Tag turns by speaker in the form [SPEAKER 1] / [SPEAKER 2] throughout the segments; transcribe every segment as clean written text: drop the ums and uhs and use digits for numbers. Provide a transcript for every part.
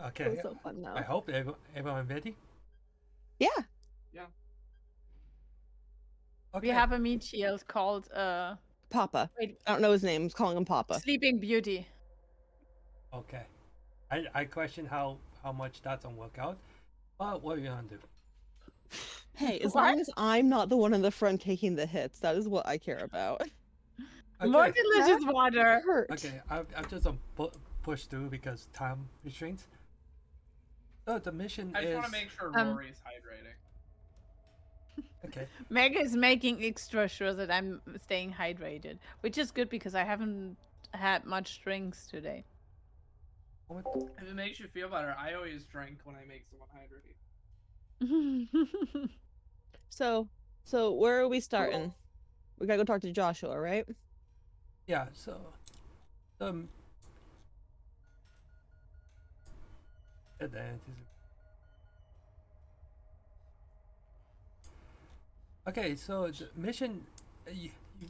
[SPEAKER 1] Okay.
[SPEAKER 2] It was so fun
[SPEAKER 1] I
[SPEAKER 2] though.
[SPEAKER 1] hope everyone ready.
[SPEAKER 2] Yeah.
[SPEAKER 3] Yeah.
[SPEAKER 4] We
[SPEAKER 1] Okay.
[SPEAKER 4] have a meat shield called
[SPEAKER 2] Papa.
[SPEAKER 4] wait,
[SPEAKER 2] I don't know his name. I'm calling him Papa.
[SPEAKER 4] Sleeping Beauty.
[SPEAKER 1] Okay. I question how much that don't work out, but what are you gonna do?
[SPEAKER 2] Hey, as
[SPEAKER 4] What?
[SPEAKER 2] long as I'm not the one in the front taking the hits, that is what I care about.
[SPEAKER 4] More
[SPEAKER 1] Okay.
[SPEAKER 4] delicious water.
[SPEAKER 2] Hurt.
[SPEAKER 1] Okay. I've just push through because time restraints. So the mission
[SPEAKER 3] I just
[SPEAKER 1] is
[SPEAKER 3] want to make sure
[SPEAKER 4] Um,
[SPEAKER 3] Rory's hydrating.
[SPEAKER 1] okay.
[SPEAKER 4] Meg is making extra sure that I'm staying hydrated, which is good because I haven't had much drinks today.
[SPEAKER 1] What?
[SPEAKER 3] If it makes you feel better, I always drink when I make someone hydrate.
[SPEAKER 2] So where are we starting? We gotta go talk to Joshua, right?
[SPEAKER 1] Yeah. So the at the end is okay. So the mission,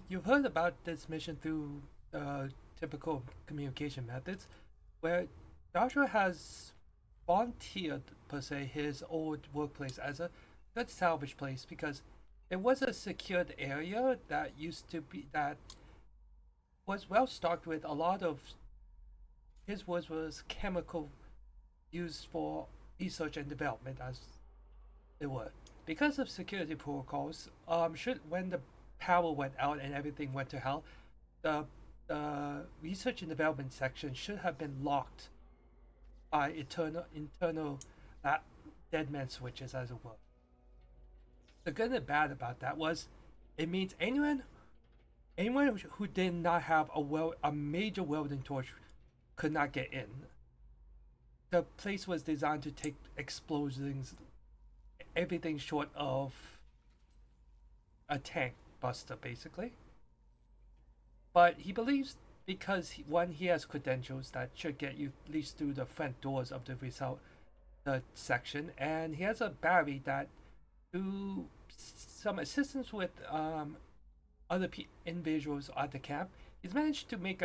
[SPEAKER 1] you've heard about this mission through typical communication methods, where Joshua has volunteered per se his old workplace as a good salvage place because it was a secured area that used to be that was well stocked with a lot of his words was chemical used for research and development as it were. Because of security protocols, should when the power went out and everything went to hell, the research and development section should have been locked by internal that dead man switches as it were. The good and bad about that was it means anyone who did not have a major welding torch could not get in. The place was designed to take explosions, everything short of a tank buster, basically. But he believes because he has credentials that should get you at least through the front doors of the section, and he has a battery that, through some assistance with other individuals at the camp, he's managed to make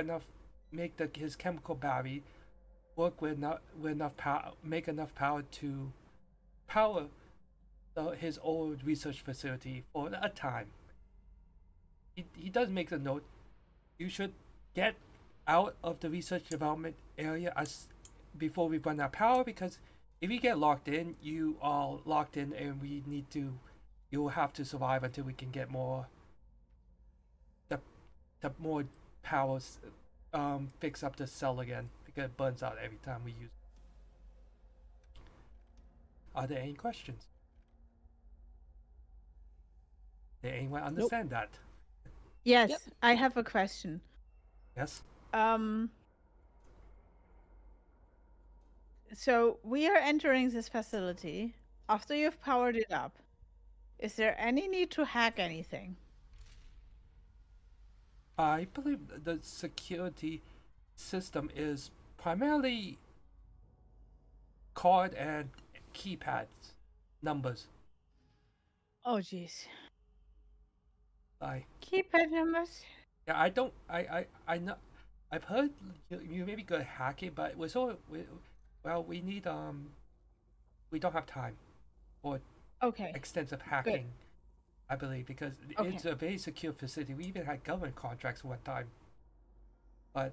[SPEAKER 1] his chemical battery work with enough power, make enough power to power his old research facility for a time. He does make a note. You should get out of the research development area as before we run out of power, because if you get locked in, you are locked in, and you'll have to survive until we can get the more powers fix up the cell again, because it burns out every time we use it. Are there any questions? Did anyone understand that?
[SPEAKER 4] Yes,
[SPEAKER 2] Yep.
[SPEAKER 4] I have a question.
[SPEAKER 1] Yes.
[SPEAKER 4] Um, so we are entering this facility after you've powered it up. Is there any need to hack anything?
[SPEAKER 1] I believe the security system is primarily card and keypads, numbers.
[SPEAKER 4] Oh, jeez.
[SPEAKER 1] I
[SPEAKER 4] Keypad numbers.
[SPEAKER 1] yeah, I don't. I know. I've heard you maybe good at hacking, but well, we don't have time for
[SPEAKER 4] Okay.
[SPEAKER 1] extensive hacking. I believe because
[SPEAKER 4] Okay.
[SPEAKER 1] it's a very secure facility. We even had government contracts one time, but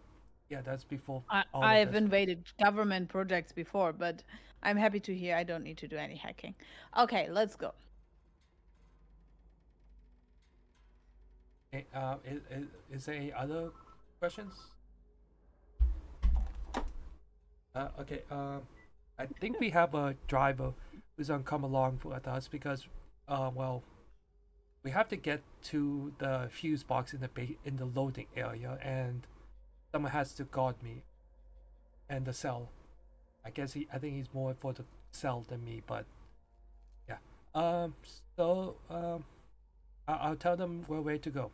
[SPEAKER 1] yeah, that's before all of
[SPEAKER 4] I've
[SPEAKER 1] this.
[SPEAKER 4] invaded government projects before, but I'm happy to hear I don't need to do any hacking. Okay, let's go.
[SPEAKER 1] Is there any other questions? Okay. I think we have a driver who's gonna come along with us because, well, we have to get to the fuse box in the loading area, and someone has to guard me and the cell. I think he's more for the cell than me, but yeah. Um. So I'll tell them we're ready to go.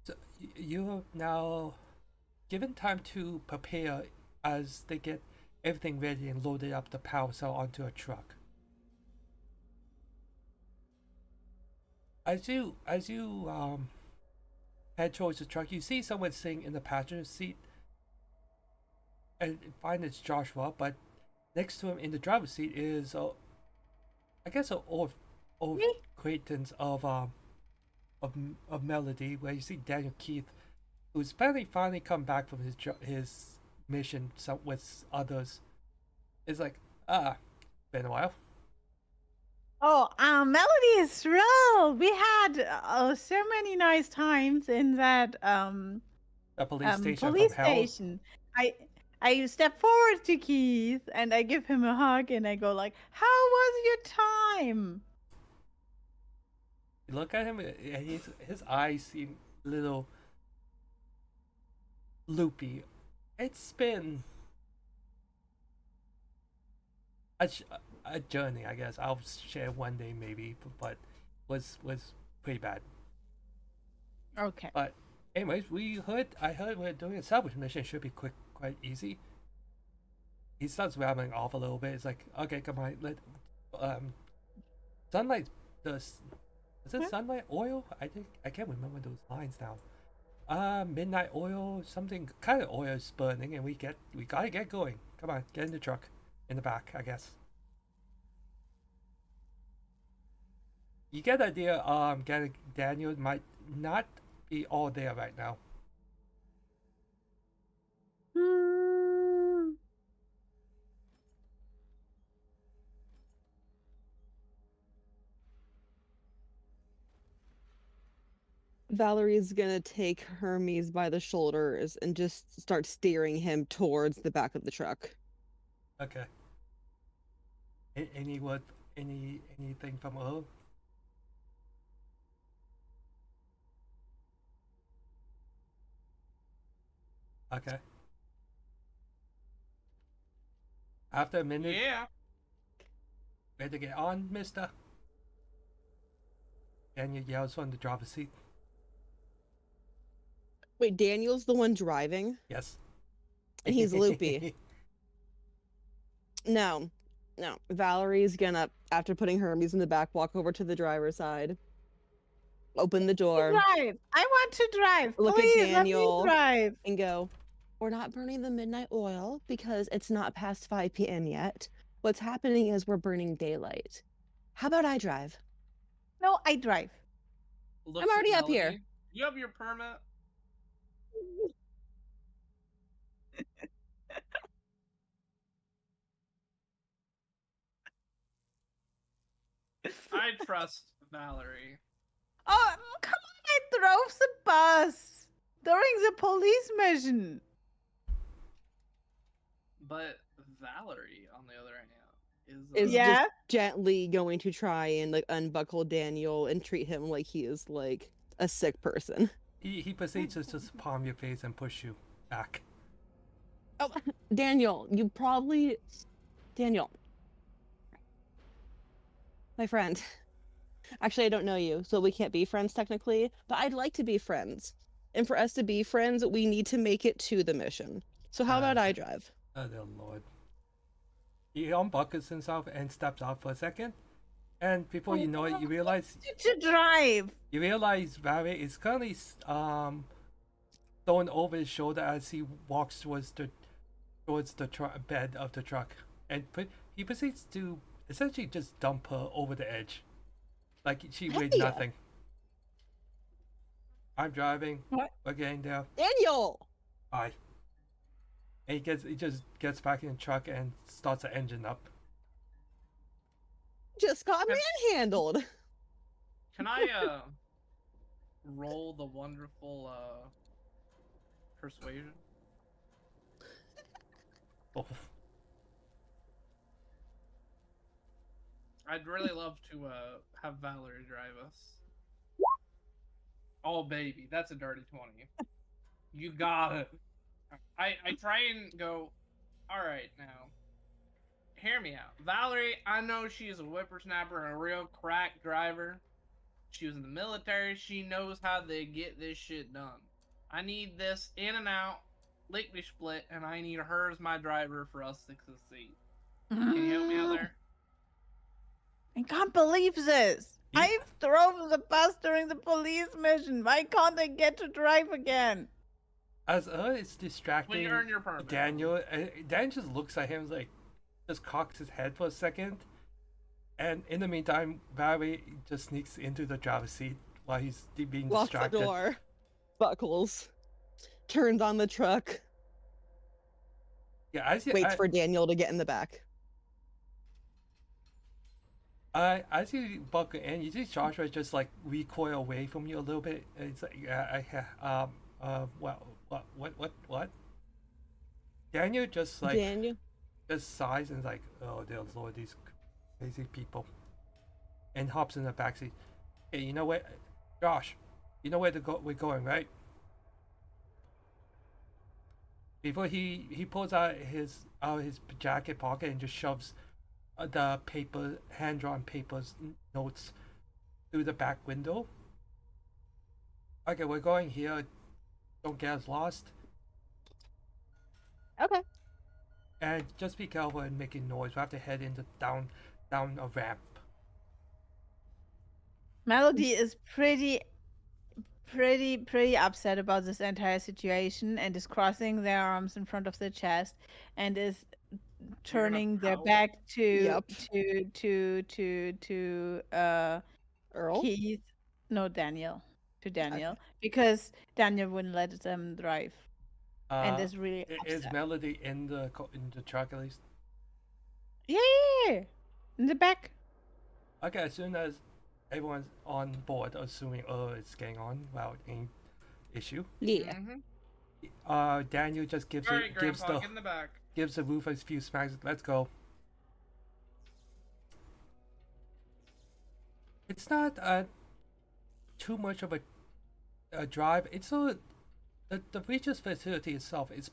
[SPEAKER 1] So you're now given time to prepare as they get everything ready and loaded up the power cell onto a truck. As you head towards the truck, you see someone sitting in the passenger seat. and find it's Joshua, but next to him in the driver's seat is, I guess, an old
[SPEAKER 4] Me?
[SPEAKER 1] acquaintance of Melody, where you see Daniel Keith, who's finally come back from his mission with others. It's like, been a while.
[SPEAKER 4] Oh, Melody is thrilled. We had so many nice times in that
[SPEAKER 1] A police station
[SPEAKER 4] police
[SPEAKER 1] from hell.
[SPEAKER 4] station. I step forward to Keith and I give him a hug and I go like, "How was your time?"
[SPEAKER 1] You look at him, and his eyes seem a little loopy. It's been a journey, I guess. I'll share one day maybe, but was pretty bad.
[SPEAKER 4] Okay.
[SPEAKER 1] But anyways, I heard we're doing a salvage mission. Should be quite easy. He starts rambling off a little bit. It's like, okay, come on, sunlight. Is it sunlight oil? I can't remember those lines now. Midnight oil, something kind of oil is burning, and we gotta get going. Come on, get in the truck, in the back, I guess. You get the idea. Getting Daniel might not be all there right now.
[SPEAKER 4] Hmm.
[SPEAKER 2] Valerie's gonna take Hermes by the shoulders and just start steering him towards the back of the truck.
[SPEAKER 1] Okay. Anything from Earl? Okay. After a minute,
[SPEAKER 3] Yeah.
[SPEAKER 1] ready to get on, mister? Daniel yells from the driver's seat.
[SPEAKER 2] Wait, Daniel's the one driving?
[SPEAKER 1] Yes.
[SPEAKER 2] And he's loopy. No. Valerie's gonna, after putting Hermes in the back, walk over to the driver's side, open the door,
[SPEAKER 4] Drive. I want to drive.
[SPEAKER 2] look
[SPEAKER 4] Please
[SPEAKER 2] at Daniel,
[SPEAKER 4] let me drive.
[SPEAKER 2] and go, "We're not burning the midnight oil because it's not past 5 p.m. yet. What's happening is we're burning daylight. How about I drive?
[SPEAKER 4] No, I drive.
[SPEAKER 3] Looks
[SPEAKER 2] I'm
[SPEAKER 3] at
[SPEAKER 2] already up
[SPEAKER 3] Melody.
[SPEAKER 2] here."
[SPEAKER 3] You have your permit? I trust Valerie.
[SPEAKER 4] Oh, come on! I drove the bus during the police mission.
[SPEAKER 3] But Valerie, on the other hand,
[SPEAKER 2] Is
[SPEAKER 4] Yeah.
[SPEAKER 2] just gently going to try and like unbuckle Daniel and treat him like he is like a sick person.
[SPEAKER 1] He proceeds to just palm your face and push you back.
[SPEAKER 2] Oh, Daniel, Daniel, my friend. Actually, I don't know you, so we can't be friends technically, but I'd like to be friends. And for us to be friends, we need to make it to the mission. So how about I drive?
[SPEAKER 1] Oh, dear Lord. He unbuckles himself and steps out for a second. And before you know it, you realize
[SPEAKER 4] To drive.
[SPEAKER 1] Valerie is currently thrown over his shoulder as he walks towards the bed of the truck, and he proceeds to essentially just dump her over the edge, like she weighed
[SPEAKER 2] Hey!
[SPEAKER 1] nothing. I'm driving.
[SPEAKER 4] What?
[SPEAKER 1] We're getting there.
[SPEAKER 2] Daniel!
[SPEAKER 1] Bye. And he just gets back in the truck and starts the engine up.
[SPEAKER 2] Just got manhandled.
[SPEAKER 3] Can I roll the wonderful persuasion?
[SPEAKER 1] Oh.
[SPEAKER 3] I'd really love to have Valerie drive us. Oh baby, that's a dirty 20. You got it. I try and go, alright now. Hear me out. Valerie, I know she's a whippersnapper and a real crack driver. She was in the military. She knows how they get this shit done. I need this in and out, lickety split, and I need her as my driver for us to succeed. Can you help me out there?
[SPEAKER 4] I can't believe this. I drove the bus during the police mission. Why can't I get to drive again?
[SPEAKER 1] as is
[SPEAKER 3] When
[SPEAKER 1] distracting
[SPEAKER 3] you earn your permit.
[SPEAKER 1] Daniel, Dan just looks at him like, just cocks his head for a second, and in the meantime, Valerie just sneaks into the driver's seat while he's being
[SPEAKER 2] Locks the
[SPEAKER 1] distracted.
[SPEAKER 2] door, buckles, turns on the truck,
[SPEAKER 1] Yeah, I see.
[SPEAKER 2] waits for Daniel to get in the back.
[SPEAKER 1] I see you buckle in. You see Joshua just like recoil away from you a little bit. And it's like, what? Daniel just like
[SPEAKER 2] Daniel.
[SPEAKER 1] just sighs and is like, oh dear lord, these crazy people, and hops in the backseat. Hey, you know what, Josh? You know where we're going, right? Before he pulls out his jacket pocket and just shoves the paper, hand-drawn papers, notes through the back window. Okay, we're going here. Don't get us lost.
[SPEAKER 2] Okay.
[SPEAKER 1] And just be careful and making noise. We have to head into down a ramp.
[SPEAKER 4] Melody is pretty upset about this entire situation and is crossing their arms in front of their chest and is turning their
[SPEAKER 3] pout?
[SPEAKER 4] back to
[SPEAKER 2] Yep. Earl.
[SPEAKER 4] Keith. No, Daniel. To Daniel. Because Daniel wouldn't let them drive. And is really
[SPEAKER 1] Is
[SPEAKER 4] upset.
[SPEAKER 1] Melody in the truck at least?
[SPEAKER 4] Yeah. In the back.
[SPEAKER 1] Okay, as soon as everyone's on board, assuming it's getting on without any issue,
[SPEAKER 2] Yeah.
[SPEAKER 3] Mm-hmm.
[SPEAKER 1] Daniel just gives
[SPEAKER 3] All right, Grandpa, get in the back.
[SPEAKER 1] gives the roof a few smacks. Let's go. It's not too much of a drive. It's the Regis facility itself is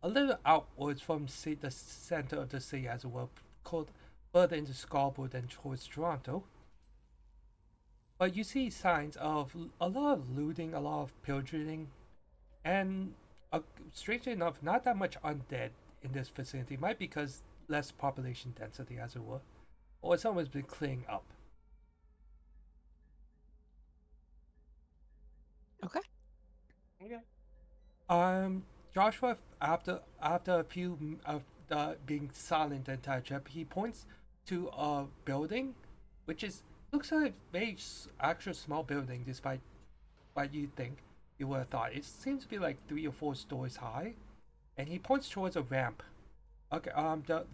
[SPEAKER 1] a little outwards from the center of the city, as it were, called further into Scarborough than towards Toronto. But you see signs of a lot of looting, a lot of pillaging, and strangely enough, not that much undead in this vicinity. Might be because less population density, as it were, or someone's been cleaning up.
[SPEAKER 2] Okay.
[SPEAKER 1] Joshua, after a few of being silent the entire trip, he points to a building, which looks like a very actual small building, despite what you think you would have thought. It seems to be like 3 or 4 stories high, and he points towards a ramp. Okay, the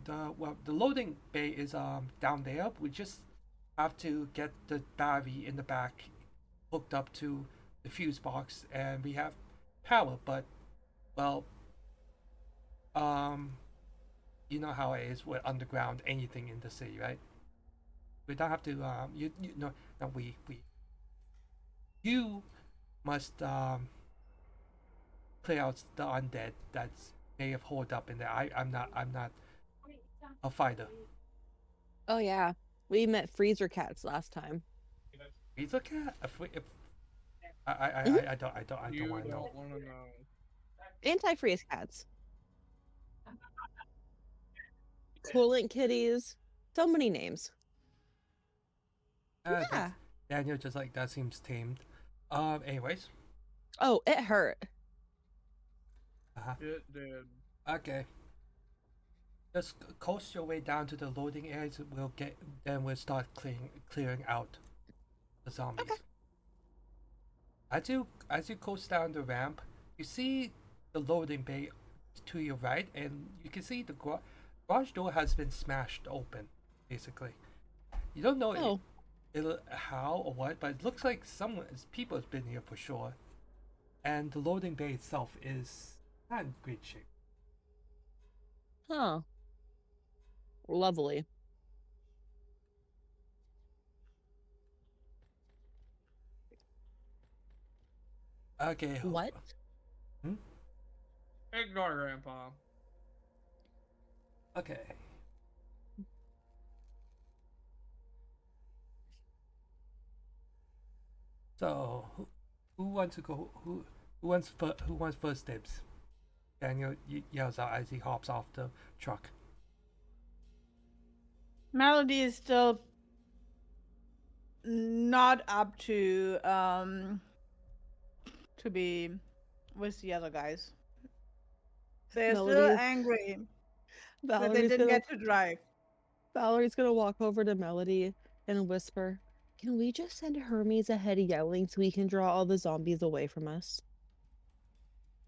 [SPEAKER 1] loading bay is down there. We just have to get the battery in the back hooked up to the fuse box, and we have power. But well, you know how it is with underground anything in the city, right? We don't have to you no we you must clear out the undead that's may have holed up in there. I'm not a fighter.
[SPEAKER 2] Oh yeah. We met freezer cats last time.
[SPEAKER 1] He's a cat. If I don't
[SPEAKER 3] You
[SPEAKER 1] want to know.
[SPEAKER 3] don't want to know.
[SPEAKER 2] Anti-freeze cats. Coolant kitties. So many names. Yeah.
[SPEAKER 1] That's, Daniel just like that seems tamed. Anyways.
[SPEAKER 2] Oh, it hurt.
[SPEAKER 3] It did.
[SPEAKER 1] Okay. Just coast your way down to the loading areas. We'll start clearing out the zombies.
[SPEAKER 2] Okay.
[SPEAKER 1] As you coast down the ramp, you see the loading bay to your right, and you can see the garage door has been smashed open, basically. You don't know how or what, but it looks like people has been here for sure. And the loading bay itself is not in great shape.
[SPEAKER 2] Huh. Lovely.
[SPEAKER 1] Okay.
[SPEAKER 2] What?
[SPEAKER 3] Ignore Grandpa.
[SPEAKER 1] Okay. So, who wants to go? Who wants first dibs? Daniel yells out as he hops off the truck.
[SPEAKER 4] Melody is still not up to be with the other guys. They're
[SPEAKER 2] Melody
[SPEAKER 4] still
[SPEAKER 2] is-
[SPEAKER 4] angry that they
[SPEAKER 2] Valerie's
[SPEAKER 4] didn't
[SPEAKER 2] gonna
[SPEAKER 4] get to drive.
[SPEAKER 2] Valerie's gonna walk over to Melody and whisper, "Can we just send Hermes ahead yelling so we can draw all the zombies away from us?"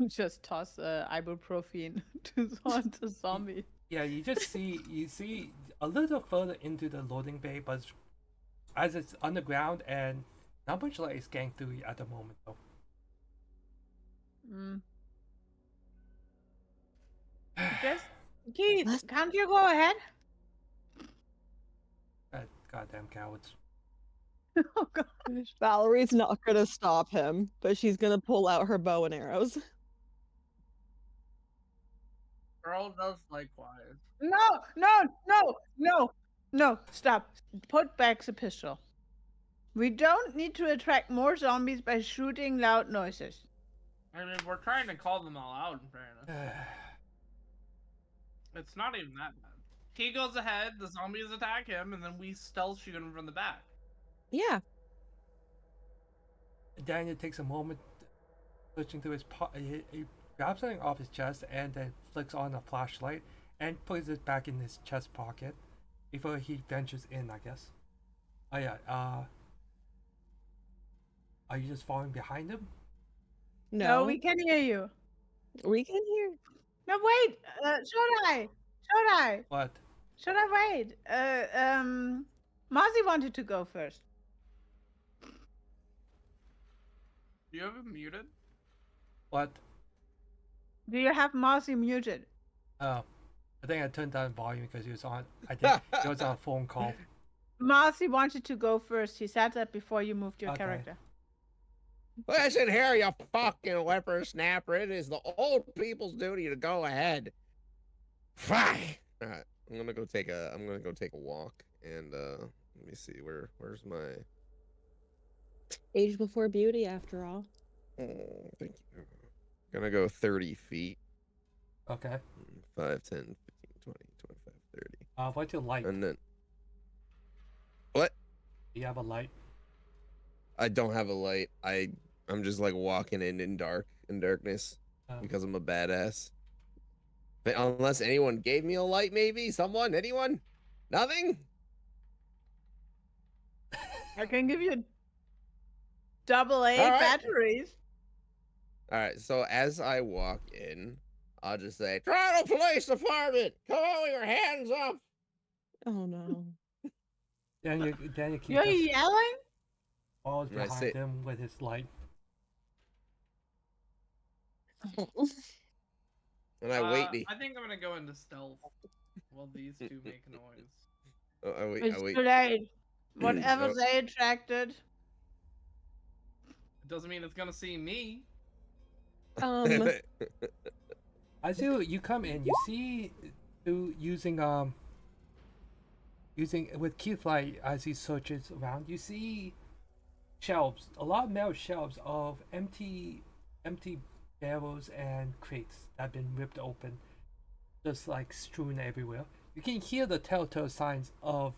[SPEAKER 4] Just toss ibuprofen to the zombie.
[SPEAKER 1] Yeah, you see a little further into the loading bay, but as it's underground and not much light is getting through at the moment though.
[SPEAKER 4] Just Keith,
[SPEAKER 2] Let's-
[SPEAKER 4] can't you go ahead?
[SPEAKER 1] Goddamn cowards.
[SPEAKER 4] Oh god.
[SPEAKER 2] Valerie's not gonna stop him, but she's gonna pull out her bow and arrows.
[SPEAKER 3] Earl does likewise.
[SPEAKER 4] No, stop. Put back the pistol. We don't need to attract more zombies by shooting loud noises.
[SPEAKER 3] I mean, we're trying to call them all out, in fairness. It's not even that bad. He goes ahead, the zombies attack him, and then we stealth shoot him from the back.
[SPEAKER 2] Yeah.
[SPEAKER 1] Daniel takes a moment, searching through his he grabs something off his chest and then flicks on a flashlight and puts it back in his chest pocket before he ventures in, I guess. Oh yeah, are you just following behind him?
[SPEAKER 2] No,
[SPEAKER 4] we can hear you.
[SPEAKER 2] we can hear.
[SPEAKER 4] No, wait. Should I?
[SPEAKER 1] What?
[SPEAKER 4] Should I wait? Mozzie wanted to go first.
[SPEAKER 3] Do you have him muted?
[SPEAKER 1] What?
[SPEAKER 4] Do you have Mozzie muted?
[SPEAKER 1] I think I turned down volume because he was on. I think he was on a phone call.
[SPEAKER 4] Mozzie wanted to go first. He said that before you moved your
[SPEAKER 1] Okay.
[SPEAKER 4] character.
[SPEAKER 5] Listen here, you fucking whippersnapper. It is the old people's duty to go ahead. Fine. All right, I'm gonna go take a walk, and let me see where's my.
[SPEAKER 2] Age before beauty, after all.
[SPEAKER 5] Oh, thank you. Gonna go 30 feet.
[SPEAKER 1] Okay.
[SPEAKER 5] 5, 10, 15, 20, 25, 30.
[SPEAKER 1] What's your light?
[SPEAKER 5] And then. What?
[SPEAKER 1] Do you have a light?
[SPEAKER 5] I don't have a light. I'm just like walking in darkness because I'm a badass. But unless anyone gave me a light, maybe someone, anyone, nothing.
[SPEAKER 4] I can give you AA
[SPEAKER 5] right.
[SPEAKER 4] batteries.
[SPEAKER 5] All right. So as I walk in, I'll just say, "Toronto Police Department, come on with your hands up."
[SPEAKER 2] Oh no.
[SPEAKER 1] Daniel keeps
[SPEAKER 4] You're
[SPEAKER 1] us
[SPEAKER 4] yelling?
[SPEAKER 1] follows
[SPEAKER 5] And I
[SPEAKER 1] behind
[SPEAKER 5] say-
[SPEAKER 1] him with his light.
[SPEAKER 5] And I wait.
[SPEAKER 3] I think I'm gonna go into stealth while these two make noise.
[SPEAKER 5] I wait.
[SPEAKER 4] It's
[SPEAKER 5] I wait.
[SPEAKER 4] too late. Whatever
[SPEAKER 5] Oh.
[SPEAKER 4] they attracted.
[SPEAKER 3] It doesn't mean it's gonna see me.
[SPEAKER 1] As you come in, you see through using with Keith light as he searches around, you see shelves, a lot of metal shelves of empty barrels and crates that have been ripped open, just like strewn everywhere. You can hear the telltale signs of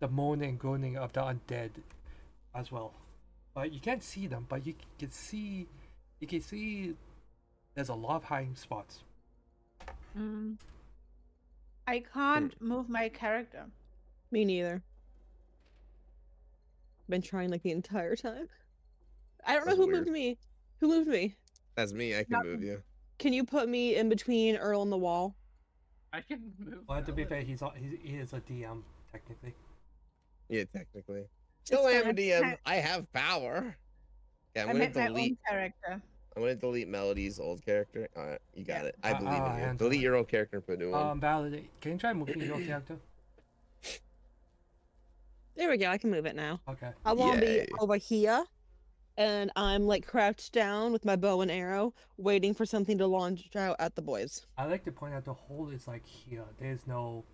[SPEAKER 1] the moaning and groaning of the undead as well, but you can't see them. But you can see there's a lot of hiding spots.
[SPEAKER 4] I can't move my character.
[SPEAKER 2] Me neither. Been trying like the entire time. I don't know
[SPEAKER 5] That's
[SPEAKER 2] who
[SPEAKER 5] weird.
[SPEAKER 2] moved me. Who moved me?
[SPEAKER 5] That's me. I can move you.
[SPEAKER 2] Can you put me in between Earl and the wall?
[SPEAKER 3] I can move.
[SPEAKER 1] Well, to be fair,
[SPEAKER 3] Valerie.
[SPEAKER 1] he is a DM technically.
[SPEAKER 5] Yeah, technically. Still
[SPEAKER 4] It's
[SPEAKER 5] am a
[SPEAKER 4] fine.
[SPEAKER 5] DM. I have power. Yeah,
[SPEAKER 4] I
[SPEAKER 5] I'm
[SPEAKER 4] made
[SPEAKER 5] gonna
[SPEAKER 4] my own
[SPEAKER 5] delete.
[SPEAKER 4] character.
[SPEAKER 5] I'm gonna delete Melody's old character. All right, you got
[SPEAKER 4] Yeah.
[SPEAKER 5] it. I believe in you.
[SPEAKER 1] and,
[SPEAKER 5] Delete your old character and put a new one.
[SPEAKER 1] Valerie, can you try moving your character?
[SPEAKER 2] There we go. I can move it now.
[SPEAKER 1] Okay.
[SPEAKER 2] I want to be
[SPEAKER 5] Yay.
[SPEAKER 2] over here, and I'm like crouched down with my bow and arrow, waiting for something to launch out at the boys.
[SPEAKER 1] I like to point out the hole is like here. There's no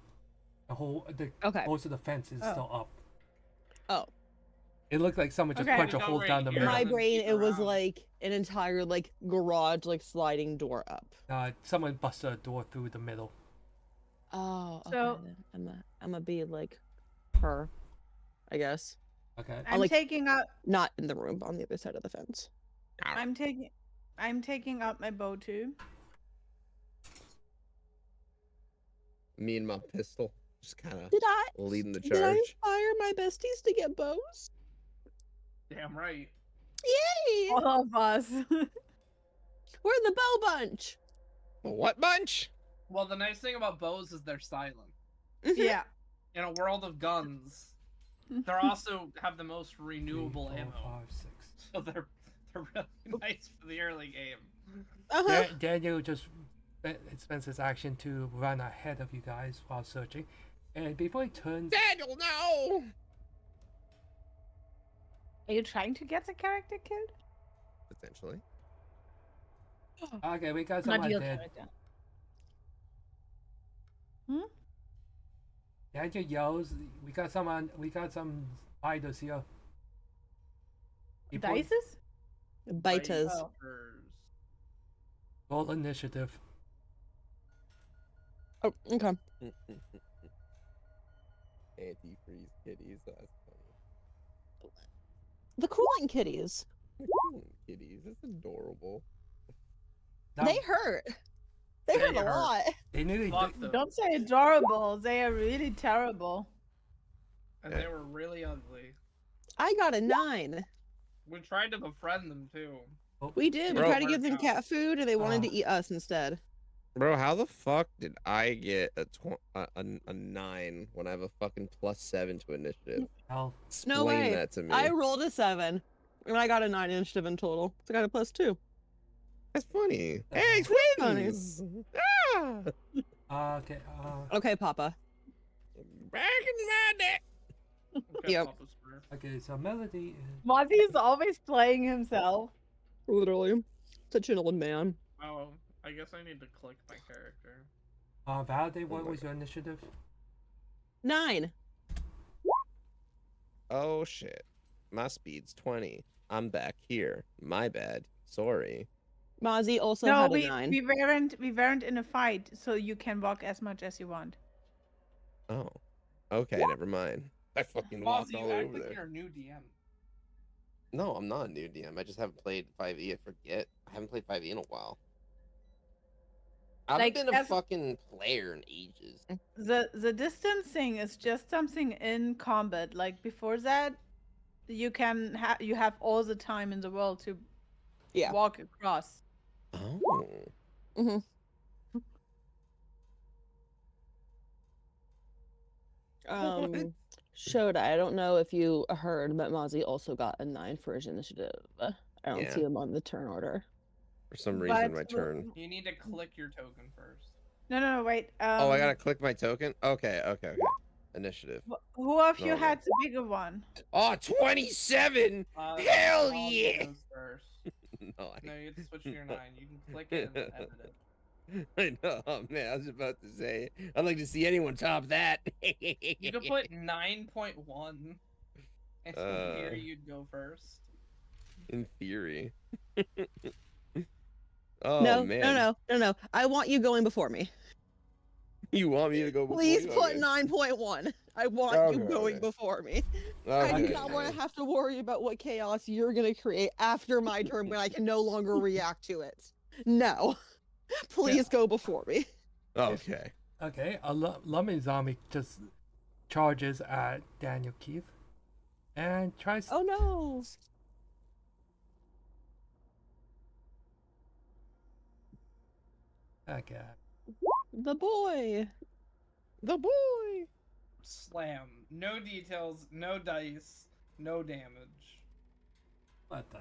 [SPEAKER 2] Okay.
[SPEAKER 1] most of the fence is
[SPEAKER 4] Oh.
[SPEAKER 1] still up.
[SPEAKER 2] Oh,
[SPEAKER 1] It looked like someone just
[SPEAKER 4] Okay.
[SPEAKER 1] punched a
[SPEAKER 3] You go
[SPEAKER 1] hole
[SPEAKER 3] right
[SPEAKER 1] down the
[SPEAKER 3] here.
[SPEAKER 2] in
[SPEAKER 1] middle.
[SPEAKER 2] my
[SPEAKER 3] and then
[SPEAKER 2] brain,
[SPEAKER 3] keep
[SPEAKER 2] it was
[SPEAKER 3] around.
[SPEAKER 2] like an entire like garage, like sliding door up.
[SPEAKER 1] Someone busted a door through the middle.
[SPEAKER 2] Oh, okay.
[SPEAKER 4] So-
[SPEAKER 2] then I'm gonna be like her, I guess.
[SPEAKER 1] Okay.
[SPEAKER 4] I'm
[SPEAKER 2] like-
[SPEAKER 4] taking out.
[SPEAKER 2] Not in the room, but on the other side of the fence.
[SPEAKER 4] I'm taking. I'm taking out my bow too.
[SPEAKER 5] Me and my pistol just kind of
[SPEAKER 2] Did I
[SPEAKER 5] leading the
[SPEAKER 2] did I
[SPEAKER 5] charge.
[SPEAKER 2] inspire my besties to get bows?
[SPEAKER 3] Damn right.
[SPEAKER 2] Yay!
[SPEAKER 4] All of us.
[SPEAKER 2] We're the bow bunch.
[SPEAKER 5] What bunch?
[SPEAKER 3] Well, the nice thing about bows is they're silent.
[SPEAKER 4] Yeah.
[SPEAKER 3] In a world of guns, they also have the most renewable ammo.
[SPEAKER 1] 6.
[SPEAKER 3] So they're really nice for the early game.
[SPEAKER 2] Uh-huh.
[SPEAKER 1] Daniel just spends his action to run ahead of you guys while searching, and before he turns,
[SPEAKER 5] Daniel, no!
[SPEAKER 4] Are you trying to get the character killed?
[SPEAKER 5] Potentially.
[SPEAKER 1] okay, we got
[SPEAKER 4] Not
[SPEAKER 1] someone
[SPEAKER 4] your
[SPEAKER 1] dead.
[SPEAKER 4] character.
[SPEAKER 1] Daniel yells, "We got someone! We got some spiders here!" He pulls-
[SPEAKER 4] Dices?
[SPEAKER 2] Biters.
[SPEAKER 4] Oh.
[SPEAKER 1] Roll initiative.
[SPEAKER 2] Oh, okay.
[SPEAKER 5] Anti-freeze kitties. That's funny.
[SPEAKER 2] The cooling kitties.
[SPEAKER 5] Kitties. That's adorable.
[SPEAKER 1] Now,
[SPEAKER 2] They hurt. They hurt a
[SPEAKER 3] hurt.
[SPEAKER 2] lot.
[SPEAKER 1] they nearly
[SPEAKER 3] Fuck
[SPEAKER 1] did-
[SPEAKER 3] them.
[SPEAKER 4] Don't say adorable. They are really terrible.
[SPEAKER 3] And they were really ugly.
[SPEAKER 2] I got a 9.
[SPEAKER 3] We tried to befriend them too.
[SPEAKER 2] We did. We
[SPEAKER 5] Bro.
[SPEAKER 2] tried to give them
[SPEAKER 3] Worked out.
[SPEAKER 2] cat food, and they wanted to eat us instead.
[SPEAKER 5] Bro, how the fuck did I get a 9 when I have a fucking +7 to initiative?
[SPEAKER 1] Hell,
[SPEAKER 5] Explain
[SPEAKER 2] way.
[SPEAKER 5] that to me.
[SPEAKER 2] I rolled a 7, and I got a 9 initiative in total. So I got a +2.
[SPEAKER 5] That's funny.
[SPEAKER 1] That's
[SPEAKER 5] Hey,
[SPEAKER 2] funny.
[SPEAKER 5] twins! Ah!
[SPEAKER 1] okay.
[SPEAKER 2] Okay, Papa.
[SPEAKER 5] Back in my day.
[SPEAKER 3] Okay,
[SPEAKER 2] Yep.
[SPEAKER 3] Papa's Smurf.
[SPEAKER 1] Okay, so Melody is
[SPEAKER 4] Mozzie is always playing himself.
[SPEAKER 2] Literally. Such an old man.
[SPEAKER 3] Oh, I guess I need to click my character.
[SPEAKER 1] Validate. What
[SPEAKER 5] my
[SPEAKER 1] was your initiative?
[SPEAKER 2] 9.
[SPEAKER 5] Oh shit. My speed's 20. I'm back here. My bad. Sorry.
[SPEAKER 2] Mozzie also
[SPEAKER 4] No,
[SPEAKER 2] had a
[SPEAKER 4] we
[SPEAKER 2] 9.
[SPEAKER 4] we weren't in a fight, so you can walk as much as you want.
[SPEAKER 5] Oh. Okay, never mind. I fucking walked
[SPEAKER 3] Mozzie, you
[SPEAKER 5] all
[SPEAKER 3] act
[SPEAKER 5] over
[SPEAKER 3] like
[SPEAKER 5] there.
[SPEAKER 3] you're a new DM.
[SPEAKER 5] No, I'm not a new DM. I just haven't played 5e. I forget. I haven't played 5e in a while. I've
[SPEAKER 4] Like,
[SPEAKER 5] been a
[SPEAKER 4] as-
[SPEAKER 5] fucking player in ages.
[SPEAKER 4] The distancing is just something in combat. Like before that, you have all the time in the world to
[SPEAKER 2] Yeah.
[SPEAKER 4] walk across.
[SPEAKER 5] Oh.
[SPEAKER 2] Shoda, I don't know if you heard, but Mozzie also got a 9 for his initiative. I don't
[SPEAKER 5] Yeah.
[SPEAKER 2] see him on the turn order.
[SPEAKER 5] For some reason,
[SPEAKER 4] But
[SPEAKER 5] my turn.
[SPEAKER 3] You need to click your token first.
[SPEAKER 4] No, wait.
[SPEAKER 5] Oh, I gotta click my token? Okay. Initiative.
[SPEAKER 4] Who of you
[SPEAKER 5] No,
[SPEAKER 4] had the bigger one?
[SPEAKER 5] Oh, 27! Hell
[SPEAKER 3] Mozzie
[SPEAKER 5] yeah!
[SPEAKER 3] goes first.
[SPEAKER 5] No,
[SPEAKER 3] No, you have to switch to your 9. You can click it and then edit it.
[SPEAKER 5] I know, man. I was about to say, I'd like to see anyone top that.
[SPEAKER 3] You could put 9.1. And here you'd go first.
[SPEAKER 5] In theory. Oh,
[SPEAKER 2] No,
[SPEAKER 5] man.
[SPEAKER 2] no. I want you going before me.
[SPEAKER 5] You want me to go before
[SPEAKER 2] Please
[SPEAKER 5] you?
[SPEAKER 2] put
[SPEAKER 5] Okay.
[SPEAKER 2] 9.1. I want you
[SPEAKER 5] Okay,
[SPEAKER 2] going
[SPEAKER 5] okay.
[SPEAKER 2] before me. I do
[SPEAKER 5] Okay,
[SPEAKER 2] not want
[SPEAKER 5] okay.
[SPEAKER 2] to have to worry about what chaos you're going to create after my turn when I can no longer react to it. No. Please go before me.
[SPEAKER 5] Okay.
[SPEAKER 1] Okay, a Lummy Zombie just charges at Daniel Keith and tries.
[SPEAKER 2] Oh no.
[SPEAKER 1] Okay.
[SPEAKER 2] The boy.
[SPEAKER 5] The boy.
[SPEAKER 3] Slam. No details, no dice, no damage.
[SPEAKER 1] What the?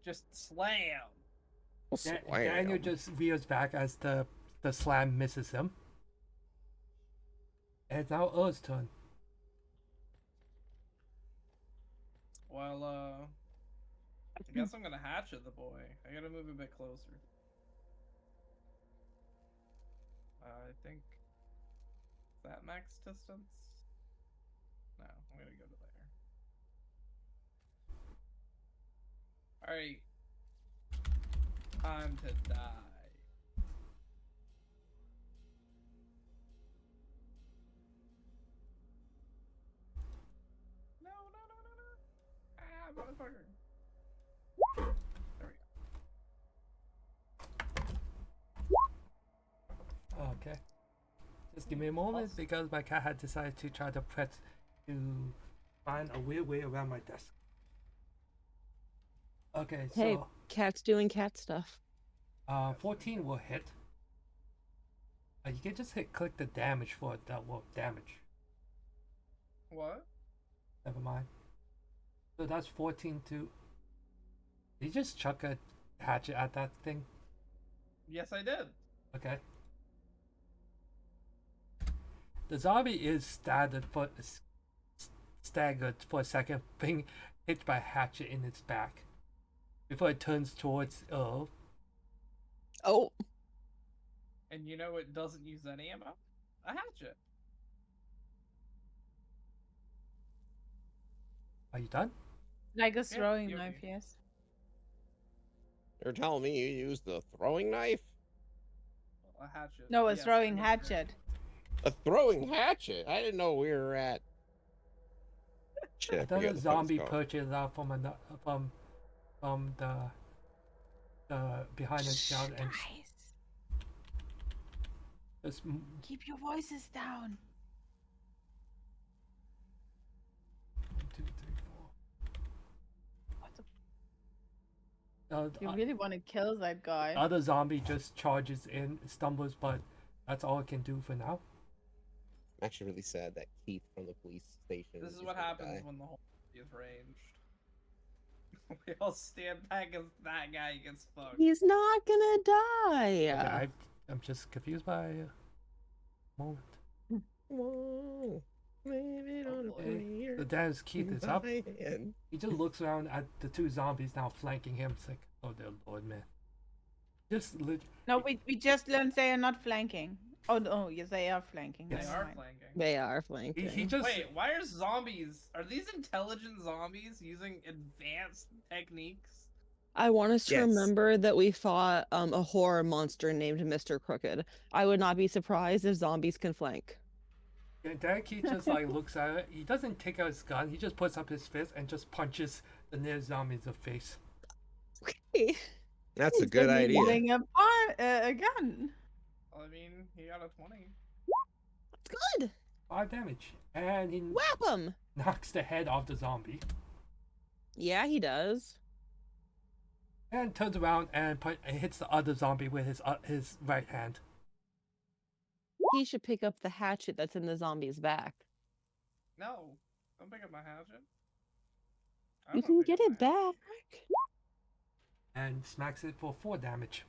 [SPEAKER 3] Just slam.
[SPEAKER 5] Well,
[SPEAKER 1] Daniel
[SPEAKER 5] slam.
[SPEAKER 1] just veers back as the slam misses him. And it's now Earl's turn.
[SPEAKER 3] Well, I guess I'm gonna hatch at the boy. I gotta move a bit closer. I think is that max distance? No, I'm gonna go to there. Alright. Time to die. No. Ah, motherfucker.
[SPEAKER 1] Just give me a moment because my cat had decided to try to find a weird way around my desk. Okay,
[SPEAKER 2] Hey,
[SPEAKER 1] so
[SPEAKER 2] cat's doing cat stuff.
[SPEAKER 1] 14 will hit. You can just click the damage for it. That will damage.
[SPEAKER 3] What?
[SPEAKER 1] Never mind. So that's 14 to. Did you just chuck a hatchet at that thing?
[SPEAKER 3] Yes, I did.
[SPEAKER 1] Okay. The zombie is staggered for a second, being hit by a hatchet in its back, before it turns towards Earl.
[SPEAKER 2] Oh,
[SPEAKER 3] And you know it doesn't use any ammo? A hatchet.
[SPEAKER 1] Are you done?
[SPEAKER 4] Like a
[SPEAKER 3] Yeah,
[SPEAKER 4] throwing
[SPEAKER 3] you-
[SPEAKER 4] knife, yes.
[SPEAKER 5] You're telling me you used the throwing knife?
[SPEAKER 3] A hatchet.
[SPEAKER 4] No, a
[SPEAKER 3] Yes,
[SPEAKER 4] throwing
[SPEAKER 3] I'm
[SPEAKER 4] hatchet.
[SPEAKER 5] A throwing hatchet? I didn't know we were at. Shit, I
[SPEAKER 1] I thought
[SPEAKER 5] forget
[SPEAKER 1] a
[SPEAKER 5] what
[SPEAKER 1] zombie
[SPEAKER 5] it's called.
[SPEAKER 1] purchased that from the behind the counter and
[SPEAKER 4] Guys,
[SPEAKER 1] just
[SPEAKER 4] keep your voices down.
[SPEAKER 1] 1, 2, 3, 4.
[SPEAKER 4] What the
[SPEAKER 1] The
[SPEAKER 4] You really want to kill that guy?
[SPEAKER 1] other zombie just charges in, stumbles, but that's all it can do for now.
[SPEAKER 5] I'm actually really sad that Keith from the police station.
[SPEAKER 3] This is
[SPEAKER 5] is
[SPEAKER 3] what
[SPEAKER 5] gonna
[SPEAKER 3] happens
[SPEAKER 5] die.
[SPEAKER 3] when the whole is ranged. We all stand back as that guy gets fucked.
[SPEAKER 2] he's not gonna
[SPEAKER 1] Okay,
[SPEAKER 2] die.
[SPEAKER 1] I'm just confused by a moment.
[SPEAKER 5] Whoa, living on a
[SPEAKER 3] Hopefully.
[SPEAKER 5] prayer
[SPEAKER 1] The damn Keith
[SPEAKER 5] in
[SPEAKER 1] is up.
[SPEAKER 5] my hand.
[SPEAKER 1] He just looks around at the two zombies now flanking him. It's like, oh dear lord, man. Just
[SPEAKER 4] No, we just learned they are not flanking. Oh no, yes, they are flanking.
[SPEAKER 1] Yes.
[SPEAKER 3] They
[SPEAKER 4] Never
[SPEAKER 3] are
[SPEAKER 4] mind.
[SPEAKER 3] flanking.
[SPEAKER 2] They are flanking.
[SPEAKER 1] he just
[SPEAKER 3] Wait, why are zombies? Are these intelligent zombies using advanced techniques?
[SPEAKER 2] I want us to
[SPEAKER 5] Yes.
[SPEAKER 2] remember that we fought a horror monster named Mr. Crooked. I would not be surprised if zombies can flank.
[SPEAKER 1] And then Keith just like looks at it. He doesn't take out his gun. He just puts up his fist and just punches the nearest zombie in the face.
[SPEAKER 2] Okay.
[SPEAKER 5] That's a
[SPEAKER 4] He's
[SPEAKER 5] good
[SPEAKER 4] gonna be
[SPEAKER 5] idea.
[SPEAKER 4] holding a gun.
[SPEAKER 3] I mean, he got a 20.
[SPEAKER 2] That's good.
[SPEAKER 1] 5 damage, and he
[SPEAKER 2] Whap him.
[SPEAKER 1] knocks the head off the zombie,
[SPEAKER 2] Yeah, he does.
[SPEAKER 1] and turns around and hits the other zombie with his right hand.
[SPEAKER 2] He should pick up the hatchet that's in the zombie's back.
[SPEAKER 3] No, don't pick up my hatchet. I
[SPEAKER 2] You
[SPEAKER 3] don't
[SPEAKER 2] can
[SPEAKER 3] pick
[SPEAKER 2] get
[SPEAKER 3] up
[SPEAKER 2] it
[SPEAKER 3] my hatchet.
[SPEAKER 2] back.
[SPEAKER 1] And smacks it for 4 damage.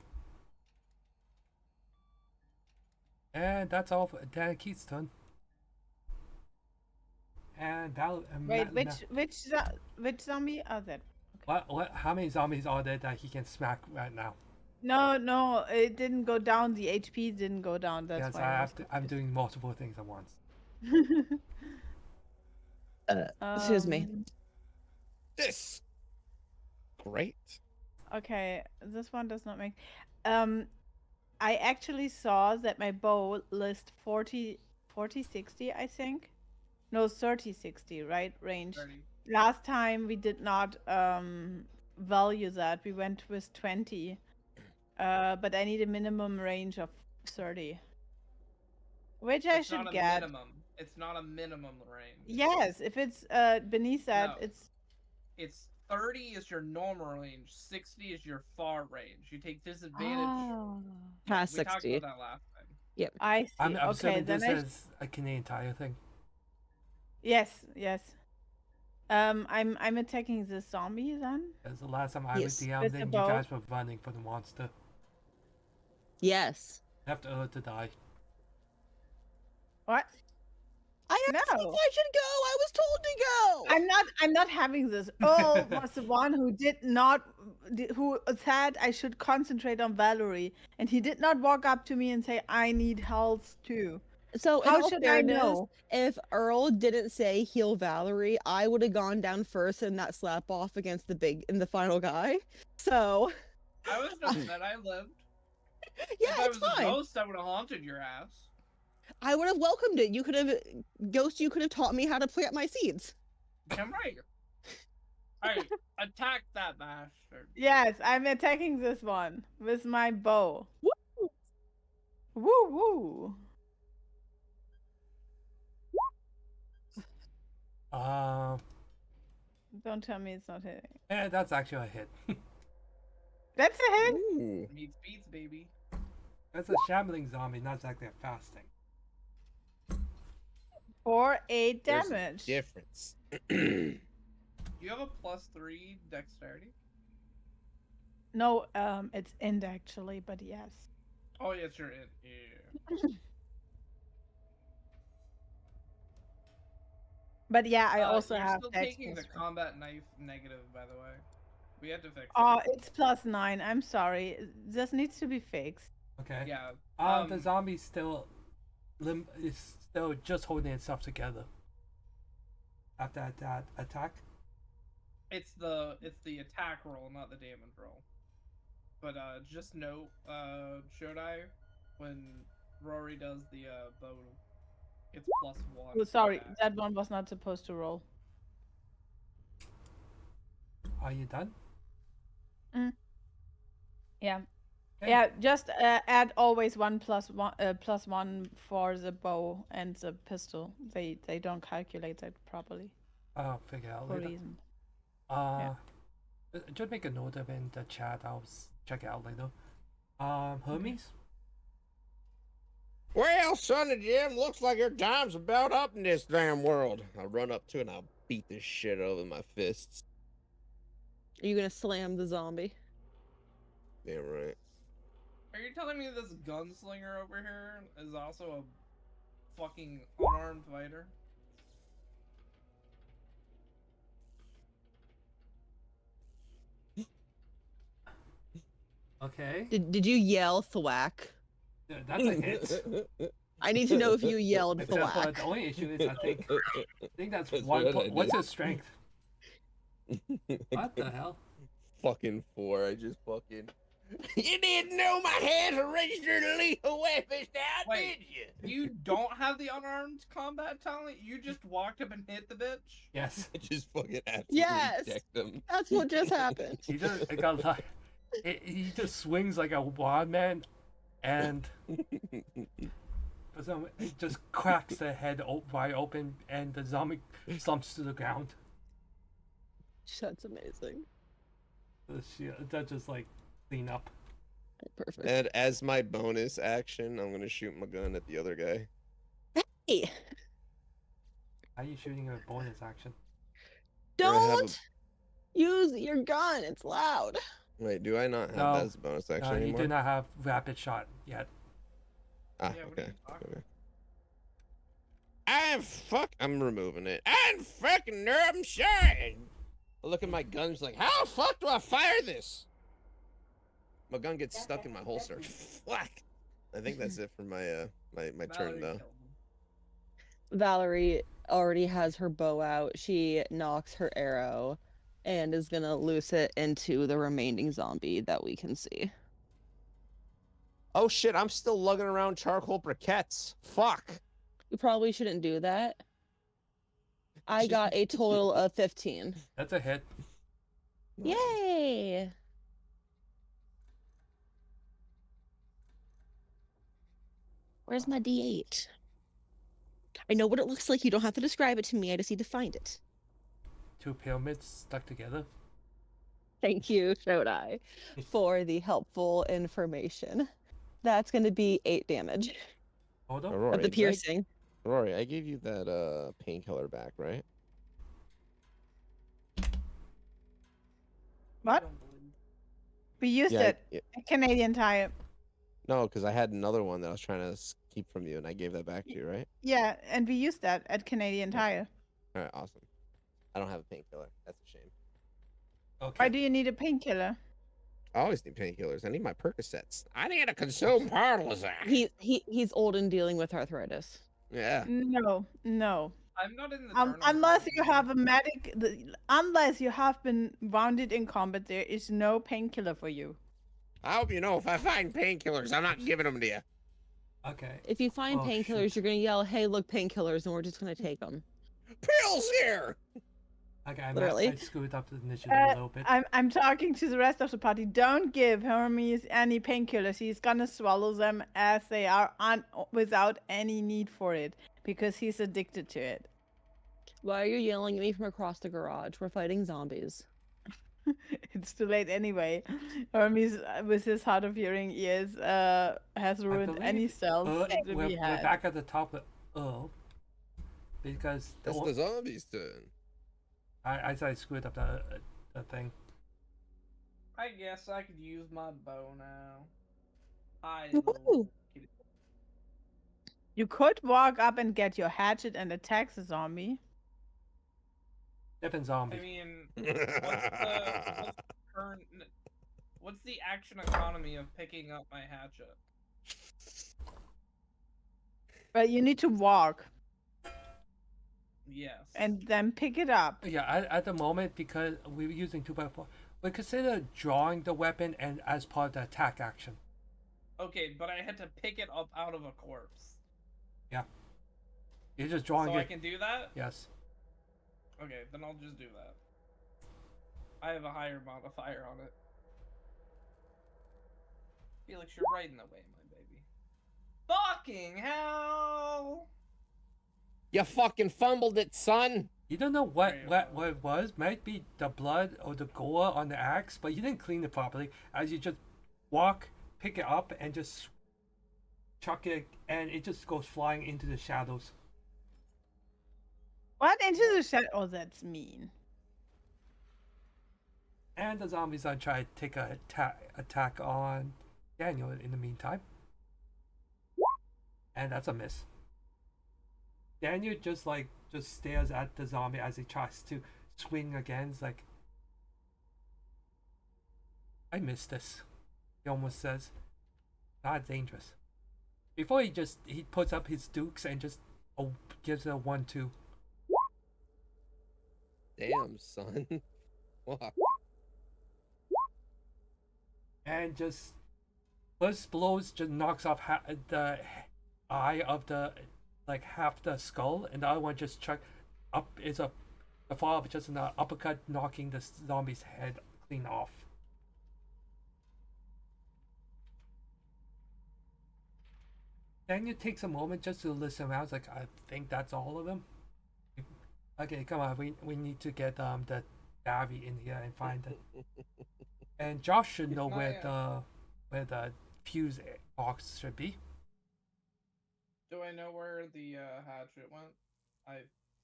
[SPEAKER 1] And that's all for Dan Keith's turn. And
[SPEAKER 4] Wait, which zombie are that?
[SPEAKER 1] how many zombies are there that he can smack right now?
[SPEAKER 4] No, it didn't go down. The HP didn't go down. That's
[SPEAKER 1] Yes,
[SPEAKER 4] why
[SPEAKER 1] I'm doing multiple things at once.
[SPEAKER 2] Excuse me.
[SPEAKER 5] This. Great.
[SPEAKER 4] Okay, this one does not make. I actually saw that my bow list 40, 60, I think. No, 30, 60, right? Range.
[SPEAKER 3] 30.
[SPEAKER 4] Last time we did not value that. We went with 20. But I need a minimum range of 30. Which I
[SPEAKER 3] It's
[SPEAKER 4] should
[SPEAKER 3] not a
[SPEAKER 4] get.
[SPEAKER 3] minimum. It's not a minimum range.
[SPEAKER 4] Yes, if it's beneath that,
[SPEAKER 3] No. It's 30 is your normal range. 60 is your far range. You take disadvantage.
[SPEAKER 4] Oh,
[SPEAKER 2] Past
[SPEAKER 3] we talked
[SPEAKER 2] 60.
[SPEAKER 3] about that last time.
[SPEAKER 4] I see.
[SPEAKER 1] I'm
[SPEAKER 4] Okay,
[SPEAKER 1] assuming
[SPEAKER 4] then
[SPEAKER 1] this
[SPEAKER 4] I.
[SPEAKER 1] is a Canadian Tire thing.
[SPEAKER 4] Yes. I'm attacking the zombie then.
[SPEAKER 1] Because the last time I was
[SPEAKER 2] Yes.
[SPEAKER 4] With the
[SPEAKER 1] DMing, you
[SPEAKER 4] bow.
[SPEAKER 1] guys were running for the monster.
[SPEAKER 2] Yes.
[SPEAKER 1] Left Earl to die.
[SPEAKER 4] What?
[SPEAKER 2] I asked
[SPEAKER 4] No.
[SPEAKER 2] if I should go. I was told to go.
[SPEAKER 4] I'm not having this. Earl was the one who who said I should concentrate on Valerie, and he did not walk up to me and say I need health too.
[SPEAKER 2] So in
[SPEAKER 4] How
[SPEAKER 2] all
[SPEAKER 4] should I
[SPEAKER 2] fairness,
[SPEAKER 4] know?
[SPEAKER 2] if Earl didn't say heal Valerie, I would have gone down first in that slap off against the final guy. So
[SPEAKER 3] I was just that I lived.
[SPEAKER 2] yeah,
[SPEAKER 3] if I
[SPEAKER 2] it's
[SPEAKER 3] was a
[SPEAKER 2] fine.
[SPEAKER 3] ghost, I would have haunted your ass.
[SPEAKER 2] I would have welcomed it. You could have you could have taught me how to plant my seeds.
[SPEAKER 3] Come right. Alright, attack that bastard.
[SPEAKER 4] Yes, I'm attacking this one with my bow. Woo woo. Don't tell me it's not hitting.
[SPEAKER 1] Yeah, that's actually a hit.
[SPEAKER 4] That's a hit.
[SPEAKER 5] Ooh.
[SPEAKER 3] Meets beats, baby.
[SPEAKER 1] That's a shambling zombie, not exactly a fasting.
[SPEAKER 4] For 8
[SPEAKER 5] There's a
[SPEAKER 4] damage.
[SPEAKER 5] difference.
[SPEAKER 3] Do you have a +3 dexterity?
[SPEAKER 4] No, it's end actually, but yes.
[SPEAKER 3] Oh, yes, you're in. Yeah.
[SPEAKER 4] But yeah, I also
[SPEAKER 3] you're
[SPEAKER 4] have
[SPEAKER 3] still
[SPEAKER 4] dex
[SPEAKER 3] taking the
[SPEAKER 4] plus 1.
[SPEAKER 3] combat knife negative, by the way. We had to fix it.
[SPEAKER 4] Oh, it's +9. I'm sorry. This needs to be fixed.
[SPEAKER 1] Okay.
[SPEAKER 3] Yeah.
[SPEAKER 1] The zombie's still is still just holding itself together. After that attack.
[SPEAKER 3] It's the attack roll, not the damage roll. But just note, Shodai, when Rory does the bow, it's +1.
[SPEAKER 4] Oh, sorry,
[SPEAKER 3] attack.
[SPEAKER 4] that one was not supposed to roll.
[SPEAKER 1] Are you done?
[SPEAKER 4] Yeah.
[SPEAKER 1] Okay.
[SPEAKER 4] Yeah, just add always 1 + 1 for the bow and the pistol. They don't calculate that properly
[SPEAKER 1] I'll figure it out
[SPEAKER 4] for a
[SPEAKER 1] later.
[SPEAKER 4] reason.
[SPEAKER 1] Just make a note of it in the chat. I'll check it out later. Hermes?
[SPEAKER 5] Well, son of Jim, looks like your time's about up in this damn world. I'll run up to it and I'll beat this shit out with my fists.
[SPEAKER 2] Are you gonna slam the zombie?
[SPEAKER 5] Damn right.
[SPEAKER 3] Are you telling me this gunslinger over here is also a fucking unarmed fighter?
[SPEAKER 1] Okay.
[SPEAKER 2] Did you yell thwack?
[SPEAKER 1] Yeah, that's a hit.
[SPEAKER 2] I need to know if you yelled
[SPEAKER 1] Except for
[SPEAKER 2] thwack.
[SPEAKER 1] the only issue is I think that's
[SPEAKER 5] That's
[SPEAKER 1] one.
[SPEAKER 5] what I
[SPEAKER 1] What's
[SPEAKER 5] did.
[SPEAKER 1] his strength? What the hell?
[SPEAKER 5] Fucking 4. I just fucking. You didn't know my hands are registered lethal weapons now,
[SPEAKER 3] Wait.
[SPEAKER 5] did you?
[SPEAKER 3] You don't have the unarmed combat talent? You just walked up and hit the bitch?
[SPEAKER 1] Yes.
[SPEAKER 5] I just fucking absolutely
[SPEAKER 2] Yes!
[SPEAKER 5] decked them.
[SPEAKER 2] That's what just happened.
[SPEAKER 1] He just it got like he just swings like a wild man, and for some it just cracks the head wide open, and the zombie slumps to the ground.
[SPEAKER 2] That's amazing.
[SPEAKER 1] That just like clean up.
[SPEAKER 2] Perfect.
[SPEAKER 5] And as my bonus action, I'm gonna shoot my gun at the other guy.
[SPEAKER 2] Hey,
[SPEAKER 1] How are you shooting a bonus action?
[SPEAKER 5] Or I have a-
[SPEAKER 2] don't use your gun. It's loud.
[SPEAKER 5] Wait, do I not have
[SPEAKER 1] No.
[SPEAKER 5] that as a bonus action
[SPEAKER 1] You
[SPEAKER 5] anymore?
[SPEAKER 1] do not have rapid shot yet.
[SPEAKER 5] Ah,
[SPEAKER 3] Yeah, what are
[SPEAKER 5] okay.
[SPEAKER 3] you talking
[SPEAKER 5] okay. I'm removing it. I'm fucking nerd. I'm sorry. I look at my guns like, how the fuck do I fire this? My gun gets stuck in my holster. Whack. I think that's it for my my turn
[SPEAKER 3] Valerie
[SPEAKER 5] though.
[SPEAKER 3] killed him.
[SPEAKER 2] Valerie already has her bow out. She knocks her arrow and is gonna loose it into the remaining zombie that we can see.
[SPEAKER 5] Oh shit! I'm still lugging around charcoal briquettes. Fuck.
[SPEAKER 2] You probably shouldn't do that. I got a total of 15.
[SPEAKER 1] That's a hit.
[SPEAKER 2] Yay! Where's my D8? I know what it looks like. You don't have to describe it to me. I just need to find it.
[SPEAKER 1] 2 pyramids stuck together.
[SPEAKER 2] Thank you, Shodai, for the helpful information. That's going to be 8 damage
[SPEAKER 1] Hold on.
[SPEAKER 5] Rory,
[SPEAKER 2] of the
[SPEAKER 5] did
[SPEAKER 2] piercing.
[SPEAKER 5] Rory, I gave you that painkiller back, right?
[SPEAKER 4] What? We used it. A Canadian Tire.
[SPEAKER 5] No, because I had another one that I was trying to keep from you, and I gave that back to you, right?
[SPEAKER 4] Yeah, and we used that at Canadian Tire.
[SPEAKER 5] All right, awesome. I don't have a painkiller. That's a shame.
[SPEAKER 1] Okay.
[SPEAKER 4] Why do you need a painkiller?
[SPEAKER 5] I always need painkillers. I need my Percocets. I need to consume Parlizac.
[SPEAKER 2] He's old and dealing with arthritis.
[SPEAKER 5] Yeah.
[SPEAKER 4] No.
[SPEAKER 3] I'm not in the tournament.
[SPEAKER 4] Unless you have a unless you have been wounded in combat, there is no painkiller for you.
[SPEAKER 5] I hope you know if I find painkillers, I'm not giving them to you.
[SPEAKER 1] Okay.
[SPEAKER 2] If you find
[SPEAKER 1] Oh,
[SPEAKER 2] painkillers,
[SPEAKER 1] shoot.
[SPEAKER 2] you're going to yell, hey, look, painkillers, and we're just going to take them.
[SPEAKER 5] Pills here.
[SPEAKER 1] Okay,
[SPEAKER 2] Literally.
[SPEAKER 1] I screwed up the initiative a little bit.
[SPEAKER 4] I'm talking to the rest of the party. Don't give Hermes any painkillers. He's gonna swallow them as they are without any need for it because he's addicted to it.
[SPEAKER 2] Why are you yelling at me from across the garage? We're fighting zombies.
[SPEAKER 4] It's too late anyway. Hermes, with his hard of hearing ears, has
[SPEAKER 1] I
[SPEAKER 4] ruined any
[SPEAKER 1] believe
[SPEAKER 4] stealth that
[SPEAKER 1] we're
[SPEAKER 4] we had.
[SPEAKER 1] back at the top of Earl because
[SPEAKER 5] That's the zombies' turn.
[SPEAKER 1] I screwed up the thing.
[SPEAKER 3] I guess I could use my bow now. Hi,
[SPEAKER 2] Woo!
[SPEAKER 3] little kitty.
[SPEAKER 4] You could walk up and get your hatchet and attack the zombie.
[SPEAKER 1] Different zombie.
[SPEAKER 3] I mean, what's the action economy of picking up my hatchet?
[SPEAKER 4] But you need to walk
[SPEAKER 3] Yes.
[SPEAKER 4] and then pick it up.
[SPEAKER 1] Yeah, at the moment, because we were using 2x4, we consider drawing the weapon and as part of the attack action.
[SPEAKER 3] Okay, but I had to pick it up out of a corpse.
[SPEAKER 1] Yeah. You're just drawing
[SPEAKER 3] So
[SPEAKER 1] it.
[SPEAKER 3] I can do that?
[SPEAKER 1] Yes.
[SPEAKER 3] Okay, then I'll just do that. I have a higher modifier on it. Felix, you're right in the way, my baby. Fucking hell!
[SPEAKER 5] You fucking fumbled it, son.
[SPEAKER 1] You don't know what
[SPEAKER 3] Right,
[SPEAKER 1] it was. Might be the blood or the gore on the axe, but you didn't clean it properly. As you just walk, pick it up, and just chuck it, and it just goes flying into the shadows.
[SPEAKER 4] What? Into the shadow? Oh, that's mean.
[SPEAKER 1] And the zombies are trying to take a attack on Daniel in the meantime. And that's a miss. Daniel just stares at the zombie as he tries to swing again. It's like, I missed this. He almost says, not dangerous. Before he puts up his dukes and just gives it a 1-2.
[SPEAKER 5] Damn, son. Fuck.
[SPEAKER 1] And just first blows just knocks off the eye of the half the skull, and the other one just chuck up is a follow up just an uppercut knocking the zombie's head clean off. Then it takes a moment just to listen around. It's like, I think that's all of them. Okay, come on, we need to get the Davy in here and find it. And Josh should know where the fuse box should be.
[SPEAKER 3] Do I know where the hatchet went? I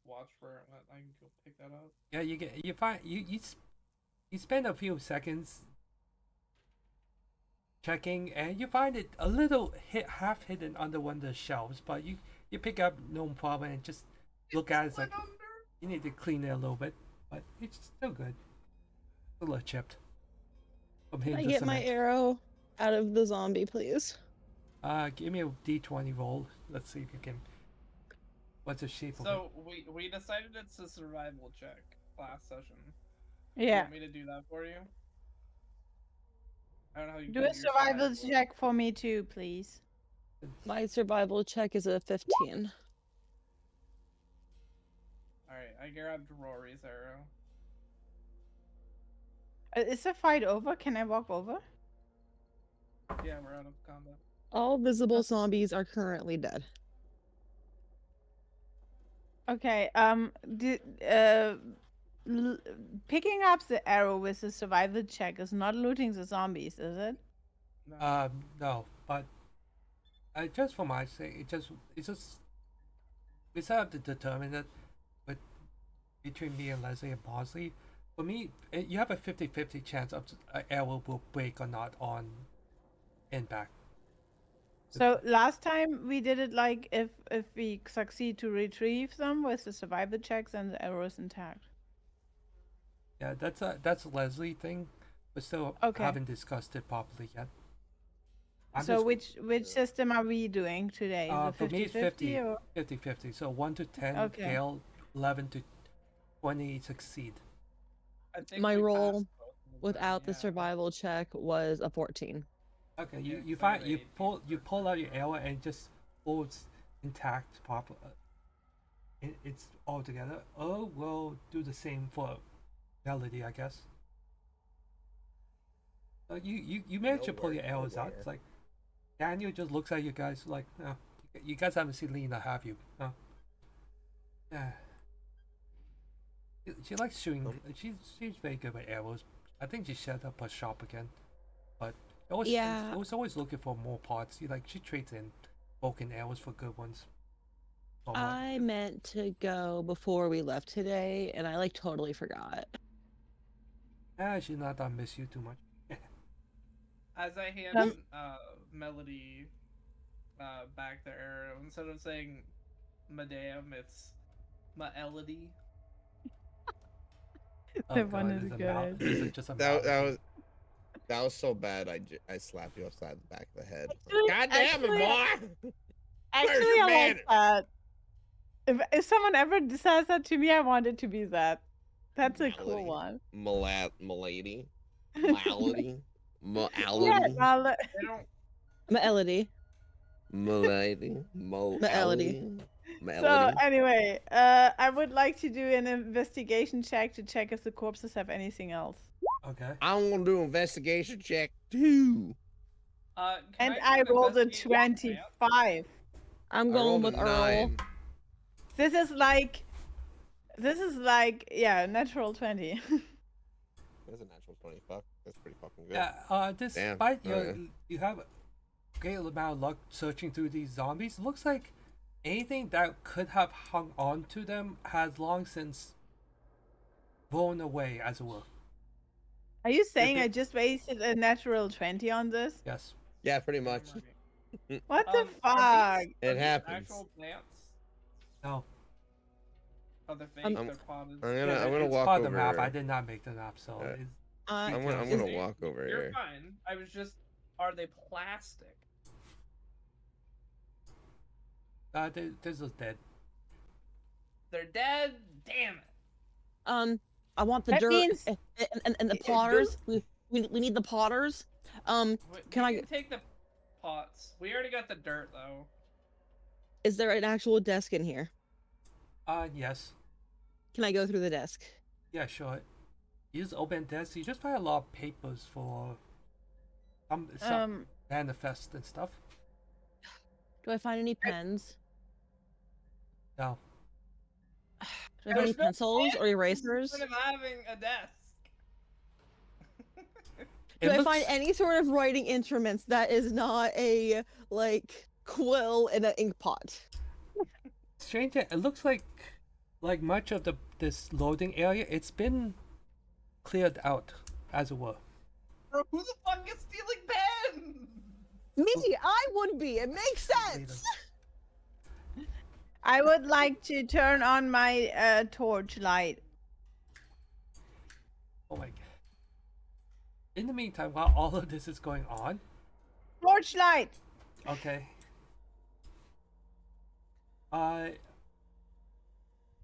[SPEAKER 3] watched where it went. I can go pick that up.
[SPEAKER 1] Yeah, you spend a few seconds checking, and you find it a little half hidden under one of the shelves, but you pick up no problem and just look at it. It's like you need to clean it a little bit, but it's still good. A little chipped.
[SPEAKER 2] Can I get my arrow out of the zombie, please?
[SPEAKER 1] Give me a d20 roll. Let's see if you can. What's the shape of it?
[SPEAKER 3] So we decided it's a survival check last session. You
[SPEAKER 4] Yeah.
[SPEAKER 3] want me to do that for you? I don't know how you
[SPEAKER 4] Do
[SPEAKER 3] do
[SPEAKER 4] a
[SPEAKER 3] your
[SPEAKER 4] survival check for me too, please.
[SPEAKER 2] My survival check is a 15.
[SPEAKER 3] Alright, I grabbed Rory's arrow.
[SPEAKER 4] Is the fight over? Can I walk over?
[SPEAKER 3] Yeah, we're out of combat.
[SPEAKER 2] All visible zombies are currently dead.
[SPEAKER 4] Okay. Picking up the arrow with the survival check is not looting the zombies, is it?
[SPEAKER 3] No.
[SPEAKER 1] No, but just for my sake, it's just we still have to determine it, but between me and Leslie and Bosley, for me, you have a 50-50 chance of an arrow will break or not on impact.
[SPEAKER 4] So last time we did it like if we succeed to retrieve them with the survival checks and the arrow is intact.
[SPEAKER 1] Yeah, that's a Leslie thing, but still
[SPEAKER 4] Okay.
[SPEAKER 1] haven't discussed it properly yet.
[SPEAKER 4] So which system are we doing today? The
[SPEAKER 1] for me,
[SPEAKER 4] 50-50 or
[SPEAKER 1] 50-50. So 1 to 10
[SPEAKER 4] Okay.
[SPEAKER 1] fail, 11 to 20 succeed.
[SPEAKER 3] I think
[SPEAKER 2] My
[SPEAKER 3] we
[SPEAKER 2] roll
[SPEAKER 3] passed both of them,
[SPEAKER 2] without the
[SPEAKER 3] yeah.
[SPEAKER 2] survival check was a 14.
[SPEAKER 1] Okay,
[SPEAKER 3] Yeah,
[SPEAKER 1] you
[SPEAKER 3] 'cause I
[SPEAKER 1] find
[SPEAKER 3] got
[SPEAKER 1] you
[SPEAKER 3] 8
[SPEAKER 1] pull
[SPEAKER 3] pieces.
[SPEAKER 1] you pull out your arrow and it just holds intact proper. It's all together. Oh, we'll do the same for Melody, I guess. You managed to pull your arrows out. It's like Daniel just looks at you guys like, oh, you guys haven't seen Lena, have you? No. Yeah. She likes shooting. She's very good with arrows. I think she set up a shop again, but
[SPEAKER 2] Yeah.
[SPEAKER 1] I was always looking for more parts. She trades in broken arrows for good ones. Oh,
[SPEAKER 2] I meant to go before we left today, and I like totally forgot.
[SPEAKER 1] she's not gonna miss you too much.
[SPEAKER 3] As I hand Melody back to Earl, instead of saying Madame, it's Melody.
[SPEAKER 4] That one is good.
[SPEAKER 1] Is it just a
[SPEAKER 5] that was so bad. I slapped you upside the back of the head.
[SPEAKER 4] Actually-
[SPEAKER 5] God damn it, boy!
[SPEAKER 4] Actually,
[SPEAKER 5] your
[SPEAKER 4] I like
[SPEAKER 5] manners?
[SPEAKER 4] that. If someone ever says that to me, I want it to be that. That's a cool
[SPEAKER 5] Malady.
[SPEAKER 4] one.
[SPEAKER 5] Malady. Malady.
[SPEAKER 4] Yeah,
[SPEAKER 5] Malady.
[SPEAKER 3] They don't.
[SPEAKER 2] Melody.
[SPEAKER 5] Malady.
[SPEAKER 2] Melody.
[SPEAKER 4] So anyway, I would like to do an investigation check to check if the corpses have anything else.
[SPEAKER 1] Okay.
[SPEAKER 5] I'm gonna do an investigation check too.
[SPEAKER 3] Can
[SPEAKER 4] And
[SPEAKER 3] do
[SPEAKER 4] I
[SPEAKER 3] an
[SPEAKER 4] rolled a
[SPEAKER 3] investigation check?
[SPEAKER 4] 25.
[SPEAKER 2] I'm
[SPEAKER 5] I
[SPEAKER 2] going
[SPEAKER 5] rolled
[SPEAKER 2] with
[SPEAKER 5] a
[SPEAKER 2] Earl.
[SPEAKER 5] 9.
[SPEAKER 4] This is like, yeah, natural 20.
[SPEAKER 5] That's a natural 20. Fuck, that's pretty fucking good.
[SPEAKER 1] Yeah. Despite
[SPEAKER 5] Damn.
[SPEAKER 1] you have a great amount of luck searching through these zombies. Looks like anything that could have hung on to them has long since blown away, as it were.
[SPEAKER 4] Are you saying I just wasted a natural 20 on this?
[SPEAKER 1] Yes.
[SPEAKER 5] Yeah, pretty much.
[SPEAKER 4] What the
[SPEAKER 3] Are
[SPEAKER 4] fuck?
[SPEAKER 3] these
[SPEAKER 5] It happens.
[SPEAKER 3] Actual plants?
[SPEAKER 1] No.
[SPEAKER 3] Are they fake?
[SPEAKER 2] I'm
[SPEAKER 3] They're potted.
[SPEAKER 5] I'm gonna
[SPEAKER 1] it's
[SPEAKER 5] walk
[SPEAKER 1] part of
[SPEAKER 5] over.
[SPEAKER 1] the map. I did not make the map, so
[SPEAKER 5] Yeah.
[SPEAKER 1] it's,
[SPEAKER 5] I'm
[SPEAKER 2] Uh,
[SPEAKER 5] gonna walk over
[SPEAKER 3] You're
[SPEAKER 5] here.
[SPEAKER 3] fine. I was just. Are they plastic?
[SPEAKER 1] this is dead.
[SPEAKER 3] They're dead. Damn it.
[SPEAKER 2] I want the
[SPEAKER 4] That
[SPEAKER 2] dirt
[SPEAKER 4] means-
[SPEAKER 2] and the potters. We need the potters. Can I?
[SPEAKER 3] We take the pots? We already got the dirt though.
[SPEAKER 2] Is there an actual desk in here?
[SPEAKER 1] Yes.
[SPEAKER 2] Can I go through the desk?
[SPEAKER 1] Yeah, sure. Use open desk. You just find a lot of papers for some manifest and stuff.
[SPEAKER 2] Do I find any pens?
[SPEAKER 1] No.
[SPEAKER 2] Do I have
[SPEAKER 3] There's
[SPEAKER 2] any
[SPEAKER 3] no
[SPEAKER 2] pencils or erasers?
[SPEAKER 3] Instead of having a desk.
[SPEAKER 2] Do I find any sort of writing instruments that is not a like quill and an ink pot?
[SPEAKER 1] strange? It looks like much of this loading area, it's been cleared out, as it were.
[SPEAKER 3] Bro, who the fuck is stealing pens?
[SPEAKER 2] Me, I would be. It makes sense.
[SPEAKER 4] I would like to turn on my torch light.
[SPEAKER 1] Oh my god. In the meantime, while all of this is going on,
[SPEAKER 4] Torch light!
[SPEAKER 1] okay.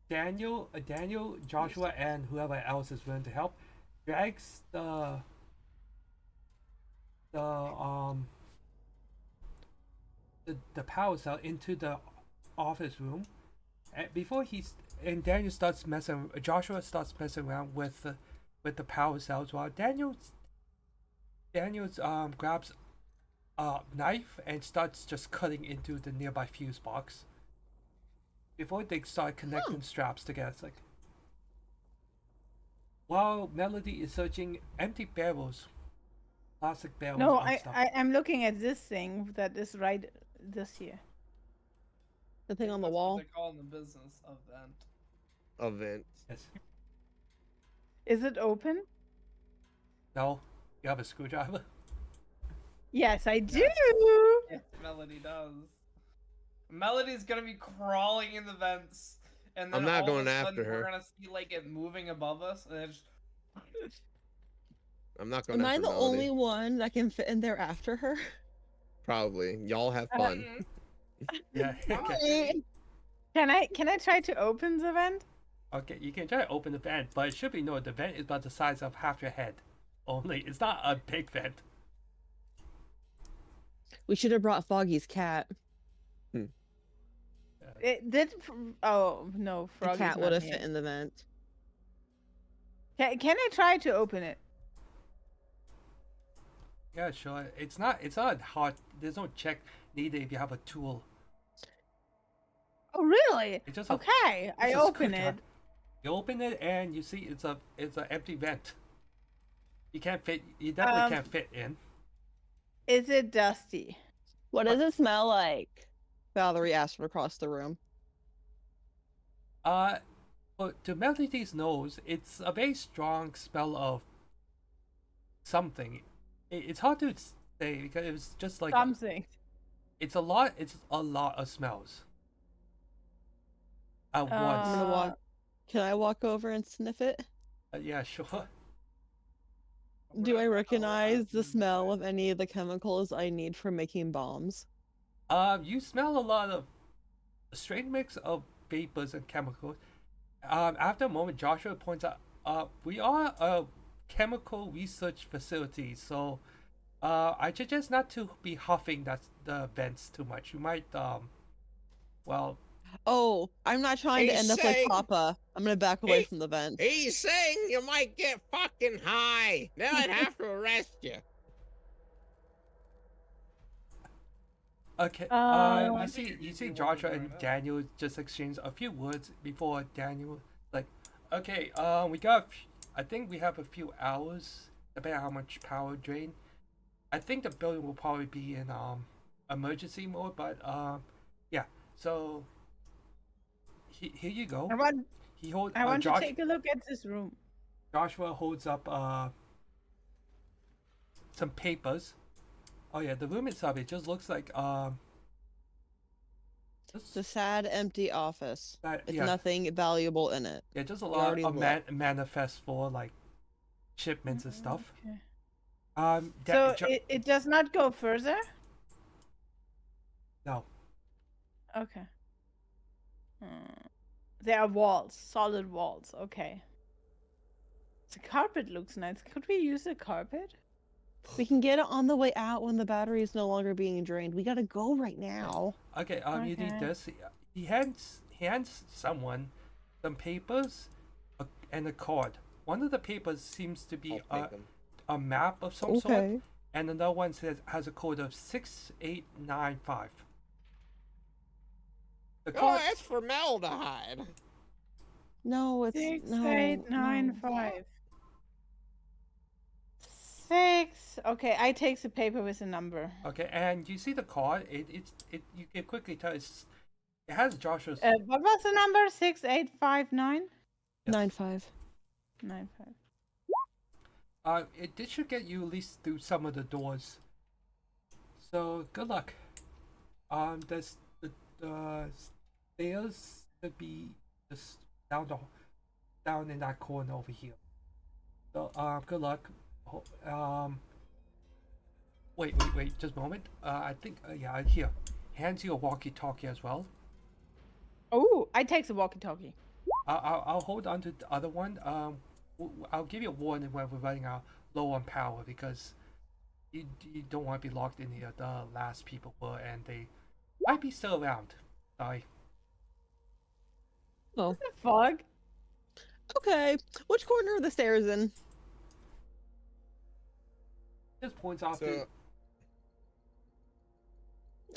[SPEAKER 1] Daniel, Joshua, and whoever else is willing to help, drags the power cell into the office room, and Daniel starts Joshua starts messing around with the power cells, while Daniel's grabs a knife and starts just cutting into the nearby fuse box before they start connecting straps together. It's like, while Melody is searching empty barrels, plastic barrels.
[SPEAKER 4] No,
[SPEAKER 1] and stuff.
[SPEAKER 4] I'm looking at this thing that is right this here.
[SPEAKER 2] The thing on the
[SPEAKER 3] That's
[SPEAKER 2] wall.
[SPEAKER 3] What they call in the business event.
[SPEAKER 5] Event.
[SPEAKER 1] Yes.
[SPEAKER 4] Is it open?
[SPEAKER 1] No, you have a screwdriver.
[SPEAKER 4] Yes, I do.
[SPEAKER 3] Yes, Melody does. Melody's gonna be crawling in the vents, and then
[SPEAKER 5] I'm not
[SPEAKER 3] all
[SPEAKER 5] going
[SPEAKER 3] of a sudden
[SPEAKER 5] after her.
[SPEAKER 3] We're gonna see like it moving above us, and it's
[SPEAKER 5] I'm not going
[SPEAKER 2] Am I
[SPEAKER 5] after
[SPEAKER 2] the
[SPEAKER 5] Melody.
[SPEAKER 2] only one that can fit in there after her?
[SPEAKER 5] Probably. Y'all have fun.
[SPEAKER 1] Yeah.
[SPEAKER 2] Hi.
[SPEAKER 4] Can I try to open the vent?
[SPEAKER 1] Okay, you can try to open the vent, but it should be known the vent is about the size of half your head. Only it's not a big vent.
[SPEAKER 2] We should have brought Foggy's cat.
[SPEAKER 4] It did. Oh no,
[SPEAKER 2] The
[SPEAKER 4] Froggy's
[SPEAKER 2] cat
[SPEAKER 4] not
[SPEAKER 2] would have
[SPEAKER 4] here.
[SPEAKER 2] fit in the vent.
[SPEAKER 4] Can I try to open it?
[SPEAKER 1] Yeah, sure. It's not hard. There's no check needed if you have a tool.
[SPEAKER 4] Oh really?
[SPEAKER 1] It's just a-
[SPEAKER 4] Okay, I
[SPEAKER 1] it's a
[SPEAKER 4] open
[SPEAKER 1] screwdriver.
[SPEAKER 4] it.
[SPEAKER 1] You open it and you see it's an empty vent. You can't fit. You definitely can't fit in.
[SPEAKER 4] Is it dusty?
[SPEAKER 2] What does it smell like? Valerie asked from across the room.
[SPEAKER 1] But to Melody's nose, it's a very strong smell of something. It's hard to say because it was just like
[SPEAKER 4] Something.
[SPEAKER 1] it's a lot. It's a lot of smells at once.
[SPEAKER 2] I'm gonna walk. Can I walk over and sniff it?
[SPEAKER 1] Yeah, sure.
[SPEAKER 2] Do I
[SPEAKER 3] Whatever
[SPEAKER 2] recognize the
[SPEAKER 3] happens,
[SPEAKER 2] smell of any of the chemicals I need for making bombs?
[SPEAKER 1] You smell a lot of a strange mix of vapors and chemicals. After a moment, Joshua points out, we are a chemical research facility, so I suggest not to be huffing the vents too much. You might, well,
[SPEAKER 2] Oh, I'm not trying to
[SPEAKER 5] He's
[SPEAKER 2] end up like
[SPEAKER 5] saying-
[SPEAKER 2] Papa. I'm gonna back away
[SPEAKER 5] He-
[SPEAKER 2] from the vent.
[SPEAKER 5] He's saying you might get fucking high. Then I'd have to arrest you.
[SPEAKER 1] okay.
[SPEAKER 4] I
[SPEAKER 1] You
[SPEAKER 3] think
[SPEAKER 1] see
[SPEAKER 3] you see what
[SPEAKER 1] Joshua
[SPEAKER 3] they're
[SPEAKER 1] and
[SPEAKER 3] doing up.
[SPEAKER 1] Daniel just exchange a few words before Daniel, like, okay, we got, I think we have a few hours, depending on how much power drain. I think the building will probably be in emergency mode, but yeah. So here you go.
[SPEAKER 4] want
[SPEAKER 1] He hold.
[SPEAKER 4] I want to
[SPEAKER 1] Josh,
[SPEAKER 4] take a look at this room.
[SPEAKER 1] Joshua holds up some papers. Oh yeah, the room itself, it just looks like
[SPEAKER 2] It's a sad, empty office with
[SPEAKER 1] yeah,
[SPEAKER 2] nothing valuable in it.
[SPEAKER 1] yeah, just a
[SPEAKER 2] we
[SPEAKER 1] lot
[SPEAKER 2] already
[SPEAKER 1] of
[SPEAKER 2] looked.
[SPEAKER 1] manifest for like shipments and stuff.
[SPEAKER 4] Okay.
[SPEAKER 1] Da-
[SPEAKER 4] So it does not go further?
[SPEAKER 1] no.
[SPEAKER 4] Okay. There are walls, solid walls. Okay. The carpet looks nice. Could we use a carpet?
[SPEAKER 2] We can get it on the way out when the battery is no longer being drained. We gotta go right now.
[SPEAKER 1] Okay, you need
[SPEAKER 4] Okay.
[SPEAKER 1] this. He hands someone some papers and a card. One of the papers seems to be
[SPEAKER 5] I'll take 'em.
[SPEAKER 1] a map of some sort,
[SPEAKER 2] Okay.
[SPEAKER 1] and another one has a code of 6895. The
[SPEAKER 5] Oh,
[SPEAKER 1] card.
[SPEAKER 5] that's formaldehyde.
[SPEAKER 2] No, it's
[SPEAKER 4] Six,
[SPEAKER 2] no.
[SPEAKER 4] eight, nine,
[SPEAKER 2] no.
[SPEAKER 4] 5. 6. Okay, I take the paper with a number.
[SPEAKER 1] Okay, and you see the card. It you can quickly tell it has Joshua's.
[SPEAKER 4] What was the number? 6859?
[SPEAKER 2] 9-5.
[SPEAKER 4] 95.
[SPEAKER 1] It should get you at least through some of the doors. So good luck. There's the stairs should be just down in that corner over here. So good luck. Wait, just a moment. I think yeah, here. Hands you a walkie-talkie as well.
[SPEAKER 4] Oh, I take the walkie-talkie.
[SPEAKER 1] I'll hold on to the other one. I'll give you a warning when we're running out low on power because you don't want to be locked in here. The last people were, and they might be still around. Sorry.
[SPEAKER 2] Oh,
[SPEAKER 4] The fuck?
[SPEAKER 2] okay. Which corner are the stairs in?
[SPEAKER 1] Just points off
[SPEAKER 5] So,
[SPEAKER 1] to.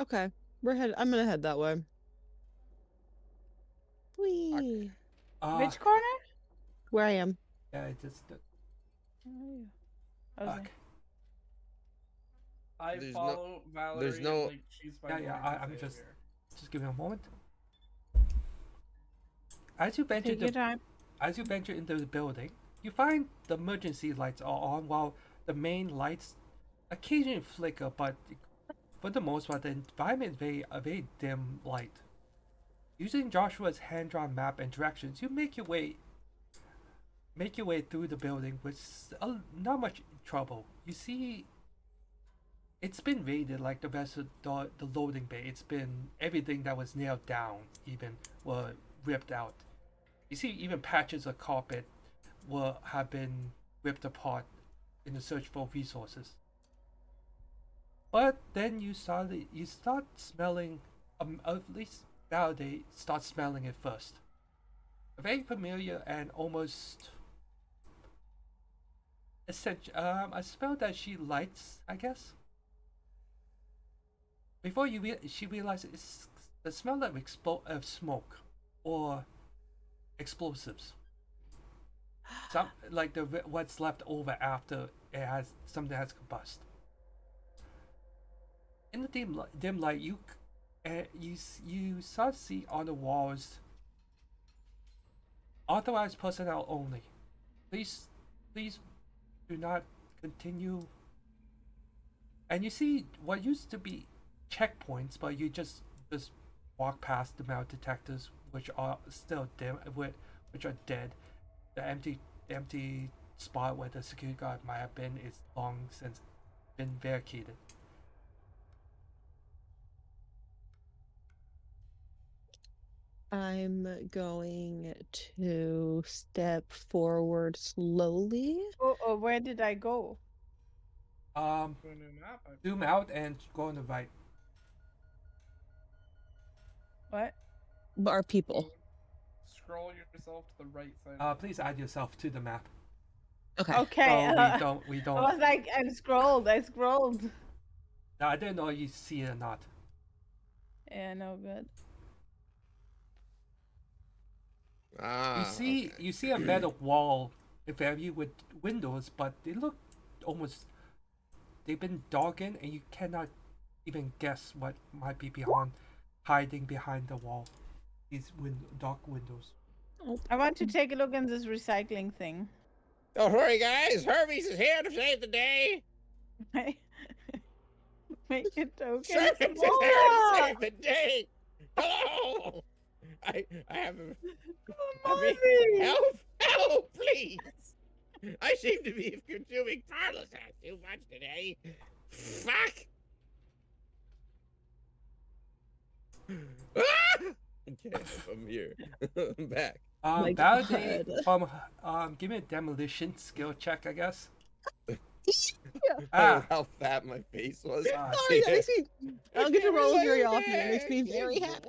[SPEAKER 2] Okay, I'm gonna head that way. Whee!
[SPEAKER 4] Which corner?
[SPEAKER 2] Where I am.
[SPEAKER 1] Yeah, it just.
[SPEAKER 4] Okay.
[SPEAKER 1] Fuck.
[SPEAKER 3] I
[SPEAKER 5] There's no-
[SPEAKER 3] follow Valerie.
[SPEAKER 5] there's no-
[SPEAKER 3] Like she's
[SPEAKER 1] Yeah,
[SPEAKER 3] my
[SPEAKER 1] I'm just-
[SPEAKER 3] savior.
[SPEAKER 1] Just give me a moment. As you venture
[SPEAKER 4] Take your time.
[SPEAKER 1] into the building, you find the emergency lights are on while the main lights occasionally flicker, but for the most part, the environment is a very dim light. Using Joshua's hand-drawn map and directions, you make your way through the building with not much trouble. You see, it's been raided like the rest of the loading bay. It's been everything that was nailed down, even were ripped out. You see, even patches of carpet have been ripped apart in the search for resources. But then you start smelling, at least Valerie starts smelling it first. A very familiar and almost essential, a smell that she likes, I guess. Before she realizes it's the smell of smoke or explosives. some like what's left over after it has something has combust. In the dim light, you start to see on the walls authorized personnel only. Please do not continue. And you see what used to be checkpoints, but you just walk past the metal detectors, which are still dim, which are dead. The empty spot where the security guard might have been is long since been barricaded.
[SPEAKER 2] I'm going to step forward slowly.
[SPEAKER 4] Oh, where did I go?
[SPEAKER 3] To a new map.
[SPEAKER 1] Zoom out and go on the right.
[SPEAKER 4] What?
[SPEAKER 2] Our people.
[SPEAKER 3] Scroll yourself to the right side.
[SPEAKER 1] Please add yourself to the map.
[SPEAKER 2] Okay.
[SPEAKER 4] Okay.
[SPEAKER 1] So we
[SPEAKER 4] I
[SPEAKER 1] don't.
[SPEAKER 4] was like, I scrolled.
[SPEAKER 1] No, I didn't know you see it or not.
[SPEAKER 4] Yeah, no good.
[SPEAKER 1] You see a metal wall in front of you with windows, but they look almost. They've been darkened, and you cannot even guess what might be hiding behind the wall. These dark windows.
[SPEAKER 4] I want to take a look in this recycling thing.
[SPEAKER 5] Don't worry, guys. Hermes is here to save the day.
[SPEAKER 4] Make it tokens.
[SPEAKER 5] Hermes is here to save the day. Hello. I have help, please. I seem to be consuming Parlosac too much today. Fuck. Ah! Okay, I'm here. I'm back.
[SPEAKER 2] My
[SPEAKER 1] Validate
[SPEAKER 2] God.
[SPEAKER 1] give me a demolition skill check, I guess.
[SPEAKER 5] Oh, how fat my face was.
[SPEAKER 2] Sorry, that makes me. I don't get to roll very often. It makes me very happy.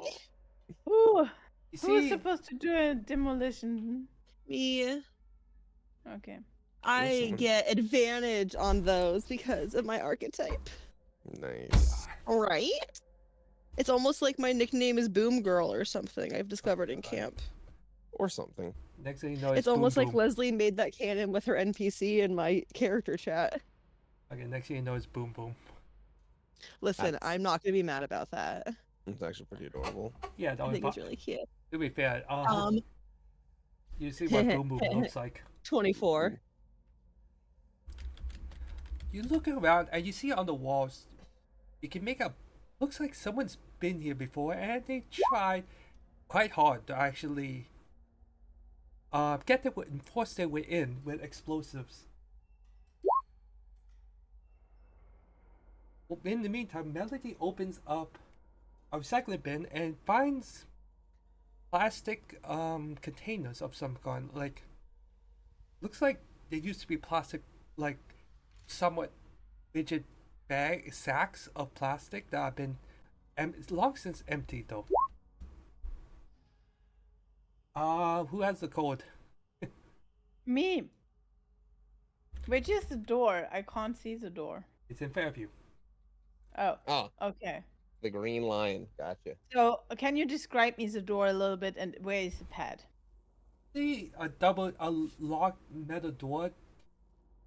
[SPEAKER 4] Ooh,
[SPEAKER 1] You
[SPEAKER 4] who's
[SPEAKER 1] see,
[SPEAKER 4] supposed to do a demolition?
[SPEAKER 2] Me.
[SPEAKER 4] Okay.
[SPEAKER 2] I
[SPEAKER 5] someone-
[SPEAKER 2] get advantage on those because of my archetype.
[SPEAKER 5] Nice.
[SPEAKER 2] Right? It's almost like my nickname is Boom Girl or something I've discovered in camp.
[SPEAKER 5] Or something.
[SPEAKER 1] next thing you know,
[SPEAKER 2] It's
[SPEAKER 1] boom,
[SPEAKER 2] almost like
[SPEAKER 1] boom.
[SPEAKER 2] Leslie made that canon with her NPC in my character chat.
[SPEAKER 1] Okay, next thing you know, it's boom, boom.
[SPEAKER 2] Listen,
[SPEAKER 5] That's-
[SPEAKER 2] I'm not gonna be mad about that.
[SPEAKER 5] It's actually pretty adorable.
[SPEAKER 1] Yeah,
[SPEAKER 2] I think it's really cute.
[SPEAKER 1] to be fair, you see what boom, boom looks like.
[SPEAKER 2] 24.
[SPEAKER 1] You look around and you see on the walls, you can make a. Looks like someone's been here before, and they tried quite hard to actually force their way in with explosives. Well, in the meantime, Melody opens up a recycling bin and finds plastic containers of some kind. Like, looks like they used to be plastic, like somewhat rigid sacks of plastic that have been long since empty though. Who has the code?
[SPEAKER 4] Me. Which is the door? I can't see the door.
[SPEAKER 1] It's in Fairview.
[SPEAKER 4] Oh,
[SPEAKER 5] Oh,
[SPEAKER 4] okay.
[SPEAKER 5] the green lion. Gotcha.
[SPEAKER 4] So, can you describe me the door a little bit and where is the pad?
[SPEAKER 1] See a locked metal door,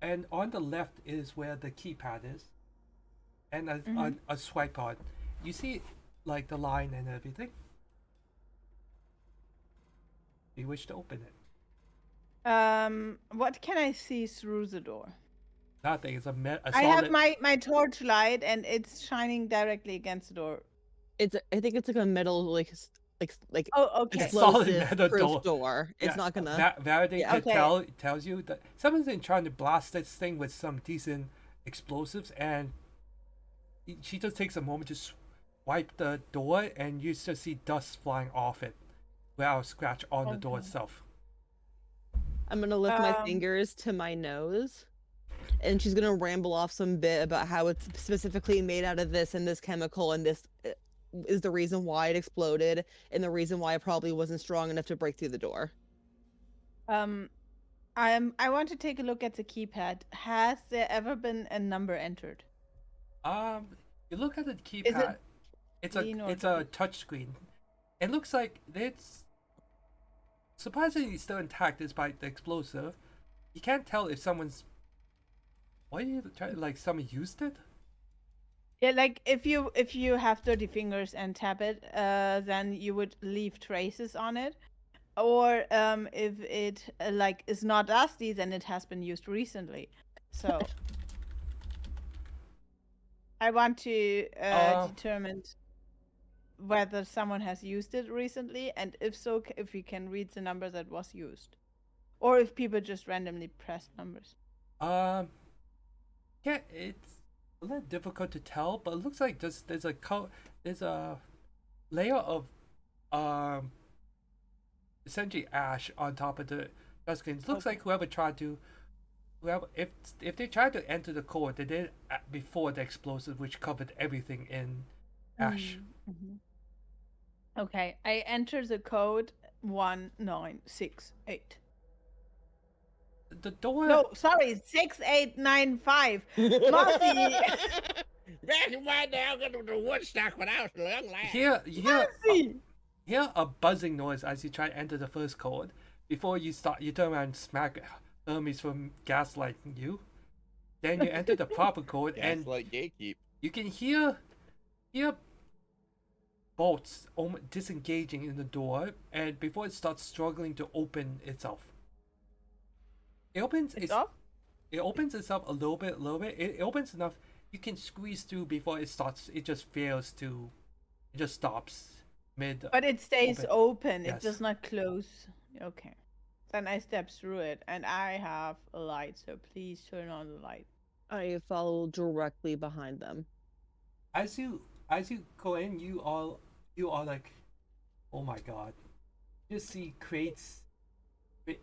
[SPEAKER 1] and on the left is where the keypad is, and a swipe card. You see, like the line and everything. Do you wish to open it?
[SPEAKER 4] What can I see through the door?
[SPEAKER 1] Nothing. It's a
[SPEAKER 4] I have
[SPEAKER 1] solid.
[SPEAKER 4] my torch light and it's shining directly against the door.
[SPEAKER 2] I think it's like a metal like
[SPEAKER 4] Oh, okay.
[SPEAKER 1] Solid
[SPEAKER 2] explosive
[SPEAKER 1] metal
[SPEAKER 2] proof
[SPEAKER 1] door.
[SPEAKER 2] door. It's
[SPEAKER 1] Yeah,
[SPEAKER 2] not gonna.
[SPEAKER 1] Validate
[SPEAKER 2] Yeah,
[SPEAKER 4] okay.
[SPEAKER 1] tells you that someone's been trying to blast this thing with some decent explosives, and she just takes a moment to swipe the door, and you just see dust flying off it, without a scratch on the door
[SPEAKER 4] Okay.
[SPEAKER 1] itself.
[SPEAKER 2] I'm gonna lift my
[SPEAKER 4] Um,
[SPEAKER 2] fingers to my nose, and she's gonna ramble off some bit about how it's specifically made out of this and this chemical, and this is the reason why it exploded, and the reason why it probably wasn't strong enough to break through the door.
[SPEAKER 4] I want to take a look at the keypad. Has there ever been a number entered?
[SPEAKER 1] You look at the keypad. It's
[SPEAKER 4] green or
[SPEAKER 1] a touch screen. It looks like it's surprisingly still intact despite the explosive. you can't tell if someone's. What are you trying? Like someone used it?
[SPEAKER 4] Yeah, like if you have dirty fingers and tap it, then you would leave traces on it. Or if it like is not dusty, then it has been used recently. So I want to determine whether someone has used it recently, and if so, if we can read the number that was used, or if people just randomly pressed numbers.
[SPEAKER 1] Yeah, it's a little difficult to tell, but it looks like there's a layer of um essentially ash on top of the screen. It looks like whoever if they tried to enter the code, they did it before the explosive, which covered everything in ash.
[SPEAKER 4] Mm-hmm. Okay, I enter the code 1968.
[SPEAKER 1] The door.
[SPEAKER 4] No, sorry, 6895. Mozzie!
[SPEAKER 5] Back in my day, I was going to Woodstock when I was a young lad.
[SPEAKER 1] Hear a buzzing noise as you try to enter the first code. Before you turn around and smack Hermes from gaslighting you. Then you enter the proper code and
[SPEAKER 5] Gaslight gatekeep.
[SPEAKER 1] you can hear bolts disengaging in the door, and before it starts struggling to open itself. It opens itself a little bit. It opens enough you can squeeze through before it starts. It just stops mid.
[SPEAKER 4] But it stays open.
[SPEAKER 1] Yes.
[SPEAKER 4] It does not close. Okay. Then I step through it, and I have a light, so please turn on the light.
[SPEAKER 2] I follow directly behind them.
[SPEAKER 1] As you go in, you all like, oh my god! You see crates,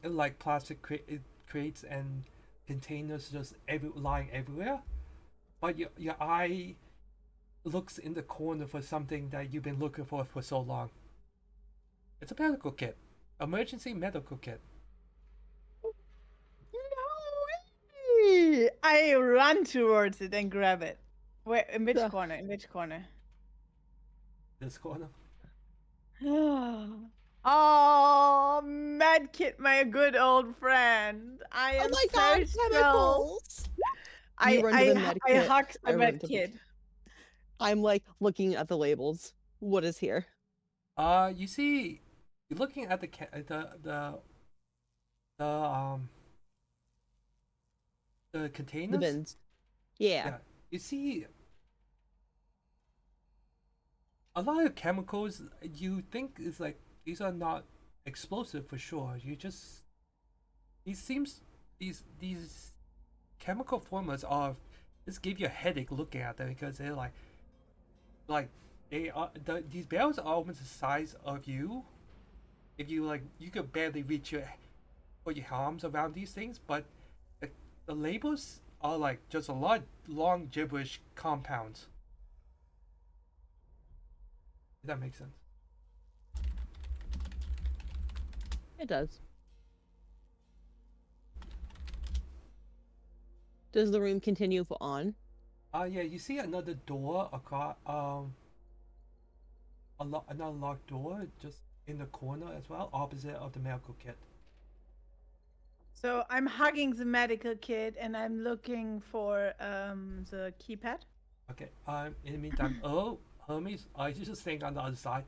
[SPEAKER 1] like plastic crates and containers just lying everywhere, but your eye looks in the corner for something that you've been looking for so long. It's a medical kit, emergency medical kit.
[SPEAKER 4] No! I run towards it and grab it. Where? In which corner? In which corner?
[SPEAKER 1] This corner.
[SPEAKER 4] Oh, Medkit, my good old friend. I am
[SPEAKER 2] my
[SPEAKER 4] so
[SPEAKER 2] god,
[SPEAKER 4] thrilled.
[SPEAKER 2] chemicals!
[SPEAKER 4] I hugged the
[SPEAKER 2] I run to the
[SPEAKER 4] Medkit.
[SPEAKER 2] I'm like looking at the labels. What is here?
[SPEAKER 1] You see, you're looking at the containers.
[SPEAKER 2] The bins. Yeah.
[SPEAKER 1] You see a lot of chemicals you think is like these are not explosive for sure. These chemical formulas are just give you a headache looking at them because they're like they are these barrels are almost the size of you. If you like, you could barely put your arms around these things, but the labels are like just a lot long gibberish compounds. If that makes sense.
[SPEAKER 2] It does. Does the room continue on?
[SPEAKER 1] Yeah, you see another door across another locked door just in the corner as well, opposite of the medical kit.
[SPEAKER 4] So I'm hugging the medical kit and I'm looking for the keypad.
[SPEAKER 1] Okay. In the meantime, Hermes, are you just staying on the other side?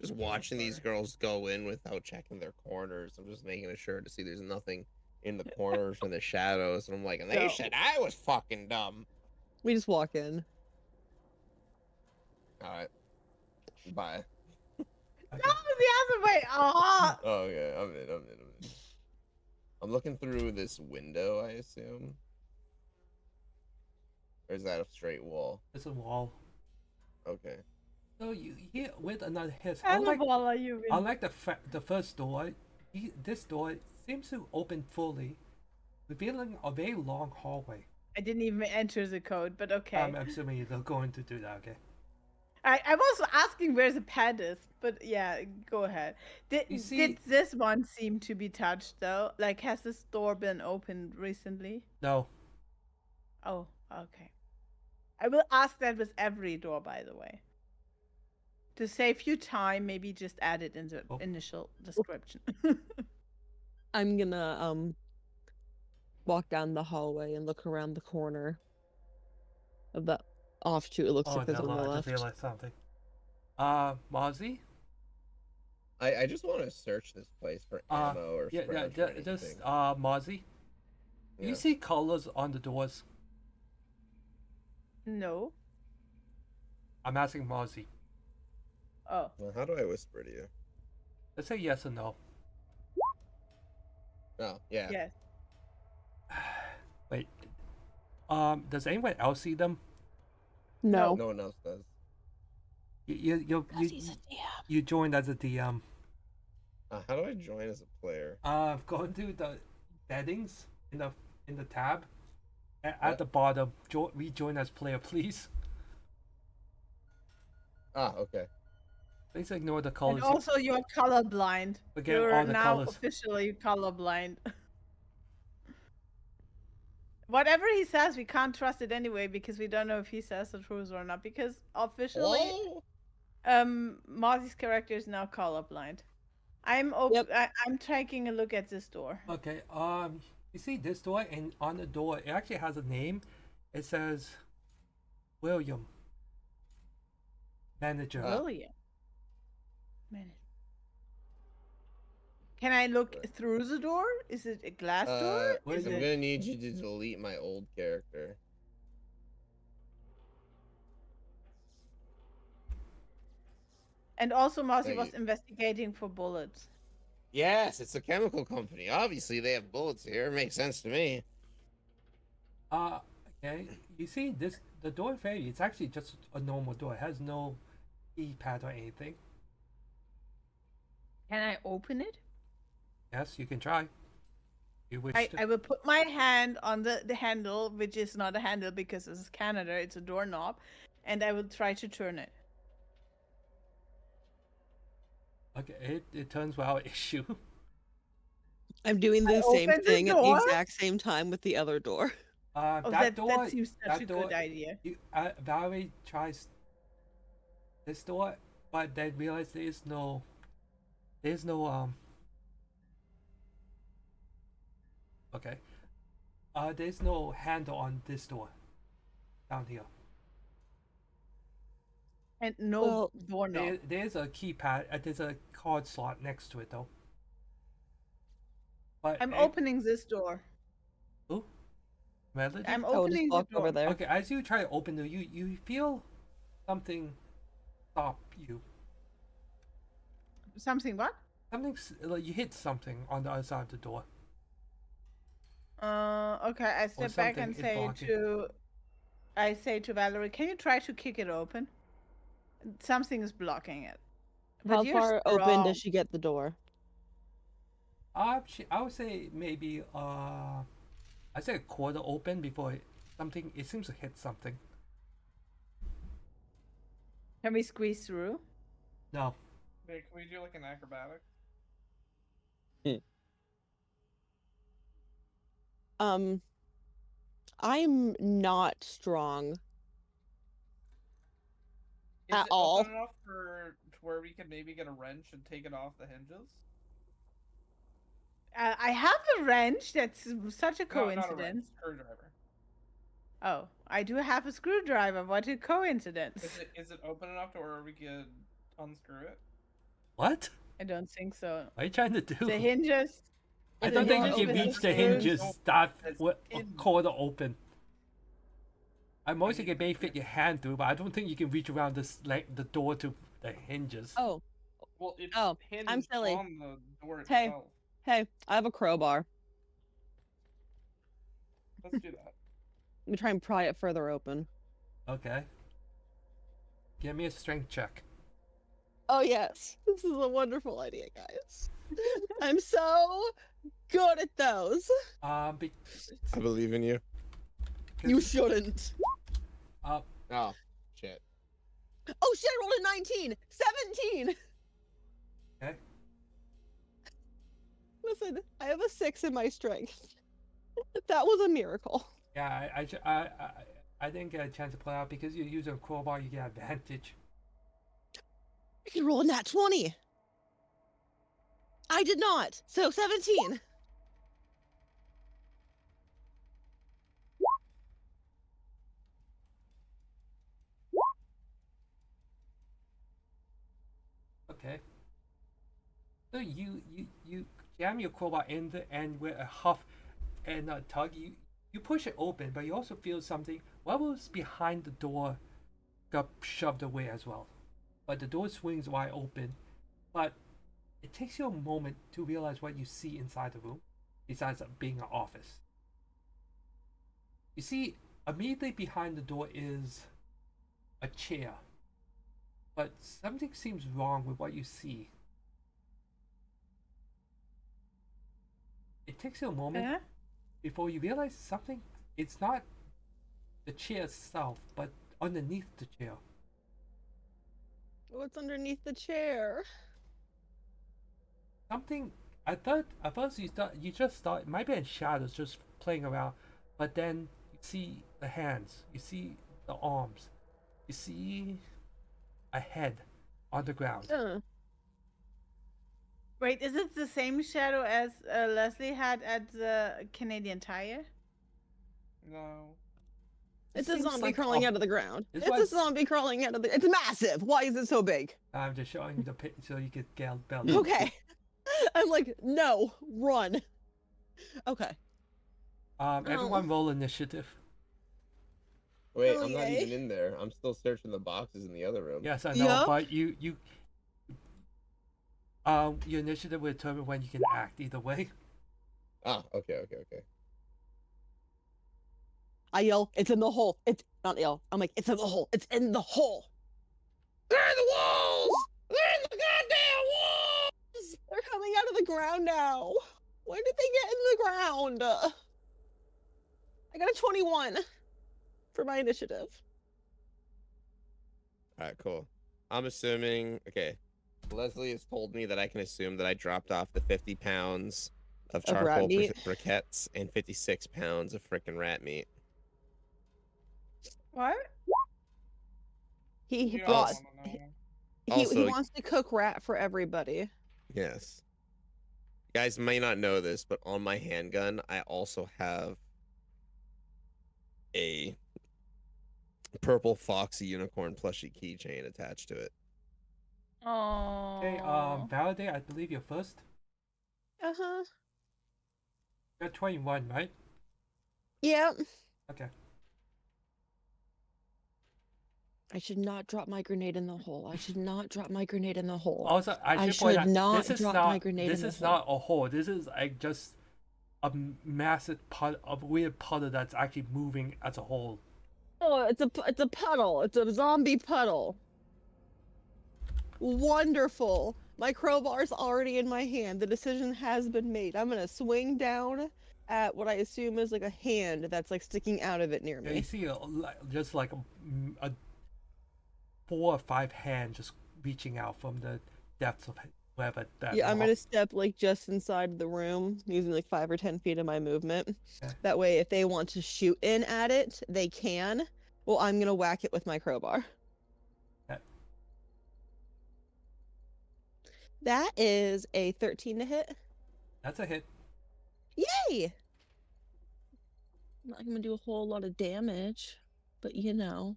[SPEAKER 5] Just watching these girls go in without checking their corners. I'm just making sure to see there's nothing in the corners or the shadows. And I'm like, and they said I was fucking dumb.
[SPEAKER 2] We just walk in.
[SPEAKER 5] Alright. Bye.
[SPEAKER 1] Okay.
[SPEAKER 4] No, the other way. Oh.
[SPEAKER 5] Oh, yeah, I'm in. I'm looking through this window, I assume. Or is that a straight wall?
[SPEAKER 1] It's a wall.
[SPEAKER 5] Okay.
[SPEAKER 1] So you hear with another hiss.
[SPEAKER 4] Unlike
[SPEAKER 1] the first door, this door seems to open fully, revealing a very long hallway.
[SPEAKER 4] I didn't even enter the code, but okay.
[SPEAKER 1] I'm assuming they're going to do that. Okay.
[SPEAKER 4] I was asking where the pad is, but yeah, go ahead. Did this one seem to be touched though? Like, has this door been opened recently?
[SPEAKER 1] No.
[SPEAKER 4] Oh, okay. I will ask that with every door, by the way. To save you time, maybe just add it in the initial description.
[SPEAKER 2] I'm gonna walk down the hallway and look around the corner of the offshoot. It looks
[SPEAKER 1] Oh,
[SPEAKER 2] like there's
[SPEAKER 1] never
[SPEAKER 2] on the
[SPEAKER 1] mind. I just
[SPEAKER 2] left.
[SPEAKER 1] realized something. Mozzie?
[SPEAKER 5] I just want to search this place for ammo or
[SPEAKER 1] Yeah,
[SPEAKER 5] sprayers or anything.
[SPEAKER 1] just Mozzie. Do
[SPEAKER 5] Yeah.
[SPEAKER 1] you see colors on the doors?
[SPEAKER 4] No.
[SPEAKER 1] I'm asking Mozzie.
[SPEAKER 4] Oh.
[SPEAKER 5] Well, how do I whisper to you?
[SPEAKER 1] Let's say yes or no.
[SPEAKER 5] Oh, yeah.
[SPEAKER 4] Yes.
[SPEAKER 1] Wait. Does anyone else see them?
[SPEAKER 2] No.
[SPEAKER 5] No one else does.
[SPEAKER 1] You joined as a DM.
[SPEAKER 5] How do I join as a player?
[SPEAKER 1] Go into the settings in the tab. At
[SPEAKER 5] What?
[SPEAKER 1] the bottom, rejoin as player, please.
[SPEAKER 5] Okay.
[SPEAKER 1] Please ignore the
[SPEAKER 4] And
[SPEAKER 1] colors.
[SPEAKER 4] also, you're colorblind.
[SPEAKER 1] Forget
[SPEAKER 4] You're
[SPEAKER 1] all the
[SPEAKER 4] now
[SPEAKER 1] colors.
[SPEAKER 4] officially colorblind. Whatever he says, we can't trust it anyway because we don't know if he says the truth or not. Because officially,
[SPEAKER 5] Oh!
[SPEAKER 4] Mozzie's character is now colorblind. I'm taking a look at this door.
[SPEAKER 1] Okay. You see this door, and on the door, it actually has a name. It says William, manager.
[SPEAKER 4] William. Man. Can I look through the door? Is it a glass door?
[SPEAKER 5] I'm
[SPEAKER 4] Is
[SPEAKER 5] gonna
[SPEAKER 4] it...
[SPEAKER 5] need you to delete my old character.
[SPEAKER 4] And also, Mozzie
[SPEAKER 5] Thank
[SPEAKER 4] was
[SPEAKER 5] you.
[SPEAKER 4] investigating for bullets.
[SPEAKER 5] Yes, it's a chemical company. Obviously, they have bullets here. Makes sense to me.
[SPEAKER 1] Okay. You see this? The door fairy. It's actually just a normal door. It has no keypad or anything.
[SPEAKER 4] Can I open it?
[SPEAKER 1] Yes, you can try. You wish to.
[SPEAKER 4] I will put my hand on the handle, which is not a handle because this is Canada, it's a doorknob, and I will try to turn it.
[SPEAKER 1] Okay, it turns without issue.
[SPEAKER 2] I'm doing the
[SPEAKER 4] I
[SPEAKER 2] same
[SPEAKER 4] opened the
[SPEAKER 2] thing at the
[SPEAKER 4] door?
[SPEAKER 2] exact same time with the other door.
[SPEAKER 4] Oh,
[SPEAKER 1] That door.
[SPEAKER 4] that seems such
[SPEAKER 1] that
[SPEAKER 4] a
[SPEAKER 1] door,
[SPEAKER 4] good idea.
[SPEAKER 1] Valerie tries this door, but then realizes there's no okay. There's no handle on this door down here.
[SPEAKER 4] And no
[SPEAKER 2] Well,
[SPEAKER 4] doorknob.
[SPEAKER 1] There's a keypad. There's a card slot next to it though. But
[SPEAKER 4] I'm opening this door.
[SPEAKER 1] Ooh, Melody?
[SPEAKER 4] I'm
[SPEAKER 2] Oh, just
[SPEAKER 4] opening the
[SPEAKER 2] walk
[SPEAKER 4] door.
[SPEAKER 2] over there.
[SPEAKER 1] Okay, as you try to open it, you feel something stop you.
[SPEAKER 4] Something what?
[SPEAKER 1] Like you hit something on the other side of the door.
[SPEAKER 4] Okay, I step back and
[SPEAKER 1] something is blocking.
[SPEAKER 4] I say to Valerie, can you try to kick it open? Something is blocking it.
[SPEAKER 2] How
[SPEAKER 4] But you're
[SPEAKER 2] far open
[SPEAKER 4] strong.
[SPEAKER 2] does she get the door?
[SPEAKER 1] I would say maybe I'd say a quarter open before it seems to hit something.
[SPEAKER 4] Can we squeeze through?
[SPEAKER 1] No.
[SPEAKER 3] Wait, can we do like an acrobatic?
[SPEAKER 2] I'm not strong.
[SPEAKER 3] Is
[SPEAKER 2] At
[SPEAKER 3] it
[SPEAKER 2] all.
[SPEAKER 3] open enough to where we could maybe get a wrench and take it off the hinges?
[SPEAKER 4] I have a wrench. That's such a
[SPEAKER 3] No, not a wrench,
[SPEAKER 4] coincidence.
[SPEAKER 3] screwdriver.
[SPEAKER 4] Oh, I do have a screwdriver. What a coincidence.
[SPEAKER 3] Is it open enough to where we could unscrew it?
[SPEAKER 1] What?
[SPEAKER 4] I don't think so.
[SPEAKER 1] What are you trying to do?
[SPEAKER 4] The hinges.
[SPEAKER 1] I
[SPEAKER 4] the
[SPEAKER 1] don't think
[SPEAKER 4] hinges
[SPEAKER 1] you can
[SPEAKER 4] with
[SPEAKER 1] reach the
[SPEAKER 4] screws.
[SPEAKER 1] hinges that
[SPEAKER 3] It's
[SPEAKER 1] with a
[SPEAKER 3] in-
[SPEAKER 1] quarter open. I mostly can maybe fit your hand through, but I don't think you can reach around this like the door to the hinges.
[SPEAKER 2] Oh,
[SPEAKER 3] Well, it's
[SPEAKER 2] Oh,
[SPEAKER 3] hinged
[SPEAKER 2] I'm silly.
[SPEAKER 3] on the door
[SPEAKER 2] Hey.
[SPEAKER 3] itself.
[SPEAKER 2] hey, I have a crowbar.
[SPEAKER 3] Let's do that.
[SPEAKER 2] Let me try and pry it further open.
[SPEAKER 1] Okay. Give me a strength check.
[SPEAKER 2] Oh yes, this is a wonderful idea, guys. I'm so good at those.
[SPEAKER 1] Be-
[SPEAKER 5] I believe in you.
[SPEAKER 2] You shouldn't.
[SPEAKER 5] Oh, shit.
[SPEAKER 2] Oh shit, I rolled a 19! 17!
[SPEAKER 1] Okay.
[SPEAKER 2] Listen, I have a 6 in my strength. That was a miracle.
[SPEAKER 1] Yeah, I didn't get a chance to play out because you're using a crowbar. You get advantage.
[SPEAKER 2] I can roll a nat 20. I did not. So 17.
[SPEAKER 1] So you jam your crowbar in the end with a huff and a tug. You push it open, but you also feel something. What was behind the door got shoved away as well. But the door swings wide open. But it takes you a moment to realize what you see inside the room, besides being an office. You see, immediately behind the door is a chair. But something seems wrong with what you see. It takes you a moment before you realize something. It's not the chair itself, but underneath the chair.
[SPEAKER 2] What's underneath the chair?
[SPEAKER 1] Something. I thought at first you just thought it might be in shadows, just playing around, but then you see the hands, you see the arms, you see a head on the ground.
[SPEAKER 4] Wait, is it the same shadow as Leslie had at the Canadian Tire?
[SPEAKER 3] No.
[SPEAKER 2] It's
[SPEAKER 1] It
[SPEAKER 2] a
[SPEAKER 1] seems
[SPEAKER 2] zombie
[SPEAKER 1] like
[SPEAKER 2] crawling out of the ground.
[SPEAKER 1] This
[SPEAKER 2] It's a
[SPEAKER 1] was-
[SPEAKER 2] zombie crawling out of the. It's massive. Why is it so big?
[SPEAKER 1] I'm just showing the picture so you could get belly.
[SPEAKER 2] Okay. I'm like, no, run. Okay.
[SPEAKER 1] Everyone roll initiative.
[SPEAKER 5] Wait,
[SPEAKER 2] Oh,
[SPEAKER 5] I'm not
[SPEAKER 2] yay.
[SPEAKER 5] even in there. I'm still searching the boxes in the other room.
[SPEAKER 1] Yes, I know,
[SPEAKER 2] Yup.
[SPEAKER 1] but your initiative will determine when you can act either way.
[SPEAKER 5] Ah, okay.
[SPEAKER 2] I yell, it's in the hole. It's not yell. I'm like, it's in the hole. It's in the hole.
[SPEAKER 5] They're in the walls! They're in the goddamn walls!
[SPEAKER 2] They're coming out of the ground now. Where did they get in the ground? I got a 21 for my initiative.
[SPEAKER 5] All right, cool. I'm assuming, okay, Leslie has told me that I can assume that I dropped off the 50 pounds of
[SPEAKER 2] Of rat
[SPEAKER 5] charcoal
[SPEAKER 2] meat?
[SPEAKER 5] briquettes and 56 pounds of frickin' rat meat.
[SPEAKER 4] What?
[SPEAKER 2] He
[SPEAKER 3] You don't
[SPEAKER 2] brought.
[SPEAKER 3] wanna know.
[SPEAKER 2] He
[SPEAKER 5] Also-
[SPEAKER 2] wants to cook rat for everybody.
[SPEAKER 5] Yes. You guys may not know this, but on my handgun, I also have a purple foxy unicorn plushie keychain attached to it.
[SPEAKER 4] Oh.
[SPEAKER 1] Okay, Valerie, I believe you're first.
[SPEAKER 2] Uh-huh.
[SPEAKER 1] You're 21, right?
[SPEAKER 2] Yep.
[SPEAKER 1] Okay.
[SPEAKER 2] I should not drop my grenade in the hole. I should not drop my grenade in the hole.
[SPEAKER 1] Also, I
[SPEAKER 2] I
[SPEAKER 1] should point
[SPEAKER 2] should
[SPEAKER 1] out
[SPEAKER 2] not
[SPEAKER 1] this is
[SPEAKER 2] drop
[SPEAKER 1] not
[SPEAKER 2] my grenade
[SPEAKER 1] this
[SPEAKER 2] in the
[SPEAKER 1] is
[SPEAKER 2] hole.
[SPEAKER 1] not a hole. This is like just a massive weird puddle that's actually moving as a whole.
[SPEAKER 2] Oh, it's a puddle. It's a zombie puddle. Wonderful. My crowbar's already in my hand. The decision has been made. I'm gonna swing down at what I assume is like a hand that's like sticking out of it near
[SPEAKER 1] Yeah, you
[SPEAKER 2] me.
[SPEAKER 1] see just like a 4 or 5 hands just reaching out from the depths of wherever that.
[SPEAKER 2] Yeah, I'm
[SPEAKER 1] wall-
[SPEAKER 2] gonna step like just inside the room using like 5 or 10 feet of my movement.
[SPEAKER 1] Okay.
[SPEAKER 2] That way, if they want to shoot in at it, they can. Well, I'm gonna whack it with my crowbar.
[SPEAKER 1] Okay.
[SPEAKER 2] That is a 13 to hit.
[SPEAKER 1] That's a hit.
[SPEAKER 2] Yay! Not gonna do a whole lot of damage, but you know.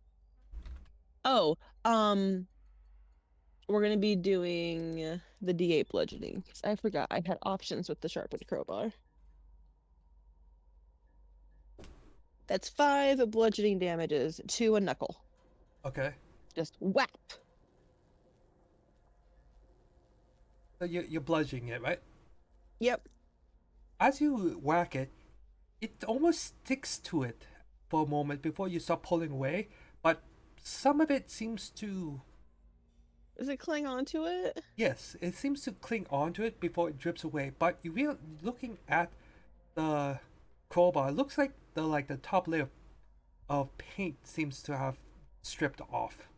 [SPEAKER 2] Oh, we're gonna be doing the D8 bludgeoning. 'Cause I forgot I had options with the sharpened crowbar. That's 5 bludgeoning damages to a knuckle.
[SPEAKER 1] Okay.
[SPEAKER 2] Just whap.
[SPEAKER 1] So you're bludgeoning it, right?
[SPEAKER 2] Yep.
[SPEAKER 1] As you whack it, it almost sticks to it for a moment before you start pulling away, but some of it seems to.
[SPEAKER 2] Does it cling onto it?
[SPEAKER 1] Yes, it seems to cling onto it before it drips away. But looking at the crowbar, it looks like the top layer of paint seems to have stripped off.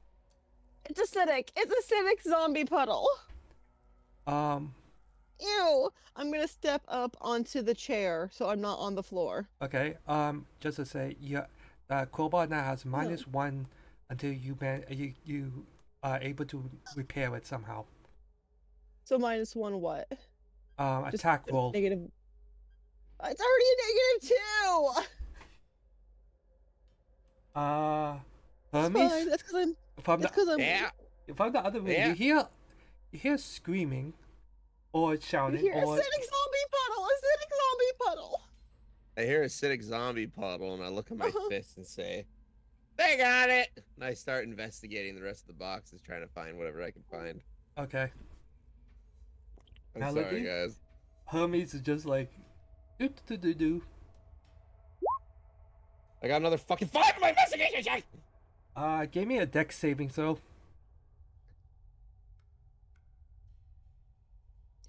[SPEAKER 2] It's acidic. It's acidic zombie puddle. Ew. I'm gonna step up onto the chair so I'm not on the floor.
[SPEAKER 1] Okay. Just to say, the crowbar now has -1 until you are able to repair it somehow.
[SPEAKER 2] So -1 what? Just
[SPEAKER 1] Attack roll.
[SPEAKER 2] Negative. It's already a -2. It's
[SPEAKER 1] Hermes,
[SPEAKER 2] fine. That's because I'm.
[SPEAKER 1] from
[SPEAKER 2] It's
[SPEAKER 1] the
[SPEAKER 2] because I'm.
[SPEAKER 5] Yeah.
[SPEAKER 1] from the other room,
[SPEAKER 5] Yeah.
[SPEAKER 1] you hear screaming, or
[SPEAKER 2] You
[SPEAKER 1] shouting
[SPEAKER 2] hear
[SPEAKER 1] or
[SPEAKER 2] acidic zombie puddle. Acidic zombie puddle.
[SPEAKER 5] I hear acidic zombie puddle, and I look at my
[SPEAKER 2] Uh-huh.
[SPEAKER 5] fist and say, "They got it!" And I start investigating the rest of the boxes, trying to find whatever I can find.
[SPEAKER 1] okay.
[SPEAKER 5] I'm sorry,
[SPEAKER 1] Melody?
[SPEAKER 5] guys.
[SPEAKER 1] Hermes is just like do.
[SPEAKER 5] I got another fucking 5 in my investigation check!
[SPEAKER 1] Give me a dex saving throw.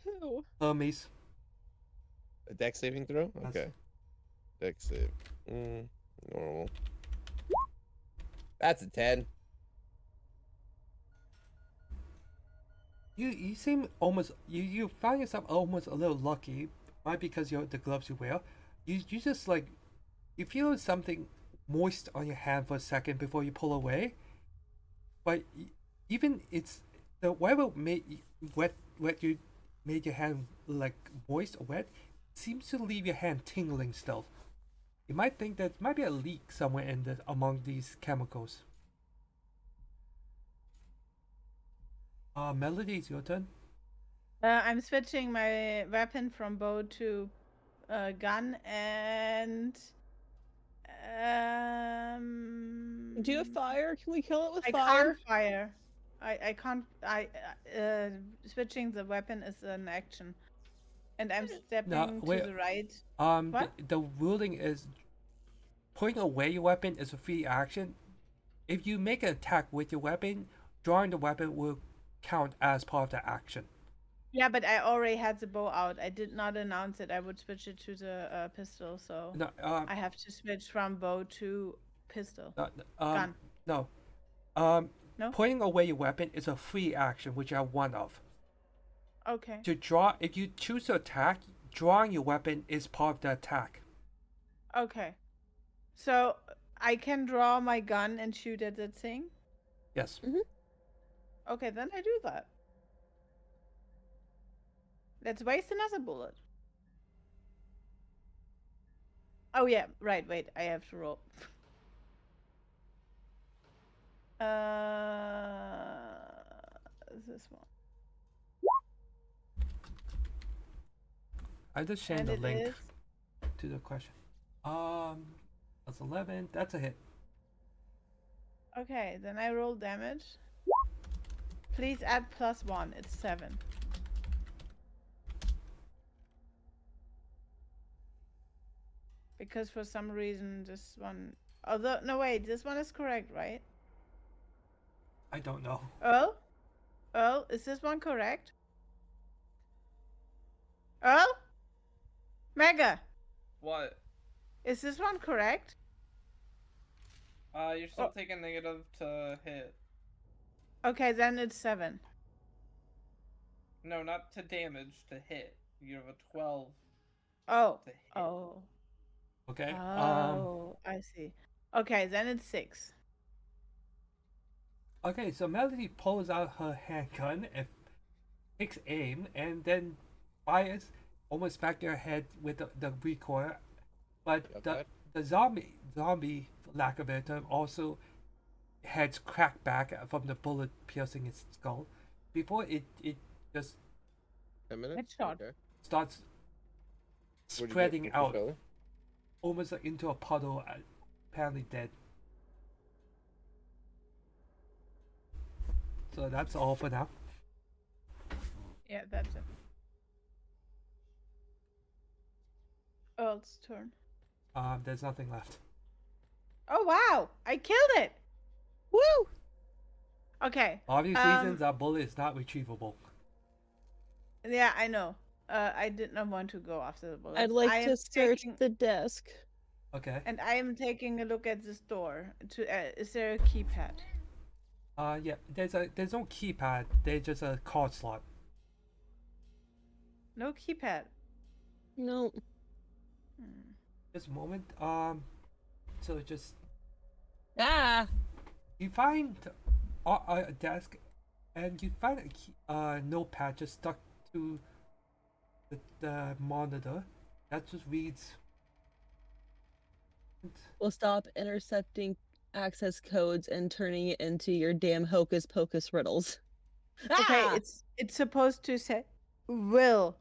[SPEAKER 2] Who?
[SPEAKER 1] Hermes.
[SPEAKER 5] A dex saving throw?
[SPEAKER 1] Yes.
[SPEAKER 5] Okay. Dex save. Normal. That's a 10.
[SPEAKER 1] You seem almost you found yourself almost a little lucky, right? Because the gloves you wear. You just like you feel something moist on your hand for a second before you pull away. But even it's the whatever made wet you made your hand like moist or wet seems to leave your hand tingling still. You might think that might be a leak somewhere in the among these chemicals. Melody, it's your turn.
[SPEAKER 4] I'm switching my weapon from bow to gun and
[SPEAKER 2] Do you have fire? Can we kill it with
[SPEAKER 4] I
[SPEAKER 2] fire?
[SPEAKER 4] can't fire. I can't. Switching the weapon is an action, and I'm stepping
[SPEAKER 1] wait.
[SPEAKER 4] to the right.
[SPEAKER 1] The,
[SPEAKER 4] What?
[SPEAKER 1] the ruling is putting away your weapon is a free action. If you make an attack with your weapon, drawing the weapon will count as part of the action.
[SPEAKER 4] Yeah, but I already had the bow out. I did not announce it. I would switch it to the pistol, so
[SPEAKER 1] No,
[SPEAKER 4] I have to switch from bow to pistol.
[SPEAKER 1] gun. No.
[SPEAKER 4] No?
[SPEAKER 1] Putting away your weapon is a free action, which you have one of.
[SPEAKER 4] Okay.
[SPEAKER 1] To draw, if you choose to attack, drawing your weapon is part of the attack.
[SPEAKER 4] Okay. So I can draw my gun and shoot at that thing?
[SPEAKER 1] Yes.
[SPEAKER 4] Okay, then I do that. Let's waste another bullet. Oh yeah, right, wait, I have to roll. This one.
[SPEAKER 1] I just changed
[SPEAKER 4] And
[SPEAKER 1] the
[SPEAKER 4] it
[SPEAKER 1] link
[SPEAKER 4] is
[SPEAKER 1] to the question. That's 11. That's a hit.
[SPEAKER 4] okay, then I roll damage. Please add +1. It's 7. Because for some reason this one, although no wait, this one is correct, right?
[SPEAKER 1] I don't know.
[SPEAKER 4] Earl, is this one correct? Earl? Mega,
[SPEAKER 3] What?
[SPEAKER 4] is this one correct?
[SPEAKER 3] You're still
[SPEAKER 4] Oh.
[SPEAKER 3] taking negative to hit.
[SPEAKER 4] Okay, then it's 7.
[SPEAKER 3] No, not to damage, to hit. You have a 12
[SPEAKER 4] Oh.
[SPEAKER 3] to hit.
[SPEAKER 4] Oh.
[SPEAKER 1] Okay.
[SPEAKER 4] Oh, I see. Okay, then it's 6.
[SPEAKER 1] Okay, so Melody pulls out her handgun and takes aim and then fires almost back your head with the recoil. But
[SPEAKER 5] Got
[SPEAKER 1] the
[SPEAKER 5] that?
[SPEAKER 1] the zombie, for lack of a better term, also heads crack back from the bullet piercing its skull before it just
[SPEAKER 5] 10 minutes?
[SPEAKER 4] Headshot.
[SPEAKER 5] Okay.
[SPEAKER 1] starts
[SPEAKER 5] What'd you get
[SPEAKER 1] spreading
[SPEAKER 5] for
[SPEAKER 1] out
[SPEAKER 5] Priscilla?
[SPEAKER 1] almost like into a puddle, apparently dead. So that's all for now.
[SPEAKER 4] Yeah, that's it. Earl's turn.
[SPEAKER 1] There's nothing left.
[SPEAKER 4] Oh wow! I killed it!
[SPEAKER 2] Woo!
[SPEAKER 4] Okay.
[SPEAKER 1] Obvious reasons, that bullet is not retrievable.
[SPEAKER 4] Yeah, I know. I did not want to go after the bullets.
[SPEAKER 2] I'd like
[SPEAKER 4] I
[SPEAKER 2] to
[SPEAKER 4] am
[SPEAKER 2] search
[SPEAKER 4] taking-
[SPEAKER 2] the desk.
[SPEAKER 1] Okay.
[SPEAKER 4] And I am taking a look at this door. Is there a keypad?
[SPEAKER 1] Yeah. There's no keypad. There's just a card slot.
[SPEAKER 4] No keypad.
[SPEAKER 2] No.
[SPEAKER 1] Just a moment. So just
[SPEAKER 2] Ah!
[SPEAKER 1] you find a desk, and you find a key, notepad just stuck to the monitor that just reads.
[SPEAKER 2] We'll stop intercepting access codes and turning it into your damn hocus pocus riddles.
[SPEAKER 4] Okay,
[SPEAKER 2] Ah!
[SPEAKER 4] it's supposed to say Will,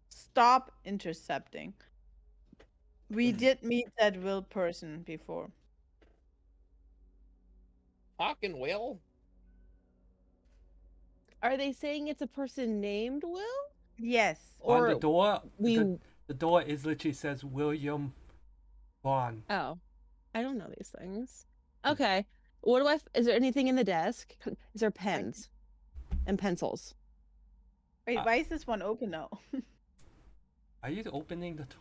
[SPEAKER 4] stop intercepting. We did meet that Will person before.
[SPEAKER 5] Fucking Will.
[SPEAKER 2] Are they saying it's a person named Will?
[SPEAKER 4] Yes.
[SPEAKER 1] On the
[SPEAKER 2] Or
[SPEAKER 1] door,
[SPEAKER 2] we
[SPEAKER 1] the door is literally says William Vaughn.
[SPEAKER 2] Oh, I don't know these things. Okay. What do I is there anything in the desk? Is there pens and pencils?
[SPEAKER 4] Wait, why is this one open now?
[SPEAKER 1] Are you opening the door?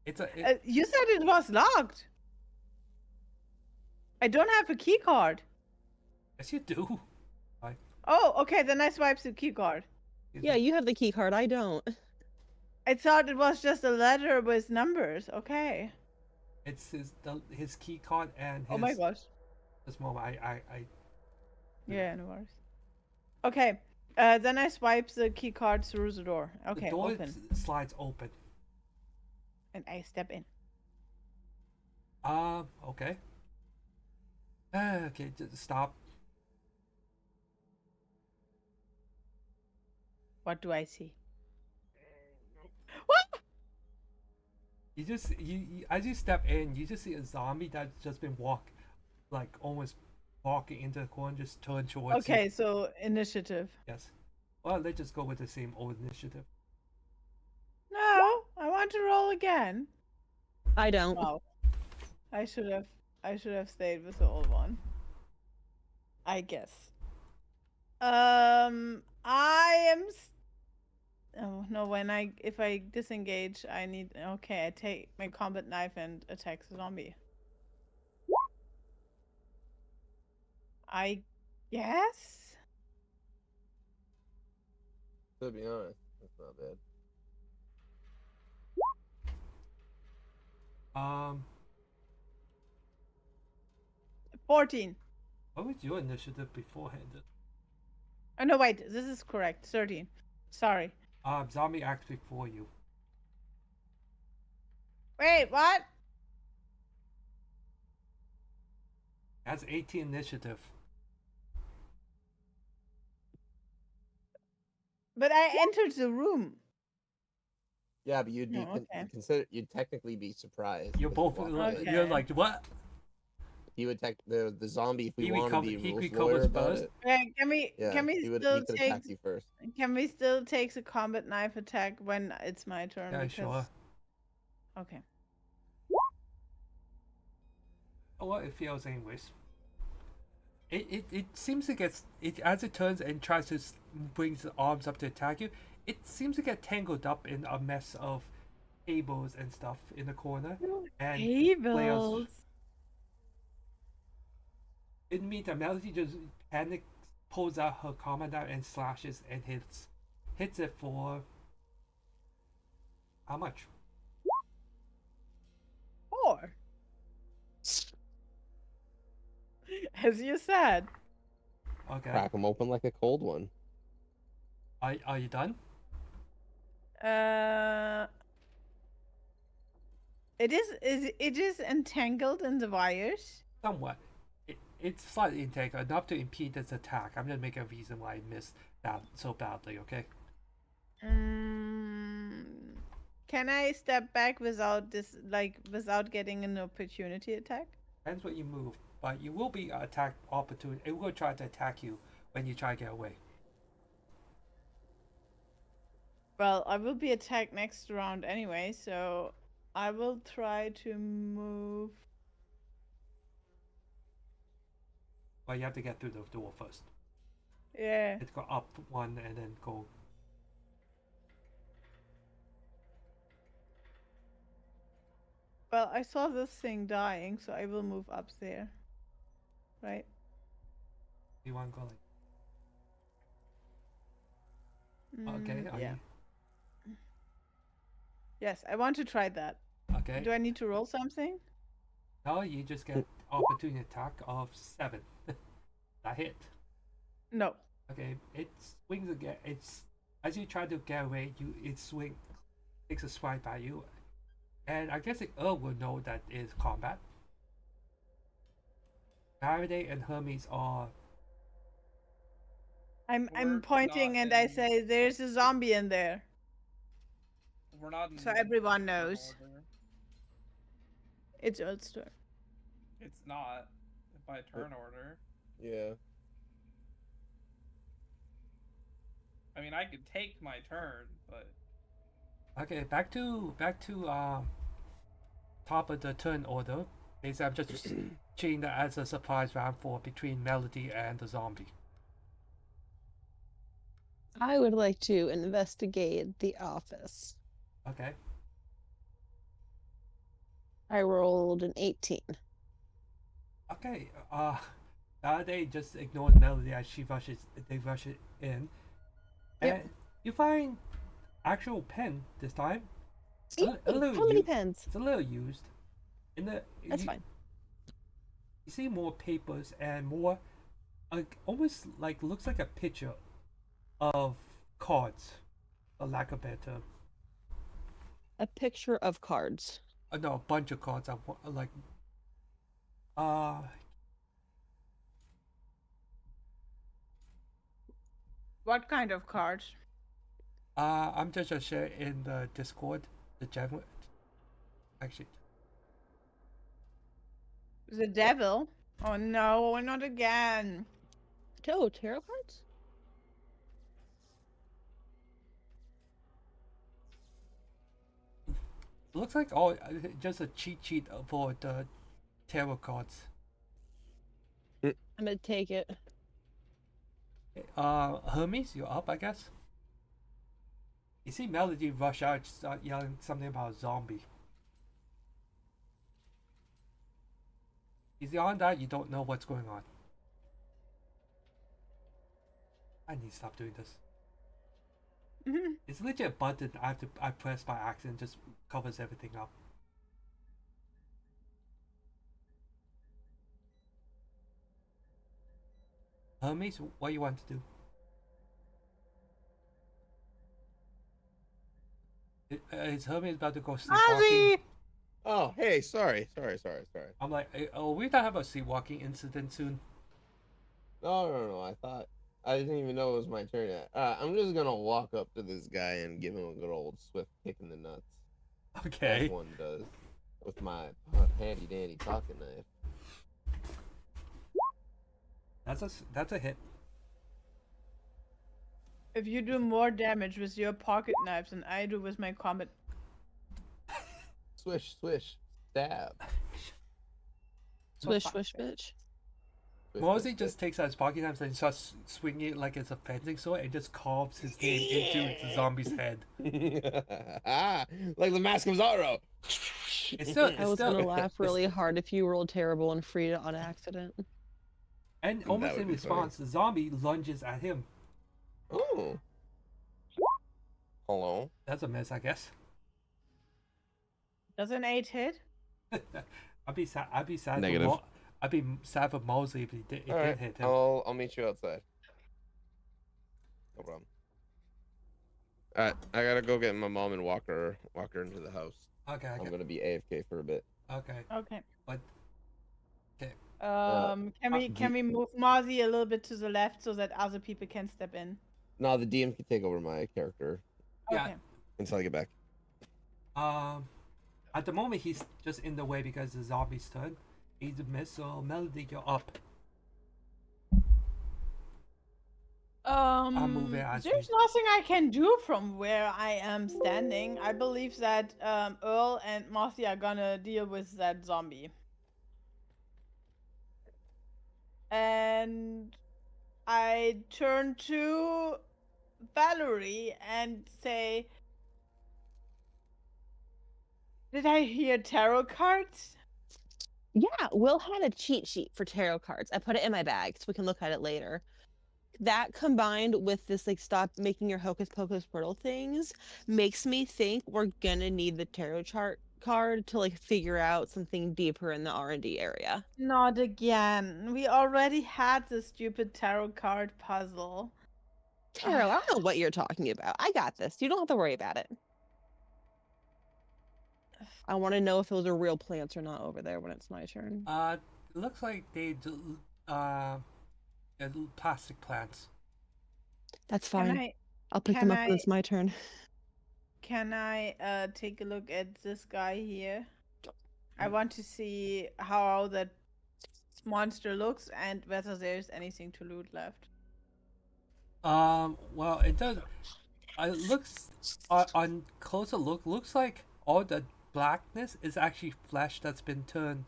[SPEAKER 1] It's a.
[SPEAKER 4] You said it was locked. I don't have a key card.
[SPEAKER 1] Yes, you do.
[SPEAKER 4] Oh, okay, then I swiped the key card.
[SPEAKER 2] Yeah, you have the key card. I don't.
[SPEAKER 4] I thought it was just a letter with numbers. Okay.
[SPEAKER 1] It's his key card and his.
[SPEAKER 4] Oh my gosh.
[SPEAKER 1] This moment, I.
[SPEAKER 4] Yeah, no worries. Okay. Then I swipe the key card through the door. Okay,
[SPEAKER 1] the door
[SPEAKER 4] open.
[SPEAKER 1] slides open.
[SPEAKER 4] And I step in.
[SPEAKER 1] Okay. Okay, just stop.
[SPEAKER 4] What do I see? What?
[SPEAKER 1] You just as you step in, you just see a zombie that's just been almost walking into the corner, just turn towards you.
[SPEAKER 4] Okay, so initiative.
[SPEAKER 1] Yes. Well, let's just go with the same old initiative.
[SPEAKER 4] No, I want to roll again.
[SPEAKER 2] I don't.
[SPEAKER 4] Wow. I should have stayed with the old one. I guess. Oh no, if I disengage, I need. Okay, I take my combat knife and attack the zombie. I guess.
[SPEAKER 5] To be honest, that's not bad.
[SPEAKER 4] 14.
[SPEAKER 1] What was your initiative beforehand?
[SPEAKER 4] Oh no, wait, this is correct. 13. Sorry.
[SPEAKER 1] Zombie acts before you.
[SPEAKER 4] Wait, what?
[SPEAKER 1] Has 18 initiative.
[SPEAKER 4] But I entered the room.
[SPEAKER 5] Yeah, but you'd be
[SPEAKER 4] Oh, okay.
[SPEAKER 5] you'd technically be surprised.
[SPEAKER 1] You're
[SPEAKER 5] because
[SPEAKER 1] both.
[SPEAKER 5] you walked in.
[SPEAKER 1] You're
[SPEAKER 4] Okay.
[SPEAKER 1] like what?
[SPEAKER 5] He would the zombie if we
[SPEAKER 1] He
[SPEAKER 5] want to be
[SPEAKER 1] he
[SPEAKER 5] rules
[SPEAKER 1] recovers
[SPEAKER 5] lawyer about
[SPEAKER 1] first.
[SPEAKER 5] it.
[SPEAKER 4] Wait, can we
[SPEAKER 5] He
[SPEAKER 4] still
[SPEAKER 5] could
[SPEAKER 4] take
[SPEAKER 5] attack you first.
[SPEAKER 4] Can we still take the combat knife attack when it's my turn?
[SPEAKER 1] Yeah,
[SPEAKER 4] because...
[SPEAKER 1] sure.
[SPEAKER 4] Okay.
[SPEAKER 1] Oh, well, it feels anyways. It seems to get as it turns and tries to bring the arms up to attack you. It seems to get tangled up in a mess of cables and stuff in the corner. And
[SPEAKER 4] Cables.
[SPEAKER 1] in the meantime, Melody just panics, pulls out her combat knife and slashes and hits it for how much?
[SPEAKER 4] 4. As you said.
[SPEAKER 1] Okay.
[SPEAKER 5] Crack him open like a cold one.
[SPEAKER 1] Are you done?
[SPEAKER 4] It is entangled in the wires.
[SPEAKER 1] Somewhat. It's slightly entangled enough to impede its attack. I'm gonna make a reason why I missed that so badly. Okay.
[SPEAKER 4] Can I step back without getting an opportunity attack?
[SPEAKER 1] Depends what you move, but you will be attack opportunity. It will try to attack you when you try to get away.
[SPEAKER 4] Well, I will be attacked next round anyway, so I will try to move.
[SPEAKER 1] But you have to get through the door first.
[SPEAKER 4] Yeah.
[SPEAKER 1] It's go up one and then go.
[SPEAKER 4] Well, I saw this thing dying, so I will move up there. Right?
[SPEAKER 1] You want to go like? Okay. Are
[SPEAKER 4] Yeah.
[SPEAKER 1] you,
[SPEAKER 4] Yes, I want to try that.
[SPEAKER 1] okay.
[SPEAKER 4] Do I need to roll something?
[SPEAKER 1] No, you just get opportunity attack of 7. That hit.
[SPEAKER 4] No.
[SPEAKER 1] Okay. It swings again. It's as you try to get away. It takes a swipe at you, and I guess Earl will know that is combat. Valerie and Hermes are.
[SPEAKER 4] I'm
[SPEAKER 3] We're
[SPEAKER 4] pointing
[SPEAKER 3] not
[SPEAKER 4] and I
[SPEAKER 3] in-
[SPEAKER 4] say, "There's a zombie in there,"
[SPEAKER 3] We're not in
[SPEAKER 4] so everyone
[SPEAKER 3] turn
[SPEAKER 4] knows.
[SPEAKER 3] order.
[SPEAKER 4] It's Earl's turn.
[SPEAKER 3] It's not by turn order.
[SPEAKER 5] Yeah.
[SPEAKER 3] I mean, I could take my turn, but
[SPEAKER 1] Okay, back to top of the turn order. Basically, I'm just treating that as a surprise round for between Melody and the zombie.
[SPEAKER 2] I would like to investigate the office.
[SPEAKER 1] Okay.
[SPEAKER 2] I rolled an 18.
[SPEAKER 1] Okay. They just ignores Melody as they rush it in.
[SPEAKER 2] Yep.
[SPEAKER 1] And you find actual pen this time.
[SPEAKER 2] Yay! How many pens?
[SPEAKER 1] It's a little used.
[SPEAKER 2] That's fine.
[SPEAKER 1] You see more papers and more, almost like looks like a picture of cards, for lack of a better term.
[SPEAKER 2] A picture of cards.
[SPEAKER 1] No, a bunch of cards.
[SPEAKER 4] What kind of cards?
[SPEAKER 1] I'm just gonna share in the Discord the general. Actually,
[SPEAKER 4] The devil? Oh no, not again.
[SPEAKER 2] Oh, tarot cards?
[SPEAKER 1] it looks like just a cheat sheet for the tarot cards.
[SPEAKER 2] I'm gonna take it.
[SPEAKER 1] Hermes, you're up, I guess. You see Melody rush out, start yelling something about a zombie. Beyond that, you don't know what's going on. I need to stop doing this. It's literally a button I press by accident, just covers everything up. Hermes, what do you want to do? Is Hermes about to go sleepwalking?
[SPEAKER 4] Ozzy!
[SPEAKER 5] Oh, hey, sorry.
[SPEAKER 1] I'm like, we don't have a sleepwalking incident soon.
[SPEAKER 5] No. I didn't even know it was my turn yet. I'm just gonna walk up to this guy and give him a good old swift kick in the nuts.
[SPEAKER 1] Okay.
[SPEAKER 5] As one does. With my handy dandy pocket knife.
[SPEAKER 1] That's a hit.
[SPEAKER 4] If you do more damage with your pocket knives than I do with my combat.
[SPEAKER 5] Swish, stab.
[SPEAKER 2] Swish,
[SPEAKER 4] fuck
[SPEAKER 2] swish,
[SPEAKER 4] it.
[SPEAKER 2] bitch.
[SPEAKER 5] Swish,
[SPEAKER 1] Mosey
[SPEAKER 5] swish,
[SPEAKER 1] just takes out his pocket knife and starts swinging it like it's a fencing sword and just carves his name into the zombie's head.
[SPEAKER 5] like the Mask of Zorro.
[SPEAKER 2] I was gonna laugh really hard if you rolled terrible and freed it on accident.
[SPEAKER 1] And almost in response, the zombie lunges at him.
[SPEAKER 5] Oh. Hello.
[SPEAKER 1] That's a miss, I guess.
[SPEAKER 4] Does an 8 hit?
[SPEAKER 1] I'd be sad.
[SPEAKER 5] Negative.
[SPEAKER 1] I'd be sad for Mosley if it did hit him.
[SPEAKER 5] I'll meet you outside. No problem. Alright, I gotta go get my mom and walk her into the house.
[SPEAKER 1] Okay.
[SPEAKER 5] I'm gonna be AFK for a bit.
[SPEAKER 1] Okay.
[SPEAKER 4] Okay.
[SPEAKER 1] But okay.
[SPEAKER 4] Can we move Mozzie a little bit to the left so that other people can step in?
[SPEAKER 5] No, the DM can take over my character
[SPEAKER 1] Yeah.
[SPEAKER 4] Okay.
[SPEAKER 5] until I get back.
[SPEAKER 1] At the moment he's just in the way because the zombie's turn. He's a miss, so Melody, you're up. I'm moving as
[SPEAKER 4] There's nothing I can do from where I am standing. I believe that Earl and Mozzie are gonna deal with that zombie. And I turn to Valerie and say, "Did I hear tarot cards?"
[SPEAKER 2] Yeah, Will had a cheat sheet for tarot cards. I put it in my bag so we can look at it later. That combined with this like stop making your hocus pocus portal things makes me think we're gonna need the tarot chart card to like figure out something deeper in the R&D area.
[SPEAKER 4] Not again. We already had the stupid tarot card puzzle.
[SPEAKER 2] Tarot, I don't know what you're talking about. I got this. You don't have to worry about it. I want to know if those are real plants or not over there when it's my turn.
[SPEAKER 1] Looks like they're plastic plants.
[SPEAKER 2] That's
[SPEAKER 4] Can
[SPEAKER 2] fine.
[SPEAKER 4] I
[SPEAKER 2] I'll pick
[SPEAKER 4] can
[SPEAKER 2] them up when
[SPEAKER 4] I
[SPEAKER 2] it's my turn.
[SPEAKER 4] can I take a look at this guy here? I want to see how that monster looks and whether there's anything to loot left.
[SPEAKER 1] Well, it does. It looks on closer look looks like all the blackness is actually flesh that's been turned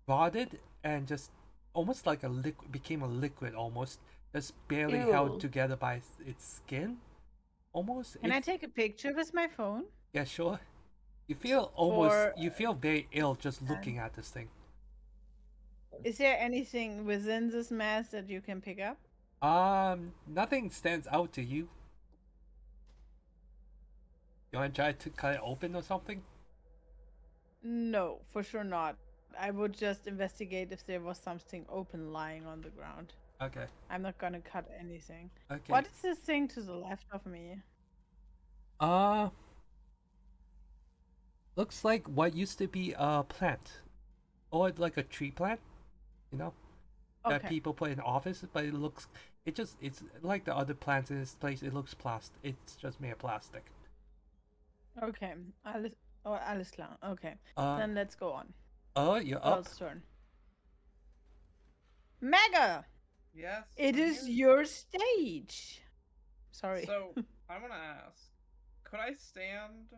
[SPEAKER 1] rotted and just almost like a liquid became a liquid almost, just barely held
[SPEAKER 2] Ew.
[SPEAKER 1] together by its skin. Almost.
[SPEAKER 4] Can I take a picture with my phone?
[SPEAKER 1] Yeah, sure. You feel
[SPEAKER 4] For
[SPEAKER 1] you feel very ill just looking at this thing.
[SPEAKER 4] is there anything within this mess that you can pick up?
[SPEAKER 1] Nothing stands out to you. You want to try to cut it open or something?
[SPEAKER 4] No, for sure not. I would just investigate if there was something open lying on the ground.
[SPEAKER 1] Okay.
[SPEAKER 4] I'm not gonna cut anything.
[SPEAKER 1] Okay.
[SPEAKER 4] What is this thing to the left of me?
[SPEAKER 1] Looks like what used to be a plant, or like a tree plant, you know, that
[SPEAKER 4] Okay.
[SPEAKER 1] people put in office. But it's like the other plants in this place. It looks plastic. It's just made of plastic.
[SPEAKER 4] Okay. Alles klar. Okay.
[SPEAKER 1] Uh,
[SPEAKER 4] Then let's go on.
[SPEAKER 1] You're up.
[SPEAKER 4] Earl's turn. Mega!
[SPEAKER 3] Yes.
[SPEAKER 4] It
[SPEAKER 3] I'm
[SPEAKER 4] is
[SPEAKER 3] here.
[SPEAKER 4] your stage. Sorry.
[SPEAKER 3] So I want to ask, could I stand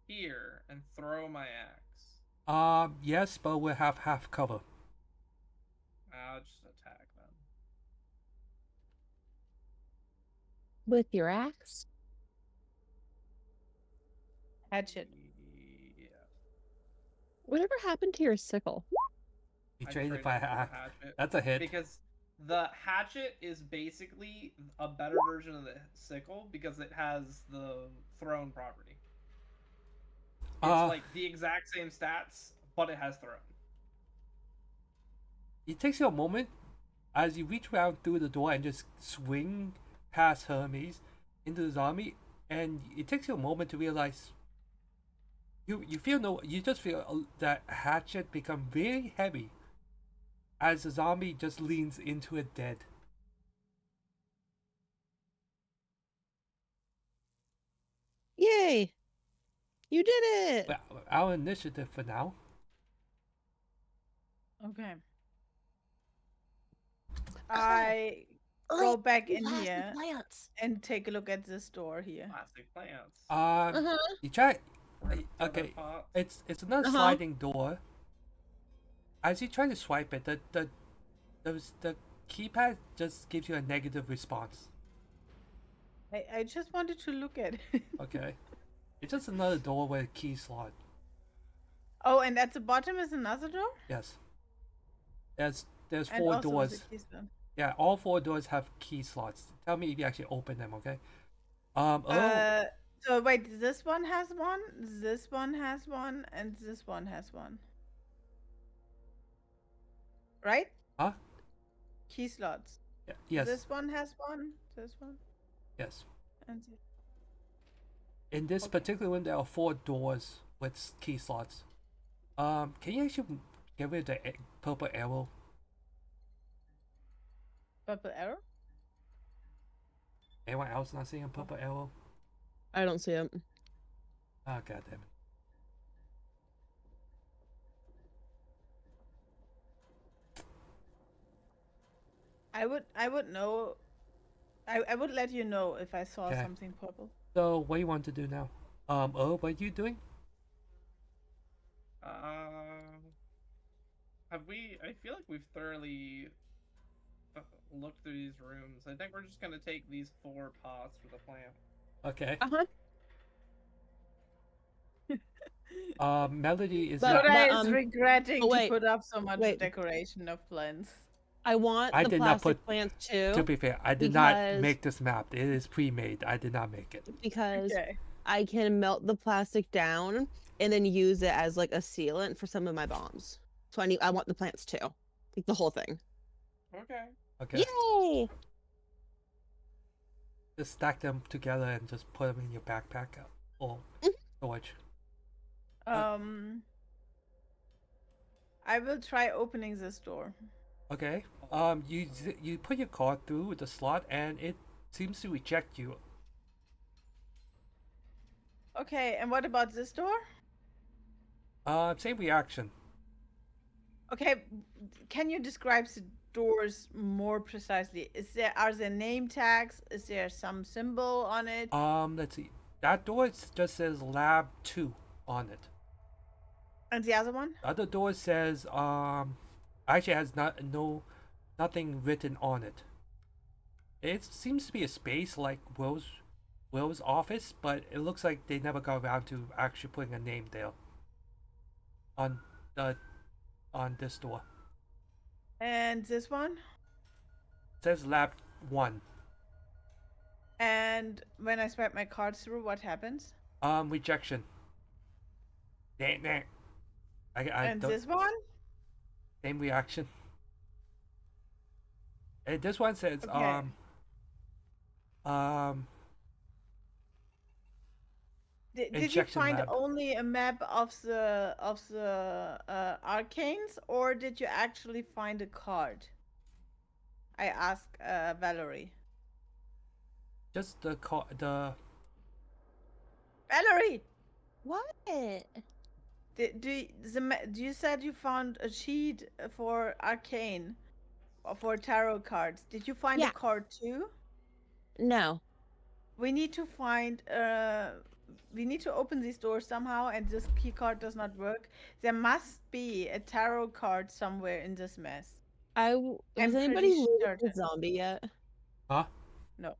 [SPEAKER 3] here and throw my axe?
[SPEAKER 1] Yes, but we'll have half cover.
[SPEAKER 3] I'll just attack them.
[SPEAKER 2] With your axe?
[SPEAKER 4] Hatchet.
[SPEAKER 3] Yeah.
[SPEAKER 2] Whatever happened to your sickle?
[SPEAKER 1] You
[SPEAKER 3] I
[SPEAKER 1] traded
[SPEAKER 3] traded
[SPEAKER 1] by
[SPEAKER 3] for a
[SPEAKER 1] half.
[SPEAKER 3] hatchet.
[SPEAKER 1] That's a hit.
[SPEAKER 3] Because the hatchet is basically a better version of the sickle because it has the thrown property. It's like the exact same stats, but it has thrown.
[SPEAKER 1] It takes you a moment as you reach around through the door and just swing past Hermes into the zombie, and it takes you a moment to realize you just feel that hatchet become very heavy as the zombie just leans into it dead.
[SPEAKER 2] Yay! You did it!
[SPEAKER 1] Well, our initiative for now.
[SPEAKER 4] Okay. I go back in here
[SPEAKER 2] Plants.
[SPEAKER 4] and take a look at this door here.
[SPEAKER 3] Plastic plants.
[SPEAKER 1] You try.
[SPEAKER 3] Feather
[SPEAKER 1] Okay,
[SPEAKER 3] pots.
[SPEAKER 1] it's another sliding door. As you try to swipe it, the keypad just gives you a negative response.
[SPEAKER 4] I just wanted to look at it.
[SPEAKER 1] Okay, it's just another door with a key slot.
[SPEAKER 4] Oh, and at the bottom is another door?
[SPEAKER 1] Yes. There's
[SPEAKER 4] And
[SPEAKER 1] four
[SPEAKER 4] also
[SPEAKER 1] doors.
[SPEAKER 4] with a key slot.
[SPEAKER 1] Yeah, all four doors have key slots. Tell me if you actually open them, okay?
[SPEAKER 4] So wait, this one has one, this one has one, and this one has one. Right?
[SPEAKER 1] Huh?
[SPEAKER 4] Key slots.
[SPEAKER 1] Yeah, yes.
[SPEAKER 4] This one has one, this one,
[SPEAKER 1] Yes.
[SPEAKER 4] and this.
[SPEAKER 1] In this particular one, there are four doors with key slots. Can you actually get rid of the purple arrow?
[SPEAKER 4] Purple arrow?
[SPEAKER 1] Anyone else not seeing a purple arrow?
[SPEAKER 2] I don't see it.
[SPEAKER 1] Oh, god damn it.
[SPEAKER 4] I would know. I would let you know if I saw
[SPEAKER 1] Okay.
[SPEAKER 4] something purple.
[SPEAKER 1] So, what do you want to do now? Earl, what are you doing?
[SPEAKER 3] Have we? I feel like we've thoroughly looked through these rooms. I think we're just gonna take these 4 pots for the plant.
[SPEAKER 1] Okay. Melody is
[SPEAKER 2] But-
[SPEAKER 1] not.
[SPEAKER 4] Soda is regretting
[SPEAKER 2] oh,
[SPEAKER 4] to
[SPEAKER 2] wait,
[SPEAKER 4] put up so much
[SPEAKER 2] wait.
[SPEAKER 4] decoration of plants.
[SPEAKER 2] I want
[SPEAKER 1] I
[SPEAKER 2] the
[SPEAKER 1] did not
[SPEAKER 2] plastic
[SPEAKER 1] put-
[SPEAKER 2] plants too.
[SPEAKER 1] To be fair, I did not
[SPEAKER 2] because-
[SPEAKER 1] make this map. It is pre-made. I did not make it.
[SPEAKER 2] Because
[SPEAKER 4] Okay.
[SPEAKER 2] I can melt the plastic down and then use it as like a sealant for some of my bombs. So I want the plants too. Like the whole thing.
[SPEAKER 3] Okay.
[SPEAKER 1] Okay.
[SPEAKER 2] Yay!
[SPEAKER 1] Just stack them together and just put them in your backpack or storage.
[SPEAKER 4] I will try opening this door.
[SPEAKER 1] Okay. You put your card through the slot, and it seems to reject you.
[SPEAKER 4] Okay, and what about this door?
[SPEAKER 1] Same reaction.
[SPEAKER 4] Okay, can you describe the doors more precisely? Are there name tags? Is there some symbol on it?
[SPEAKER 1] Let's see. That door just says Lab 2 on it.
[SPEAKER 4] And the other one?
[SPEAKER 1] The other door says actually has nothing written on it. It seems to be a space like Will's office, but it looks like they never got around to actually putting a name there on the on this door.
[SPEAKER 4] And this one?
[SPEAKER 1] It says Lab 1.
[SPEAKER 4] And when I swipe my cards through, what happens?
[SPEAKER 1] Rejection. Nah. I
[SPEAKER 4] And
[SPEAKER 1] don't,
[SPEAKER 4] this one?
[SPEAKER 1] same reaction. And this one says
[SPEAKER 4] Okay. Did you
[SPEAKER 1] Injection
[SPEAKER 4] find
[SPEAKER 1] map.
[SPEAKER 4] only a map of the arcanes, or did you actually find a card? I asked Valerie.
[SPEAKER 1] Just the
[SPEAKER 4] Valerie,
[SPEAKER 2] What?
[SPEAKER 4] you said you found a sheet for arcane, for tarot cards. Did you find
[SPEAKER 2] Yeah.
[SPEAKER 4] a card too?
[SPEAKER 2] No.
[SPEAKER 4] We need to find we need to open this door somehow, and this key card does not work. There must be a tarot card somewhere in this mess.
[SPEAKER 2] Has
[SPEAKER 4] I'm
[SPEAKER 2] anybody
[SPEAKER 4] pretty
[SPEAKER 2] looked at the
[SPEAKER 4] certain.
[SPEAKER 2] zombie yet?
[SPEAKER 1] Huh?
[SPEAKER 4] No.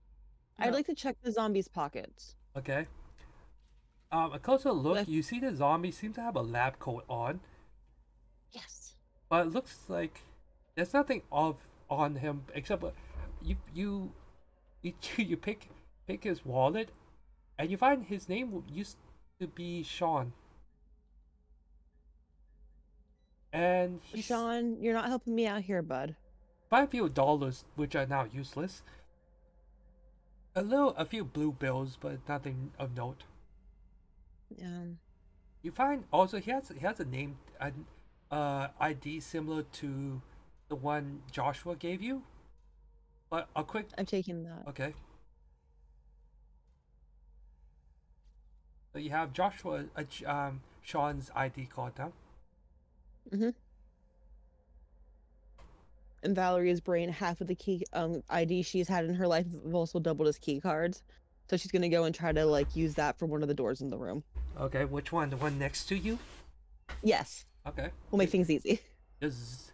[SPEAKER 2] I'd
[SPEAKER 4] No.
[SPEAKER 2] like to check the zombie's pockets.
[SPEAKER 1] Okay. A closer look,
[SPEAKER 2] With-
[SPEAKER 1] you see the zombie seems to have a lab coat on,
[SPEAKER 2] Yes.
[SPEAKER 1] but it looks like there's nothing on him except you pick his wallet, and you find his name used to be Sean. And he's
[SPEAKER 2] Sean, you're not helping me out here, bud.
[SPEAKER 1] $5 few, which are now useless. A few blue bills, but nothing of note. You find also he has a name, ID similar to the one Joshua gave you, but a quick
[SPEAKER 2] I'm taking that.
[SPEAKER 1] okay. So you have Sean's ID card now.
[SPEAKER 2] In Valerie's brain, half of the key ID she's had in her life have also doubled as key cards. So she's gonna go and try to like use that for one of the doors in the room.
[SPEAKER 1] Okay, which one? The one next to you?
[SPEAKER 2] Yes.
[SPEAKER 1] Okay.
[SPEAKER 2] We'll make things easy.
[SPEAKER 1] Just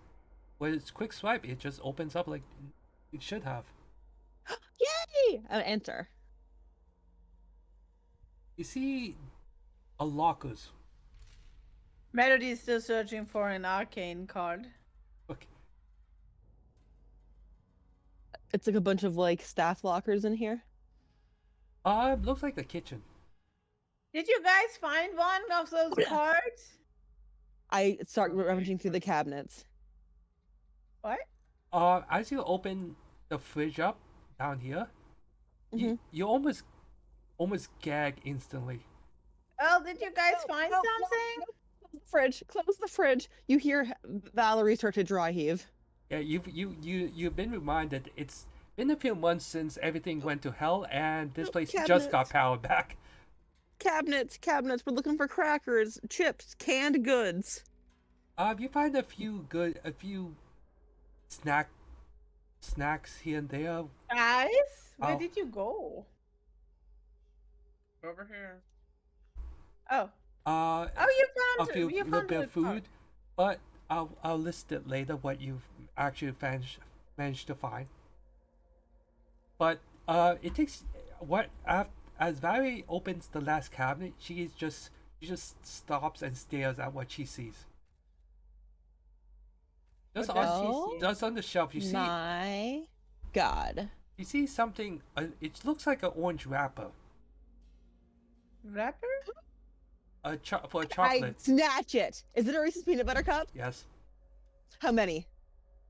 [SPEAKER 1] with its quick swipe, it just opens up like it should have.
[SPEAKER 2] Yay! Enter.
[SPEAKER 1] You see a lockers.
[SPEAKER 4] Melody is still searching for an arcane card.
[SPEAKER 1] Okay.
[SPEAKER 2] It's like a bunch of like staff lockers in here.
[SPEAKER 1] Looks like the kitchen.
[SPEAKER 4] Did you guys find one of those cards?
[SPEAKER 2] I start rummaging through the cabinets.
[SPEAKER 4] What?
[SPEAKER 1] As you open the fridge up down here,
[SPEAKER 2] Mhm.
[SPEAKER 1] you almost gag instantly.
[SPEAKER 4] Oh, did you guys find
[SPEAKER 2] no,
[SPEAKER 4] something?
[SPEAKER 2] Close the fridge. Close the fridge. You hear Valerie start to dry heave.
[SPEAKER 1] Yeah, you've been reminded it's been a few months since everything went to hell, and this place just got
[SPEAKER 2] Cabinets.
[SPEAKER 1] powered back.
[SPEAKER 2] Cabinets. We're looking for crackers, chips, canned goods.
[SPEAKER 1] You find a few snacks here and there.
[SPEAKER 4] Guys, where
[SPEAKER 1] Oh.
[SPEAKER 4] did you go?
[SPEAKER 3] Over here.
[SPEAKER 4] Oh,
[SPEAKER 1] Oh,
[SPEAKER 4] you
[SPEAKER 1] a
[SPEAKER 4] found
[SPEAKER 1] few
[SPEAKER 4] you
[SPEAKER 1] little
[SPEAKER 4] found
[SPEAKER 1] bit
[SPEAKER 4] the
[SPEAKER 1] of food,
[SPEAKER 4] card.
[SPEAKER 1] but I'll list it later what you've actually managed to find. But it takes as Valerie opens the last cabinet, she just stops and stares at what she sees. Just
[SPEAKER 4] What does
[SPEAKER 1] on,
[SPEAKER 4] she see?
[SPEAKER 1] just on the shelf, you
[SPEAKER 2] My God.
[SPEAKER 1] see something. It looks like an orange wrapper.
[SPEAKER 4] Wrapper?
[SPEAKER 1] For a
[SPEAKER 2] I
[SPEAKER 1] chocolate.
[SPEAKER 2] snatch it. Is it a Reese's peanut butter cup?
[SPEAKER 1] Yes,
[SPEAKER 2] How many?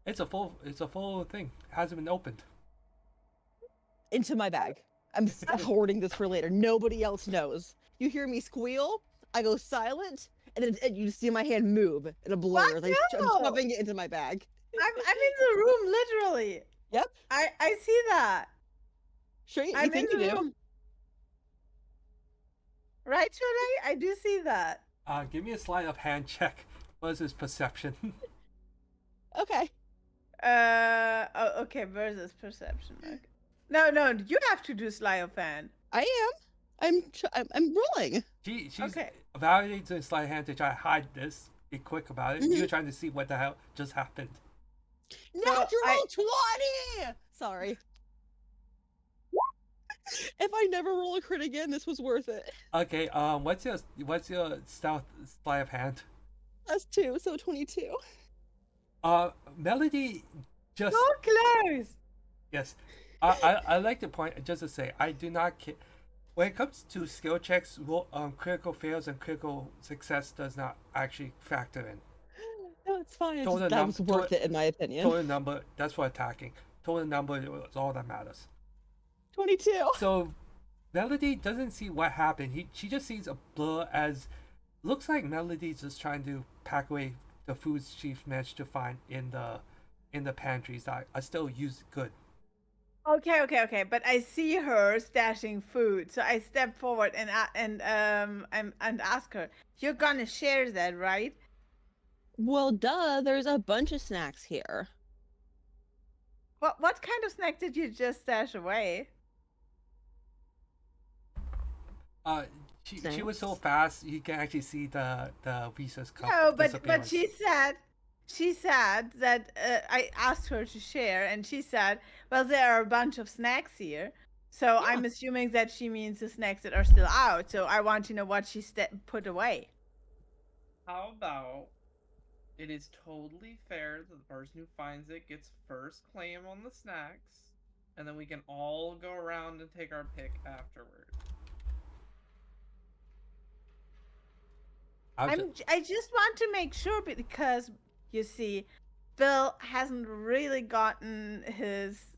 [SPEAKER 1] it's a full thing. Hasn't been opened.
[SPEAKER 2] Into my bag. I'm hoarding this for later. Nobody else knows. You hear me squeal, I go silent, and then you see my hand move in a blur.
[SPEAKER 4] What?
[SPEAKER 2] I'm
[SPEAKER 4] No!
[SPEAKER 2] shoving it into my bag.
[SPEAKER 4] I'm in the room, literally.
[SPEAKER 2] Yep.
[SPEAKER 4] I see that.
[SPEAKER 2] Sure, you
[SPEAKER 4] I'm
[SPEAKER 2] think
[SPEAKER 4] in
[SPEAKER 2] you
[SPEAKER 4] the
[SPEAKER 2] do?
[SPEAKER 4] room. Right, Shorai? I do see that.
[SPEAKER 1] Give me a sleight of hand check. What is his perception?
[SPEAKER 2] Okay.
[SPEAKER 4] Oh, okay, versus perception. Okay. No, you have to do sleight of hand.
[SPEAKER 2] I am. I'm rolling.
[SPEAKER 1] She's
[SPEAKER 4] Okay.
[SPEAKER 1] Valerie doing sleight of hand to try to hide this. Be quick about it.
[SPEAKER 2] Mhm.
[SPEAKER 1] You're trying to see what the hell just happened.
[SPEAKER 2] Natural
[SPEAKER 4] I-
[SPEAKER 2] 20! Sorry. If I never roll a crit again, this was worth it.
[SPEAKER 1] Okay. What's your stealth sleight of hand?
[SPEAKER 2] That's 2, so 22.
[SPEAKER 1] Melody just
[SPEAKER 4] So close.
[SPEAKER 1] yes. I like to point just to say I do not care. When it comes to skill checks, critical fails and critical success does not actually factor in.
[SPEAKER 2] No, it's fine. It's
[SPEAKER 1] Total
[SPEAKER 2] just, that was worth it, in my opinion.
[SPEAKER 1] Total number, that's for attacking. Total number is all that matters.
[SPEAKER 2] 22.
[SPEAKER 1] So, Melody doesn't see what happened. She just sees a blur as looks like Melody's just trying to pack away the foods she's managed to find in the pantries that are still used good.
[SPEAKER 4] Okay. But I see her stashing food, so I step forward and ask her, "You're gonna share that, right?"
[SPEAKER 2] Well, duh, there's a bunch of snacks here.
[SPEAKER 4] What kind of snack did you just stash away?
[SPEAKER 1] She was so fast you can actually see the Reese's cup.
[SPEAKER 4] No, but
[SPEAKER 1] disappearance.
[SPEAKER 4] she said that I asked her to share, and she said, "Well, there are a bunch of snacks here." So I'm assuming that she means the snacks that are still out. So I want to know what she put away.
[SPEAKER 3] How about it is totally fair that the person who finds it gets first claim on the snacks, and then we can all go around and take our pick afterward.
[SPEAKER 4] I just want to make sure because you see, Bill hasn't really gotten his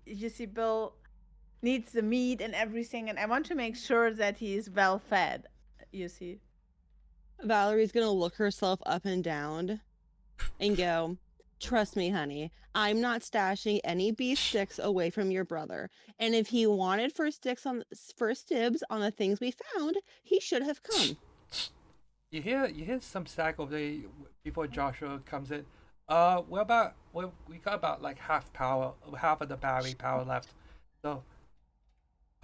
[SPEAKER 4] you see, Bill needs the meat and everything, and I want to make sure that he's well fed. You see.
[SPEAKER 2] Valerie's gonna look herself up and down and go, "Trust me, honey, I'm not stashing any beef sticks away from your brother. And if he wanted first dibs on the things we found, he should have come."
[SPEAKER 1] You hear some stack over there before Joshua comes in. We got about like half of the battery power left. So,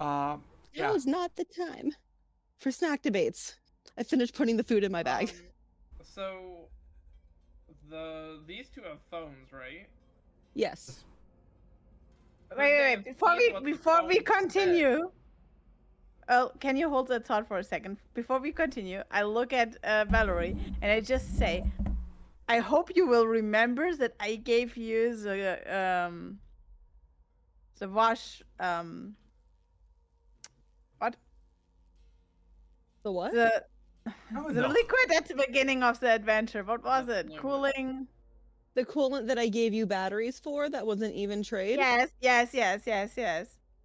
[SPEAKER 1] yeah.
[SPEAKER 2] Now is not the time for snack debates. I finished putting the food in my bag.
[SPEAKER 3] So these two have phones, right?
[SPEAKER 2] Yes.
[SPEAKER 4] Wait. Before we continue. Oh, can you hold that thought for a second? Before we continue, I look at Valerie and I just say, I hope you will remember that I gave you the wash what?
[SPEAKER 2] The what?
[SPEAKER 4] The
[SPEAKER 1] Oh,
[SPEAKER 4] the
[SPEAKER 1] no.
[SPEAKER 4] liquid at the beginning of the adventure. What was
[SPEAKER 3] The
[SPEAKER 4] it?
[SPEAKER 3] fluid.
[SPEAKER 4] Cooling.
[SPEAKER 2] The coolant that I gave you batteries for that wasn't even trade?
[SPEAKER 4] Yes.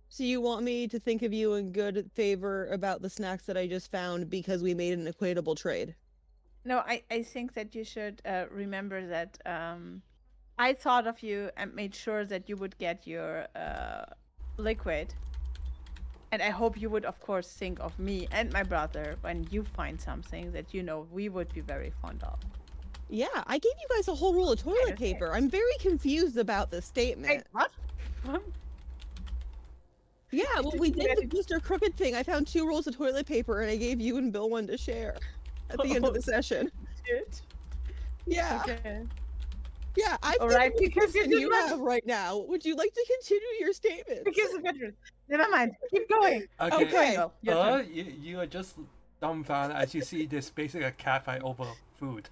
[SPEAKER 2] So you want me to think of you in good favor about the snacks that I just found because we made an equatable trade?
[SPEAKER 4] No, I think that you should remember that I thought of you and made sure that you would get your liquid. And I hope you would, of course, think of me and my brother when you find something that you know we would be very fond of.
[SPEAKER 2] Yeah, I gave you guys a whole roll of toilet
[SPEAKER 4] Okay.
[SPEAKER 2] paper. I'm very confused about this statement.
[SPEAKER 4] Wait, what?
[SPEAKER 2] Yeah, well, we did the
[SPEAKER 4] Really?
[SPEAKER 2] Mr. Crooked thing. I found 2 rolls of toilet paper and I gave you and Bill one to share at the end of the session.
[SPEAKER 4] Shit.
[SPEAKER 2] Yeah,
[SPEAKER 4] Okay.
[SPEAKER 2] yeah, I've
[SPEAKER 4] All
[SPEAKER 2] given
[SPEAKER 4] right,
[SPEAKER 2] you
[SPEAKER 4] because you
[SPEAKER 2] than
[SPEAKER 4] did
[SPEAKER 2] you
[SPEAKER 4] not-
[SPEAKER 2] have right now. Would you like to continue your statements?
[SPEAKER 4] Because of veterans. Never mind. Keep going.
[SPEAKER 2] Okay.
[SPEAKER 4] Go. Your turn.
[SPEAKER 1] You are just dumbfounded as you see this basically a catfight over food.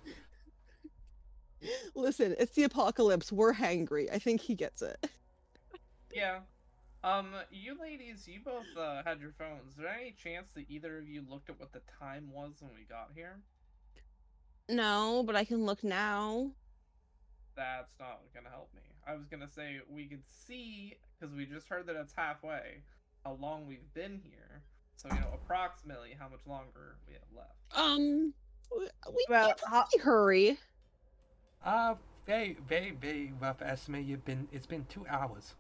[SPEAKER 2] Listen, it's the apocalypse. We're hangry. I think he gets it.
[SPEAKER 3] Yeah. You ladies, you both had your phones. Is there any chance that either of you looked at what the time was when we got here?
[SPEAKER 2] No, but I can look now.
[SPEAKER 3] That's not gonna help me. I was gonna say we could see, because we just heard that it's halfway, how long we've been here. So, approximately how much longer we have left.
[SPEAKER 2] We
[SPEAKER 4] Well,
[SPEAKER 2] can't really hurry.
[SPEAKER 1] very, very, very rough estimate. It's been 2 hours.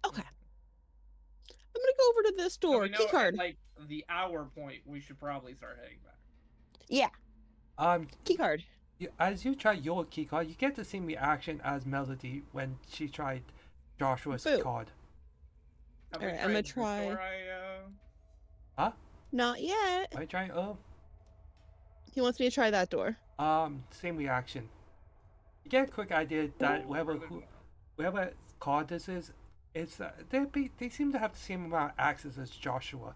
[SPEAKER 2] Okay. I'm gonna go over to this
[SPEAKER 3] So
[SPEAKER 2] door.
[SPEAKER 3] we know
[SPEAKER 2] Key
[SPEAKER 3] at
[SPEAKER 2] card.
[SPEAKER 3] like the hour point, we should probably start heading back.
[SPEAKER 2] Yeah,
[SPEAKER 1] Um,
[SPEAKER 2] key card.
[SPEAKER 1] as you try your key card, you get the same reaction as Melody when she tried Joshua's
[SPEAKER 2] Boo.
[SPEAKER 1] card.
[SPEAKER 3] Have
[SPEAKER 2] Alright,
[SPEAKER 3] we
[SPEAKER 2] I'm gonna
[SPEAKER 3] tried
[SPEAKER 2] try-
[SPEAKER 3] before
[SPEAKER 1] Huh?
[SPEAKER 2] Not yet.
[SPEAKER 1] Are you trying?
[SPEAKER 2] He wants me to try that door.
[SPEAKER 1] Same reaction. You get a quick idea that whoever card this is, it's they seem to have the same amount of access as Joshua.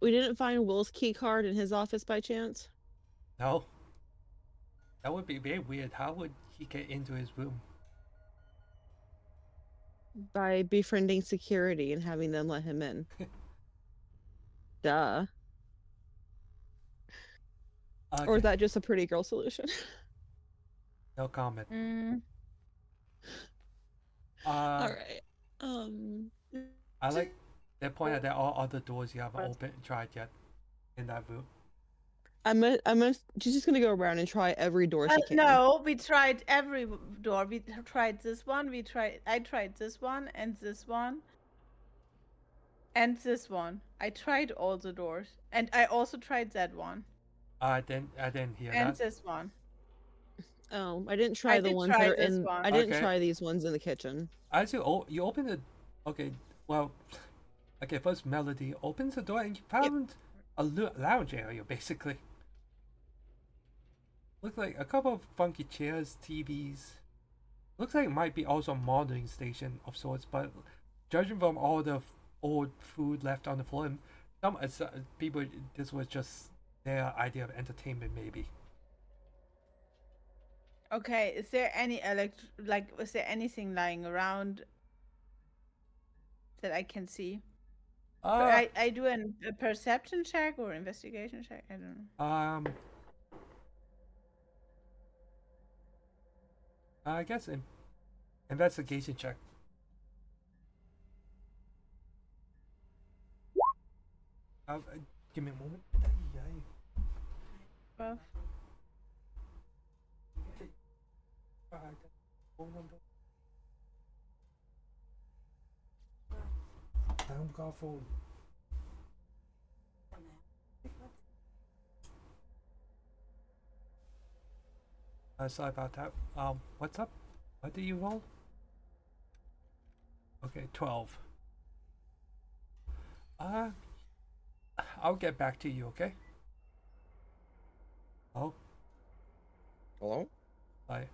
[SPEAKER 2] We didn't find Will's key card in his office by chance.
[SPEAKER 1] No, that would be very weird. How would he get into his room?
[SPEAKER 2] By befriending security and having them let him in. Duh.
[SPEAKER 1] Okay,
[SPEAKER 2] Or is that just a pretty girl solution?
[SPEAKER 1] no comment.
[SPEAKER 4] Mm.
[SPEAKER 2] Alright.
[SPEAKER 1] I like they point out there are other doors you haven't tried yet in that room.
[SPEAKER 2] She's just gonna go around and try every door she can.
[SPEAKER 4] No, we tried every door. We tried this one. I tried this one and this one. And this one. I tried all the doors. And I also tried that one.
[SPEAKER 1] I didn't hear
[SPEAKER 4] And
[SPEAKER 1] that.
[SPEAKER 4] this one.
[SPEAKER 2] Oh, I didn't try the
[SPEAKER 4] did
[SPEAKER 2] ones
[SPEAKER 4] try
[SPEAKER 2] that are
[SPEAKER 4] this
[SPEAKER 2] in.
[SPEAKER 4] one.
[SPEAKER 2] I didn't
[SPEAKER 1] Okay.
[SPEAKER 2] try these ones in the kitchen.
[SPEAKER 1] As you open the, okay, well, okay, first Melody opens the door and you found a lounge area basically. Looks like a couple of funky chairs, TVs. Looks like it might be also a monitoring station of sorts, but judging from all the old food left on the floor, and some people, this was just their idea of entertainment maybe.
[SPEAKER 4] Okay, is there any was there anything lying around that I can see? I do a perception check or investigation check. I don't know.
[SPEAKER 1] I guess investigation check. Give me a moment.
[SPEAKER 4] Buff.
[SPEAKER 1] Sorry about that. What's up? What do you roll? Okay, 12. I'll get back to you, okay? Oh,
[SPEAKER 5] Hello?
[SPEAKER 1] hi.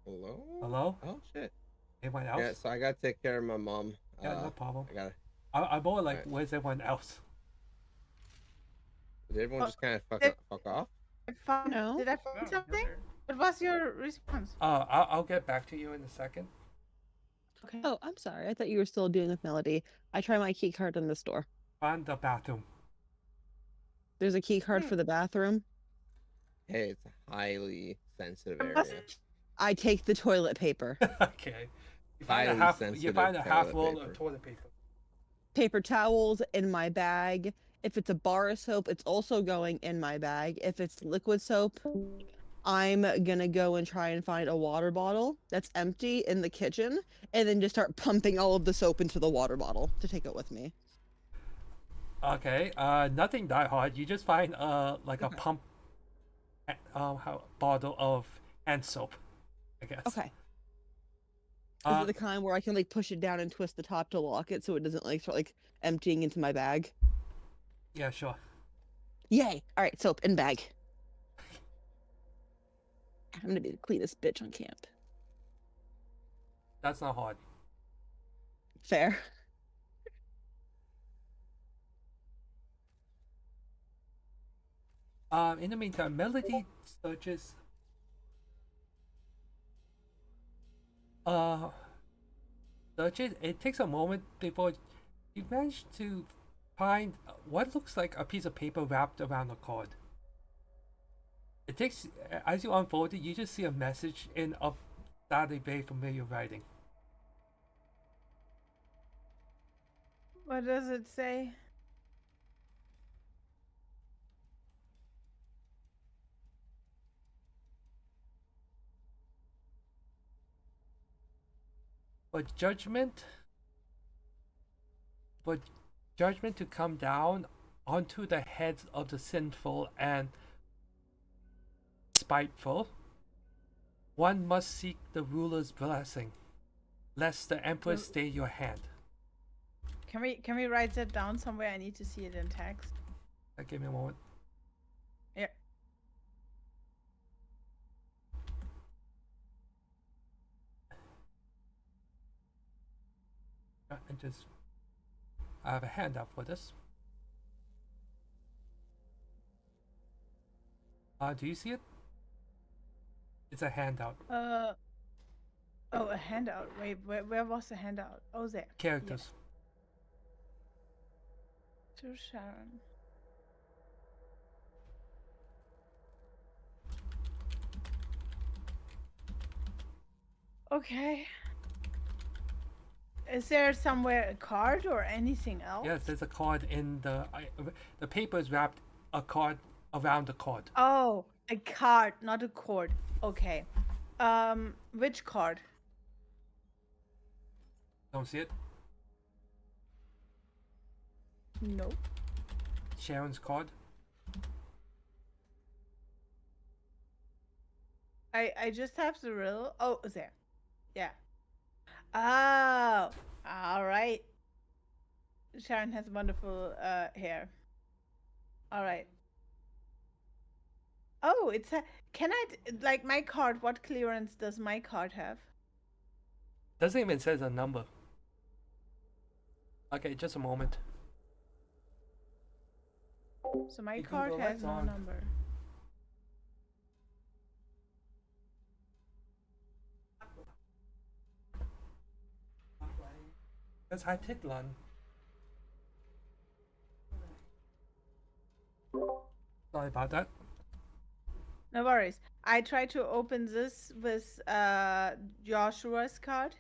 [SPEAKER 5] Hello?
[SPEAKER 1] Hello?
[SPEAKER 5] Oh shit.
[SPEAKER 1] Anyone else?
[SPEAKER 5] Yeah, so I gotta take care of my mom.
[SPEAKER 1] Yeah, no problem.
[SPEAKER 5] I gotta.
[SPEAKER 1] I'm more like,
[SPEAKER 5] Alright.
[SPEAKER 1] where's everyone else?
[SPEAKER 5] Did everyone
[SPEAKER 4] Oh,
[SPEAKER 5] just kind of
[SPEAKER 4] did-
[SPEAKER 5] fuck off?
[SPEAKER 2] No.
[SPEAKER 4] Did I find
[SPEAKER 3] No,
[SPEAKER 4] something?
[SPEAKER 3] you're there.
[SPEAKER 4] What was your response?
[SPEAKER 1] I'll get back to you in a second.
[SPEAKER 2] Okay. Oh, I'm sorry. I thought you were still dealing with Melody. I try my key card in this door.
[SPEAKER 1] Find the bathroom.
[SPEAKER 2] There's a key card
[SPEAKER 4] Hmm.
[SPEAKER 2] for the bathroom.
[SPEAKER 5] Hey, it's a highly sensitive
[SPEAKER 4] It was-
[SPEAKER 5] area.
[SPEAKER 2] I take the toilet paper.
[SPEAKER 1] Okay. You find
[SPEAKER 5] Highly
[SPEAKER 1] you
[SPEAKER 5] sensitive
[SPEAKER 1] find a half
[SPEAKER 5] toilet
[SPEAKER 1] roll
[SPEAKER 5] paper.
[SPEAKER 1] of toilet paper.
[SPEAKER 2] Paper towels in my bag. If it's a bar of soap, it's also going in my bag. If it's liquid soap, I'm gonna go and try and find a water bottle that's empty in the kitchen and then just start pumping all of the soap into the water bottle to take it with me.
[SPEAKER 1] Okay, nothing that hard. You just find like a
[SPEAKER 2] Okay.
[SPEAKER 1] pump bottle of hand soap, I guess.
[SPEAKER 2] Okay. Is
[SPEAKER 1] Uh,
[SPEAKER 2] it the kind where I can like push it down and twist the top to lock it so it doesn't like start like emptying into my bag?
[SPEAKER 1] yeah, sure.
[SPEAKER 2] Yay! Alright, soap in bag. I'm gonna be the cleanest bitch on camp.
[SPEAKER 1] That's not hard.
[SPEAKER 2] Fair.
[SPEAKER 1] In the meantime, Melody searches. Searches. It takes a moment before you manage to find what looks like a piece of paper wrapped around a card. It takes, as you unfold it, you just see a message in a sadly very familiar writing.
[SPEAKER 4] What does it say?
[SPEAKER 1] for judgment, for judgment to come down onto the heads of the sinful and spiteful, one must seek the ruler's blessing, lest the emperor stay your hand.
[SPEAKER 4] Can we write that down somewhere? I need to see it in text.
[SPEAKER 1] Give me a moment.
[SPEAKER 4] Yeah.
[SPEAKER 1] I have a handout for this. Do you see it? It's a handout.
[SPEAKER 4] Oh, a handout. Wait, where was the handout? Oh, there.
[SPEAKER 1] Characters.
[SPEAKER 4] To Sharon. Okay. Is there somewhere a card or anything else?
[SPEAKER 1] Yes, there's a card in the paper is wrapped a card around the card.
[SPEAKER 4] Oh, a card, not a cord. Okay. Which card?
[SPEAKER 1] Don't see it?
[SPEAKER 4] No.
[SPEAKER 1] Sharon's card.
[SPEAKER 4] I just have the riddle. Oh, there. Yeah. Oh, all right. Sharon has wonderful hair. All right. Oh, it's a. Can I like my card? What clearance does my card have?
[SPEAKER 1] Doesn't even says a number. Okay, just a moment.
[SPEAKER 4] So my
[SPEAKER 1] You can
[SPEAKER 4] card
[SPEAKER 1] go
[SPEAKER 4] has
[SPEAKER 1] lights
[SPEAKER 4] no
[SPEAKER 1] on.
[SPEAKER 4] number.
[SPEAKER 1] That's high Titlan. Sorry about that.
[SPEAKER 4] No worries. I tried to open this with Joshua's card.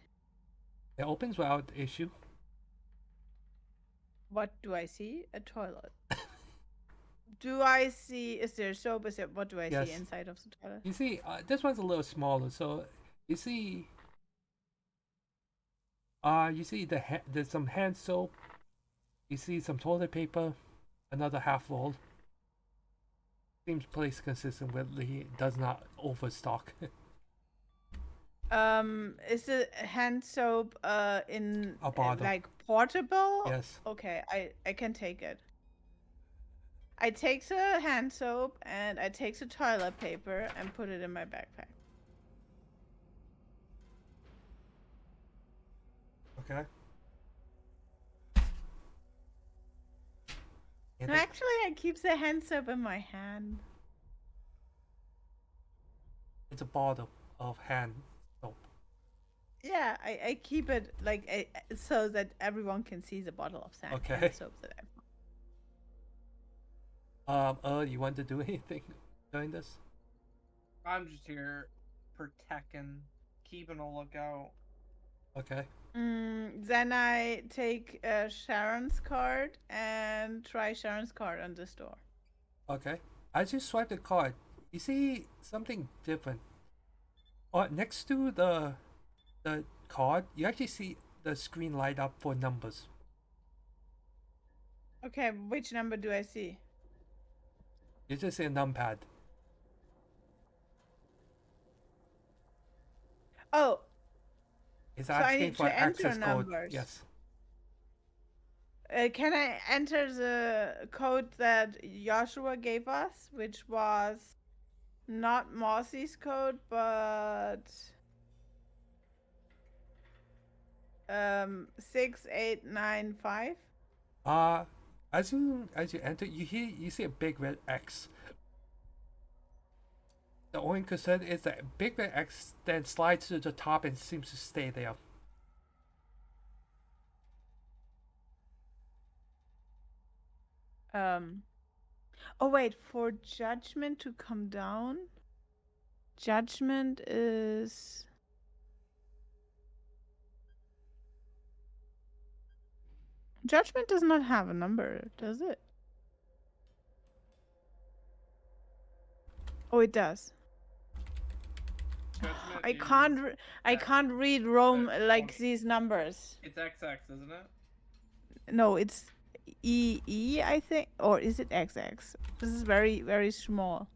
[SPEAKER 1] It opens without issue.
[SPEAKER 4] What do I see? A toilet. Do I see? Is there soap? Is there? What do I
[SPEAKER 1] Yes.
[SPEAKER 4] see inside of the toilet?
[SPEAKER 1] You see, this one's a little smaller, so you see. You see there's some hand soap. You see some toilet paper, another half roll. Seems place consistent with the does not overstock.
[SPEAKER 4] Is the hand soap in
[SPEAKER 1] A bottle.
[SPEAKER 4] like portable?
[SPEAKER 1] Yes.
[SPEAKER 4] Okay, I can take it. I take the hand soap and I take the toilet paper and put it in my backpack.
[SPEAKER 1] Okay.
[SPEAKER 4] No, actually, I keep the hand soap in my hand.
[SPEAKER 1] It's a bottle of hand soap.
[SPEAKER 4] Yeah, I keep it like so that everyone can see the bottle of hand
[SPEAKER 1] Okay.
[SPEAKER 4] soap that I.
[SPEAKER 1] Earl, you want to do anything during this?
[SPEAKER 3] I'm just here protecting, keeping a lookout.
[SPEAKER 1] Okay.
[SPEAKER 4] Then I take Sharon's card and try Sharon's card on this door.
[SPEAKER 1] Okay. As you swipe the card, you see something different. Next to the card, you actually see the screen light up for numbers.
[SPEAKER 4] Okay, which number do I see?
[SPEAKER 1] You just see a numpad.
[SPEAKER 4] Oh,
[SPEAKER 1] It's
[SPEAKER 4] So I
[SPEAKER 1] asking
[SPEAKER 4] need
[SPEAKER 1] for
[SPEAKER 4] to enter
[SPEAKER 1] access code.
[SPEAKER 4] numbers.
[SPEAKER 1] Yes.
[SPEAKER 4] can I enter the code that Joshua gave us, which was not Mossy's code, but 6895?
[SPEAKER 1] As you enter, you see a big red X. The only concern is that big red X then slides to the top and seems to stay there.
[SPEAKER 4] Oh wait, for judgment to come down, judgment is judgment does not have a number, does it? Oh, it does.
[SPEAKER 3] Judgment
[SPEAKER 4] I
[SPEAKER 3] is-
[SPEAKER 4] can't. I
[SPEAKER 3] yeah,
[SPEAKER 4] can't read Rome like
[SPEAKER 3] 20.
[SPEAKER 4] these numbers.
[SPEAKER 3] It's XX, isn't it?
[SPEAKER 4] No, it's E, I think, or is it XX? This is very, very small.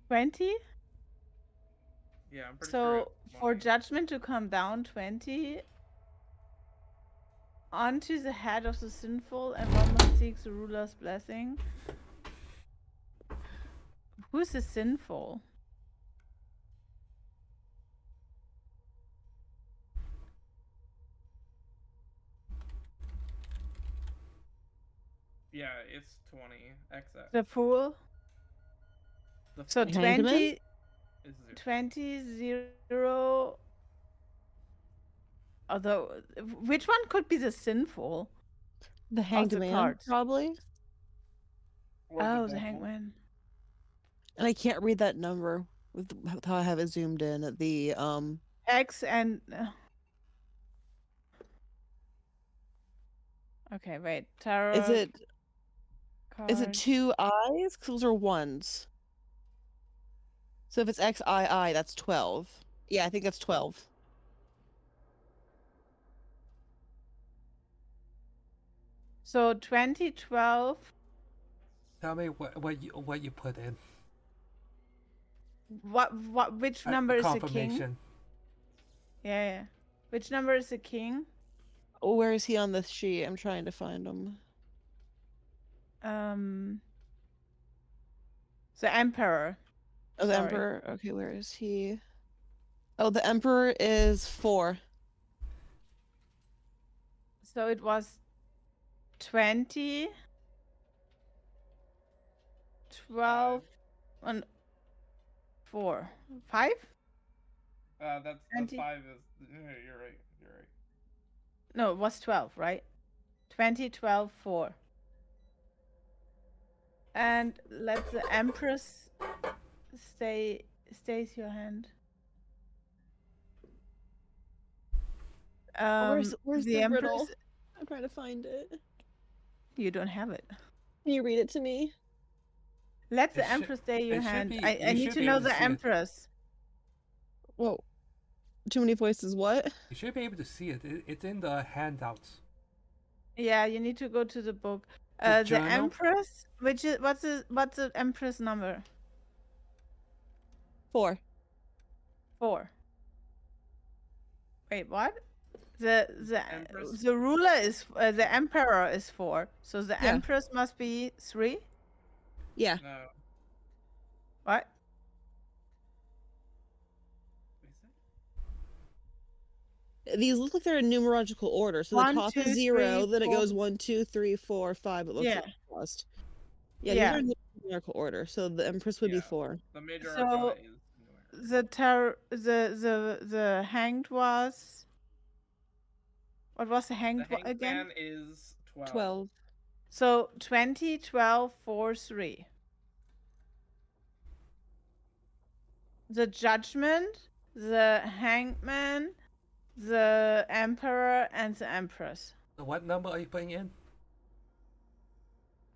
[SPEAKER 4] 20.
[SPEAKER 3] Yeah, I'm pretty sure.
[SPEAKER 4] So
[SPEAKER 3] it's
[SPEAKER 4] for
[SPEAKER 3] 20.
[SPEAKER 4] judgment to come down 20 onto the head of the sinful, and one must seek the ruler's blessing. Who's the sinful?
[SPEAKER 3] Yeah, it's 20 XX.
[SPEAKER 4] The fool.
[SPEAKER 3] The
[SPEAKER 4] So
[SPEAKER 3] fool
[SPEAKER 2] Hangman?
[SPEAKER 4] 20,
[SPEAKER 3] is 0.
[SPEAKER 4] 20, 0. Although, which one could be the sinful?
[SPEAKER 2] The Hanged
[SPEAKER 4] the
[SPEAKER 2] Man,
[SPEAKER 4] cards.
[SPEAKER 2] probably.
[SPEAKER 3] Or
[SPEAKER 4] Oh, the
[SPEAKER 3] devil.
[SPEAKER 4] hangman.
[SPEAKER 2] And I can't read that number with how I have it zoomed in. The
[SPEAKER 4] X and. Okay, wait. Tarot.
[SPEAKER 2] is it
[SPEAKER 4] cards.
[SPEAKER 2] 2 I's? 'Cause those are ones. So if it's XII, that's 12. Yeah, I think that's 12.
[SPEAKER 4] So 2012.
[SPEAKER 1] Tell me what you put in.
[SPEAKER 4] Which number is the king?
[SPEAKER 1] Confirmation.
[SPEAKER 4] Yeah. Which number is the king?
[SPEAKER 2] Oh, where is he on this sheet? I'm trying to find him.
[SPEAKER 4] The emperor.
[SPEAKER 2] Oh, the
[SPEAKER 4] Sorry.
[SPEAKER 2] Emperor. Okay, where is he? Oh, the Emperor is 4.
[SPEAKER 4] So it was 20, 12, and 4. 5?
[SPEAKER 3] That's
[SPEAKER 4] 20.
[SPEAKER 3] 5 is. Yeah, you're right. You're right.
[SPEAKER 4] No, it was 12, right? 20, 12, 4. And let the empress stays your hand.
[SPEAKER 2] Where's
[SPEAKER 4] the
[SPEAKER 2] the
[SPEAKER 4] empress?
[SPEAKER 2] riddle? I'm trying to find it.
[SPEAKER 4] You don't have it.
[SPEAKER 2] Can you read it to me?
[SPEAKER 4] Let
[SPEAKER 1] It
[SPEAKER 4] the
[SPEAKER 1] should-
[SPEAKER 4] empress stay your
[SPEAKER 1] it should
[SPEAKER 4] hand.
[SPEAKER 1] be-
[SPEAKER 4] I
[SPEAKER 1] you
[SPEAKER 4] need
[SPEAKER 1] should
[SPEAKER 4] to
[SPEAKER 1] be
[SPEAKER 4] know
[SPEAKER 1] able to
[SPEAKER 4] the
[SPEAKER 1] see it.
[SPEAKER 4] empress.
[SPEAKER 2] Whoa. Too many voices, what?
[SPEAKER 1] You should be able to see it. It's in the handouts.
[SPEAKER 4] Yeah, you need to go to the book.
[SPEAKER 1] The
[SPEAKER 4] The
[SPEAKER 1] journal?
[SPEAKER 4] empress, which is what's the empress number?
[SPEAKER 2] 4.
[SPEAKER 4] 4. Wait, what? The
[SPEAKER 3] Empress?
[SPEAKER 4] the ruler is the emperor is 4. So the
[SPEAKER 2] Yeah.
[SPEAKER 4] empress must be 3.
[SPEAKER 2] Yeah.
[SPEAKER 3] No.
[SPEAKER 4] What?
[SPEAKER 3] Is it?
[SPEAKER 2] These look like they're in numerological order. So
[SPEAKER 4] One,
[SPEAKER 2] the top
[SPEAKER 4] two,
[SPEAKER 2] is 0,
[SPEAKER 4] three,
[SPEAKER 2] then it goes
[SPEAKER 4] four.
[SPEAKER 2] 1, 2, 3, 4, 5. It looks
[SPEAKER 4] Yeah.
[SPEAKER 2] like lost. Yeah,
[SPEAKER 4] Yeah.
[SPEAKER 2] these are in numerical order. So the Empress would be
[SPEAKER 3] Yeah.
[SPEAKER 2] 4.
[SPEAKER 3] The major
[SPEAKER 4] So,
[SPEAKER 3] arcana is.
[SPEAKER 4] The hanged was. What was the
[SPEAKER 3] The
[SPEAKER 4] hanged
[SPEAKER 3] hanged
[SPEAKER 4] again?
[SPEAKER 3] man is 12.
[SPEAKER 2] 12.
[SPEAKER 4] So 20, 12, 4, 3. The judgment, the hanged man, the emperor, and the empress.
[SPEAKER 1] So what number are you putting in?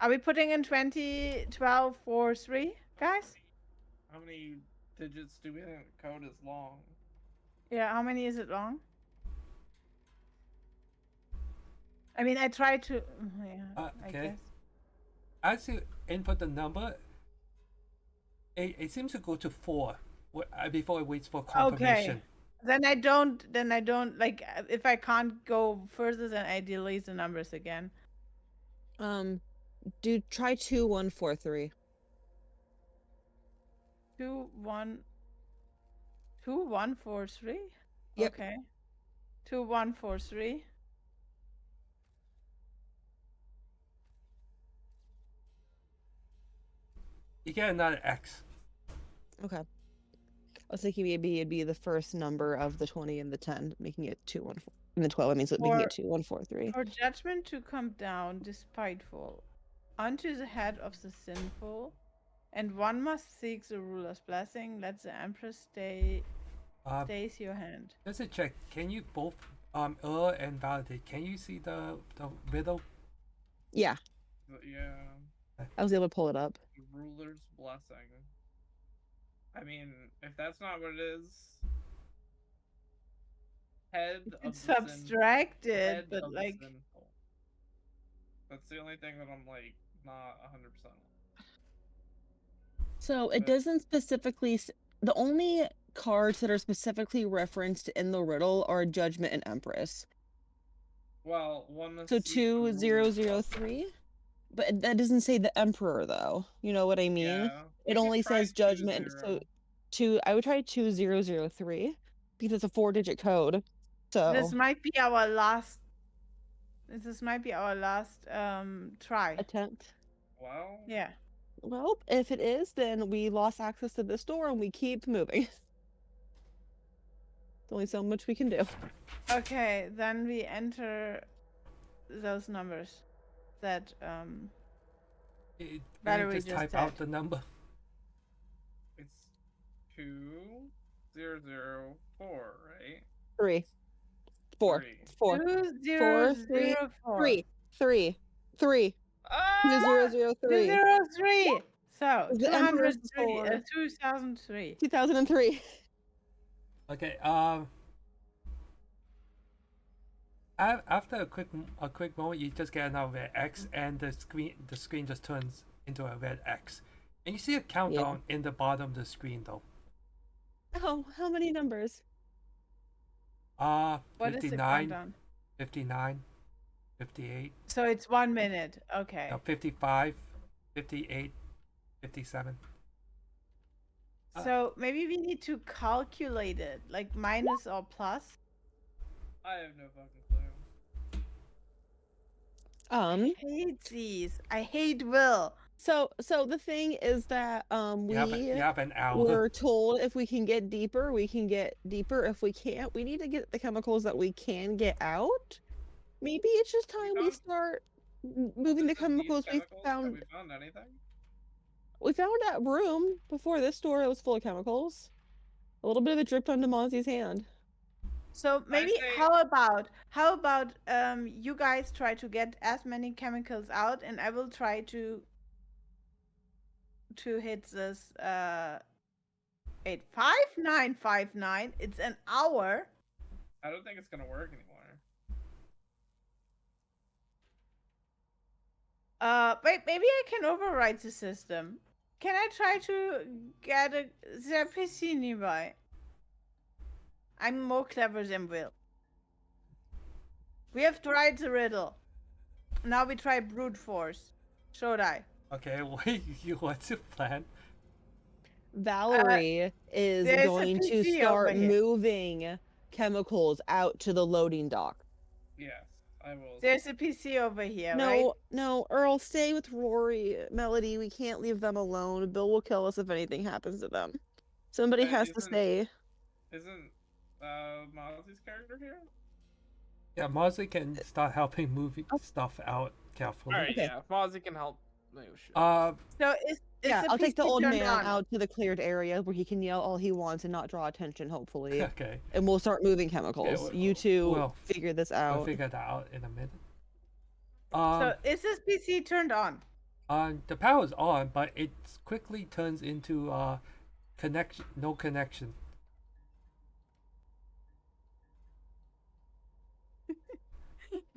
[SPEAKER 4] Are we putting in 20, 12, 4, 3, guys?
[SPEAKER 3] How many digits do we think the code is long?
[SPEAKER 4] Yeah, how many is it long? I mean, I tried to. Yeah, I
[SPEAKER 1] Okay.
[SPEAKER 4] guess.
[SPEAKER 1] As you input the number, it seems to go to 4 before it waits for confirmation.
[SPEAKER 4] Then I don't like if I can't go further, then I delete the numbers again.
[SPEAKER 2] Do try 2, 1, 4, 3.
[SPEAKER 4] 2, 1, 2, 1, 4, 3.
[SPEAKER 2] Yep.
[SPEAKER 4] Okay. 2, 1, 4, 3.
[SPEAKER 1] You get another X.
[SPEAKER 2] Okay. I was thinking maybe it'd be the first number of the 20 and the 10, making it 2, 1, 4. And the 12, I mean, so making it 2, 1, 4, 3.
[SPEAKER 4] For judgment to come down, despiteful, unto the head of the sinful, and one must seek the ruler's blessing. Let the empress stays your hand.
[SPEAKER 1] Just to check, can you both, Earl and Valerie, can you see the riddle?
[SPEAKER 2] Yeah,
[SPEAKER 3] Yeah.
[SPEAKER 2] I was able to pull it up.
[SPEAKER 3] ruler's blessing. I mean, if that's not what it is, head of
[SPEAKER 4] It's
[SPEAKER 3] the sin,
[SPEAKER 4] subtracted,
[SPEAKER 3] head
[SPEAKER 4] but
[SPEAKER 3] of the
[SPEAKER 4] like
[SPEAKER 3] sinful. That's the only thing that I'm like not 100% on.
[SPEAKER 2] So it
[SPEAKER 3] But-
[SPEAKER 2] doesn't specifically. The only cards that are specifically referenced in the riddle are Judgment and Empress.
[SPEAKER 3] Well, one must
[SPEAKER 2] So
[SPEAKER 3] seek the ruler's
[SPEAKER 2] 2003, but that doesn't say the Emperor though. You know what I mean?
[SPEAKER 3] Yeah, we
[SPEAKER 2] It
[SPEAKER 3] could
[SPEAKER 2] only
[SPEAKER 3] try
[SPEAKER 2] says Judgment.
[SPEAKER 3] 20.
[SPEAKER 2] I would try 2003 because it's a 4-digit code. So
[SPEAKER 4] this might be our last. This might be our last try.
[SPEAKER 2] attempt.
[SPEAKER 3] Well,
[SPEAKER 4] Yeah.
[SPEAKER 2] Well, if it is, then we lost access to this door and we keep moving. There's only so much we can do.
[SPEAKER 4] Okay, then we enter those numbers that
[SPEAKER 1] Can you
[SPEAKER 4] Valerie
[SPEAKER 1] just
[SPEAKER 4] just
[SPEAKER 1] type
[SPEAKER 4] said.
[SPEAKER 1] out the number?
[SPEAKER 3] it's 2004, right?
[SPEAKER 2] 3, 4,
[SPEAKER 3] Three.
[SPEAKER 2] 4,
[SPEAKER 4] 2004.
[SPEAKER 2] 3, 2003.
[SPEAKER 4] 203. So
[SPEAKER 2] The Emperor's
[SPEAKER 4] 203.
[SPEAKER 2] 4.
[SPEAKER 4] 2003.
[SPEAKER 2] 2003.
[SPEAKER 1] Okay. After a quick moment, you just get another red X, and the screen just turns into a red X, and you see a countdown in the bottom of the screen though.
[SPEAKER 2] Oh, how many numbers?
[SPEAKER 4] What is the
[SPEAKER 1] 59,
[SPEAKER 4] countdown?
[SPEAKER 1] 59, 58,
[SPEAKER 4] So it's 1 minute. Okay.
[SPEAKER 1] 55, 58, 57.
[SPEAKER 4] So maybe we need to calculate it, like minus or plus.
[SPEAKER 3] I have no fucking clue.
[SPEAKER 4] I hate these. I hate Will.
[SPEAKER 2] So the thing is that
[SPEAKER 1] You have an hour.
[SPEAKER 2] we're told if we can get deeper, we can get deeper. If we can't, we need to get the chemicals that we can get out. Maybe it's just time we
[SPEAKER 3] found-
[SPEAKER 2] start moving the
[SPEAKER 3] Other than these
[SPEAKER 2] chemicals we
[SPEAKER 3] chemicals, have
[SPEAKER 2] found.
[SPEAKER 3] we found anything?
[SPEAKER 2] We found that room before this door. It was full of chemicals. A little bit of it dripped onto Mozzie's hand.
[SPEAKER 4] So maybe
[SPEAKER 3] say-
[SPEAKER 4] how about you guys try to get as many chemicals out, and I will try to hit this 85959. It's an hour.
[SPEAKER 3] I don't think it's gonna work anymore.
[SPEAKER 4] Wait, maybe I can override the system. Can I try to get a PC nearby? I'm more clever than Will. We have tried the riddle. Now we try brute force. Should I?
[SPEAKER 1] Okay, what's your plan?
[SPEAKER 2] Valerie is
[SPEAKER 4] there's a
[SPEAKER 2] going to
[SPEAKER 4] PC
[SPEAKER 2] start
[SPEAKER 4] over here.
[SPEAKER 2] moving chemicals out to the loading dock.
[SPEAKER 3] Yes, I will.
[SPEAKER 4] There's a PC over here,
[SPEAKER 2] No,
[SPEAKER 4] right?
[SPEAKER 2] no, Earl, stay with Rory, Melody. We can't leave them alone. Bill will kill us if anything happens to them. Somebody has to
[SPEAKER 3] isn't-
[SPEAKER 2] stay.
[SPEAKER 3] Isn't Mozzie's character here?
[SPEAKER 1] Yeah, Mozzie can start helping moving stuff out carefully.
[SPEAKER 3] Alright,
[SPEAKER 2] Okay.
[SPEAKER 3] yeah. If Mozzie can help. Oh, shit.
[SPEAKER 4] So is
[SPEAKER 2] Yeah,
[SPEAKER 4] the
[SPEAKER 2] I'll take the
[SPEAKER 4] PC
[SPEAKER 2] old
[SPEAKER 4] turned
[SPEAKER 2] man
[SPEAKER 4] on?
[SPEAKER 2] out to the cleared area where he can yell all he wants and not draw attention, hopefully.
[SPEAKER 1] Okay,
[SPEAKER 2] And we'll start moving chemicals.
[SPEAKER 1] well,
[SPEAKER 2] You two
[SPEAKER 1] well,
[SPEAKER 2] figure this
[SPEAKER 1] we'll
[SPEAKER 2] out.
[SPEAKER 1] figure that out in a minute.
[SPEAKER 4] So is this PC turned on?
[SPEAKER 1] The power's on, but it quickly turns into no connection.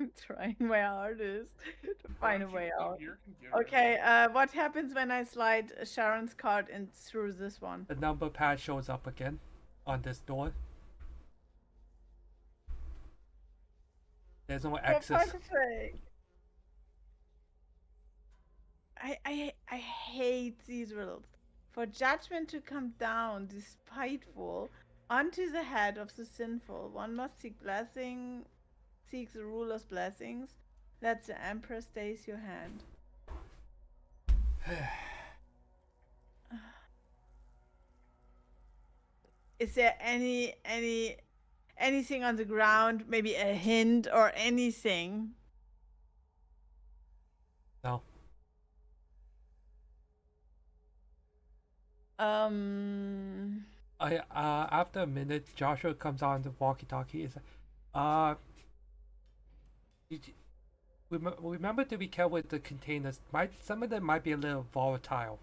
[SPEAKER 4] I'm trying my hardest to find a
[SPEAKER 3] Why don't
[SPEAKER 4] way
[SPEAKER 3] you plug
[SPEAKER 4] out.
[SPEAKER 3] your computer?
[SPEAKER 4] Okay, what happens when I slide Sharon's card in through this one?
[SPEAKER 1] The number pad shows up again on this door. There's no
[SPEAKER 4] For
[SPEAKER 1] access.
[SPEAKER 4] fuck's sake. I hate these riddles. For judgment to come down, despiteful, onto the head of the sinful, one must seek the ruler's blessings. Let the emperor stays your hand. Is there anything on the ground? Maybe a hint or anything?
[SPEAKER 1] No. After a minute, Joshua comes on the walkie-talkie. Is remember to be careful with the containers. Some of them might be a little volatile.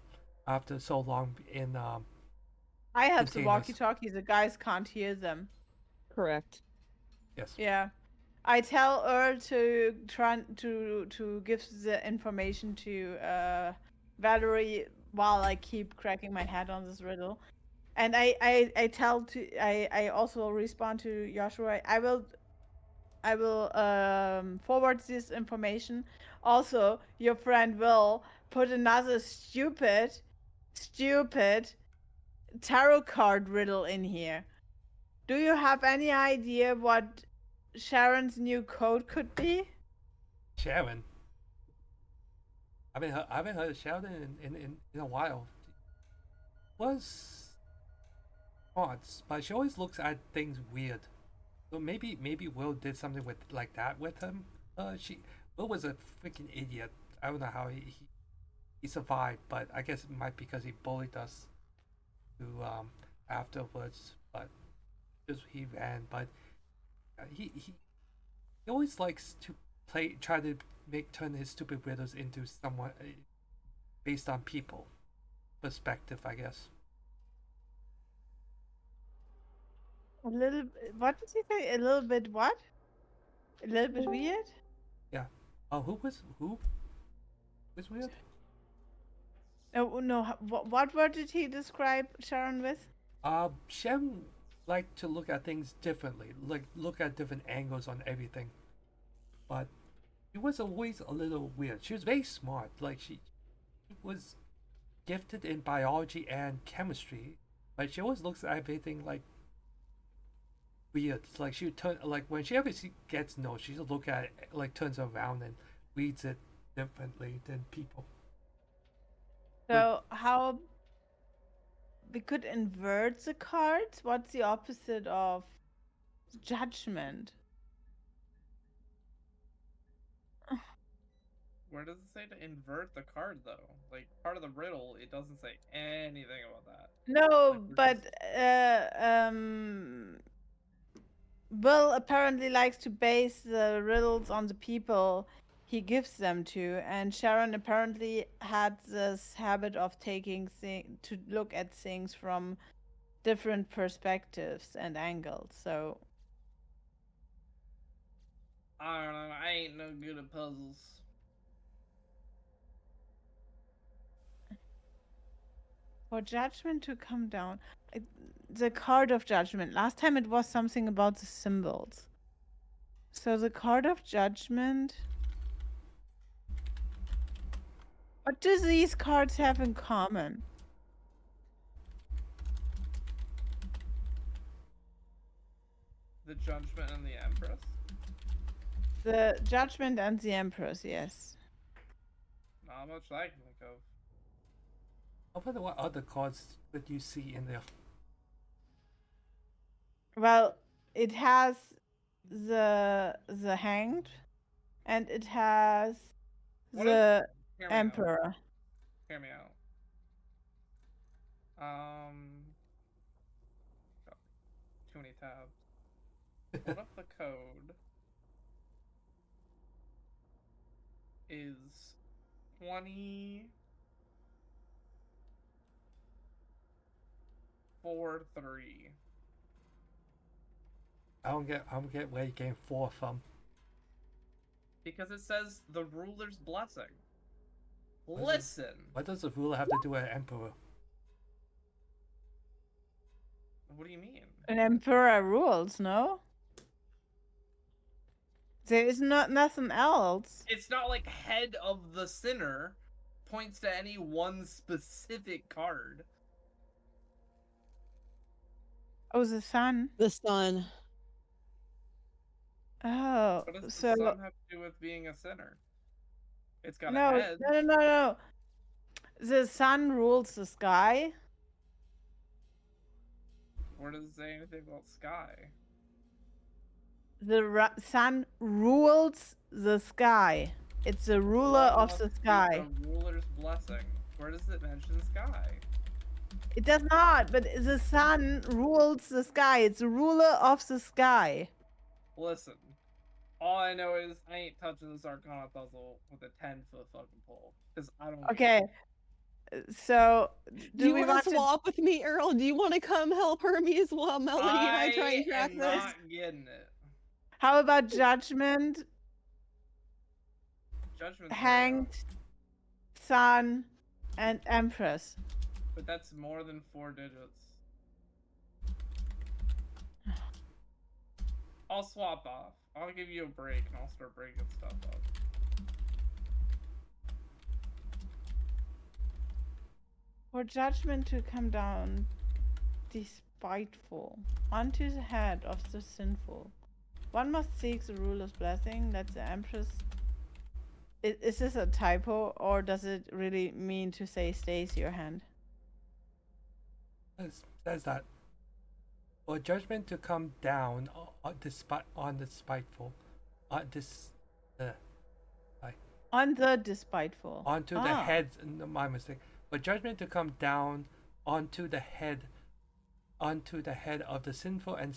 [SPEAKER 1] after so long in
[SPEAKER 4] I have the
[SPEAKER 1] containers.
[SPEAKER 4] walkie-talkie. The guys can't hear them.
[SPEAKER 2] Correct.
[SPEAKER 1] Yes.
[SPEAKER 4] Yeah. I tell Earl to try to give the information to Valerie while I keep cracking my head on this riddle. And I also respond to Joshua. I will forward this information. Also, your friend will put another stupid tarot card riddle in here. Do you have any idea what Sharon's new code could be?
[SPEAKER 1] Sharon. I haven't heard of Sharon in a while. Was odds, but she always looks at things weird. So maybe Will did something with like that with him. Will was a freaking idiot. I don't know how he survived, but I guess it might be because he bullied us to afterwards. But just he ran. But he always likes to try to turn his stupid riddles into somewhat based on people perspective, I guess.
[SPEAKER 4] A little. What did you say? A little bit what? A little bit weird.
[SPEAKER 1] Yeah. Oh, who was weird?
[SPEAKER 4] Oh no! What word did he describe Sharon with?
[SPEAKER 1] Shem liked to look at things differently, like look at different angles on everything. But she was always a little weird. She was very smart. Like she was gifted in biology and chemistry, but she always looks at everything like weird. It's like she would turn like when she ever gets notes, she just look at it like turns around and reads it differently than people.
[SPEAKER 4] So how we could invert the cards? What's the opposite of judgment?
[SPEAKER 3] Where does it say to invert the card though? Like part of the riddle, it doesn't say anything about that.
[SPEAKER 4] No,
[SPEAKER 3] Like, we're
[SPEAKER 4] but Will apparently likes to base the riddles on the people he gives them to, and Sharon apparently had this habit of to look at things from different perspectives and angles. So
[SPEAKER 3] I don't know. I ain't no good at puzzles.
[SPEAKER 4] for judgment to come down, the card of judgment. Last time it was something about the symbols. So the card of judgment. What do these cards have in common?
[SPEAKER 3] The Judgment and the Empress.
[SPEAKER 4] The Judgment and the Empress, yes.
[SPEAKER 3] Not much I can think of.
[SPEAKER 1] I wonder what other cards that you see in there.
[SPEAKER 4] Well, it has the Hanged, and it has
[SPEAKER 3] What
[SPEAKER 4] the
[SPEAKER 3] Hear me out.
[SPEAKER 4] Emperor.
[SPEAKER 3] Hear me out. Too many tabs. What if the code is 24-3?
[SPEAKER 1] I don't get where you getting 4 from.
[SPEAKER 3] Because it says the ruler's blessing.
[SPEAKER 1] What
[SPEAKER 3] Listen.
[SPEAKER 1] What does the ruler have to do with an emperor?
[SPEAKER 3] What do you mean?
[SPEAKER 4] An Emperor rules, no? There is nothing else.
[SPEAKER 3] It's not like head of the sinner points to any one specific card.
[SPEAKER 4] Oh, the sun.
[SPEAKER 2] The sun.
[SPEAKER 4] Oh,
[SPEAKER 3] What does
[SPEAKER 4] so
[SPEAKER 3] the sun have to do with being a sinner? It's got a
[SPEAKER 4] no,
[SPEAKER 3] head.
[SPEAKER 4] no. The sun rules the sky.
[SPEAKER 3] Where does it say anything about sky?
[SPEAKER 4] The sun rules the sky. It's the ruler
[SPEAKER 3] What
[SPEAKER 4] of
[SPEAKER 3] must
[SPEAKER 4] the
[SPEAKER 3] be
[SPEAKER 4] sky.
[SPEAKER 3] The ruler's blessing. Where does it mention sky?
[SPEAKER 4] It does not, but the sun rules the sky. It's the ruler of the sky.
[SPEAKER 3] Listen, all I know is I ain't touching this Arcana puzzle with a 10-foot fucking pole. Because I don't
[SPEAKER 4] Okay. So,
[SPEAKER 2] Do you
[SPEAKER 4] we
[SPEAKER 2] want
[SPEAKER 4] want
[SPEAKER 2] to swap with me, Earl? Do you want to come help Hermes while Melody and I try and track
[SPEAKER 3] am
[SPEAKER 2] this?
[SPEAKER 3] not getting it.
[SPEAKER 4] How about Judgment,
[SPEAKER 3] Judgment's
[SPEAKER 4] Hanged, Sun, and Empress?
[SPEAKER 3] but that's more than 4 digits. I'll swap off. I'll give you a break and I'll start breaking stuff up.
[SPEAKER 4] For Judgment to come down despiteful onto the head of the sinful, one must seek the ruler's blessing. That's the Empress. Is this a typo, or does it really mean to say stays your hand?
[SPEAKER 1] Says that. For judgment to come down on the spiteful,
[SPEAKER 4] On the despiteful.
[SPEAKER 1] onto the heads. My mistake. For judgment to come down onto the head of the sinful and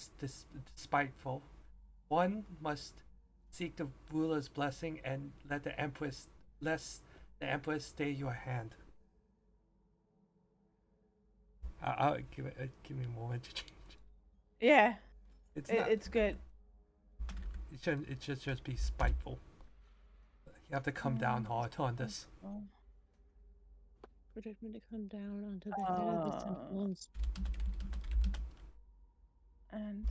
[SPEAKER 1] spiteful, one must seek the ruler's blessing and let the empress stay your hand. I'll give me a moment to change.
[SPEAKER 4] Yeah,
[SPEAKER 1] It's not.
[SPEAKER 4] it's good.
[SPEAKER 1] It shouldn't. It should just be spiteful. You have to come down hard on this.
[SPEAKER 2] For Judgment to come down onto the head of the sinful
[SPEAKER 4] and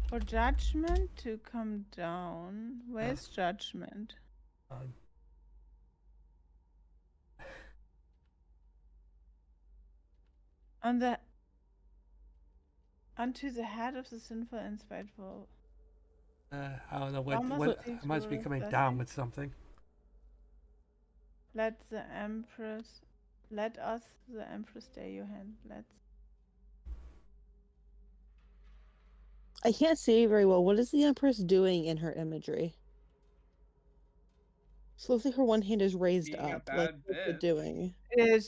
[SPEAKER 4] for Judgment to come down, where's Judgment? Onto the head of the sinful and spiteful.
[SPEAKER 1] I don't know what I must be coming down with something.
[SPEAKER 4] Let us, the Empress, stay your hand.
[SPEAKER 2] I can't see very well. What is the Empress doing in her imagery? So looks like her one hand is raised
[SPEAKER 3] Being a
[SPEAKER 2] up. Like,
[SPEAKER 3] bad
[SPEAKER 2] what's it
[SPEAKER 3] bitch.
[SPEAKER 2] doing?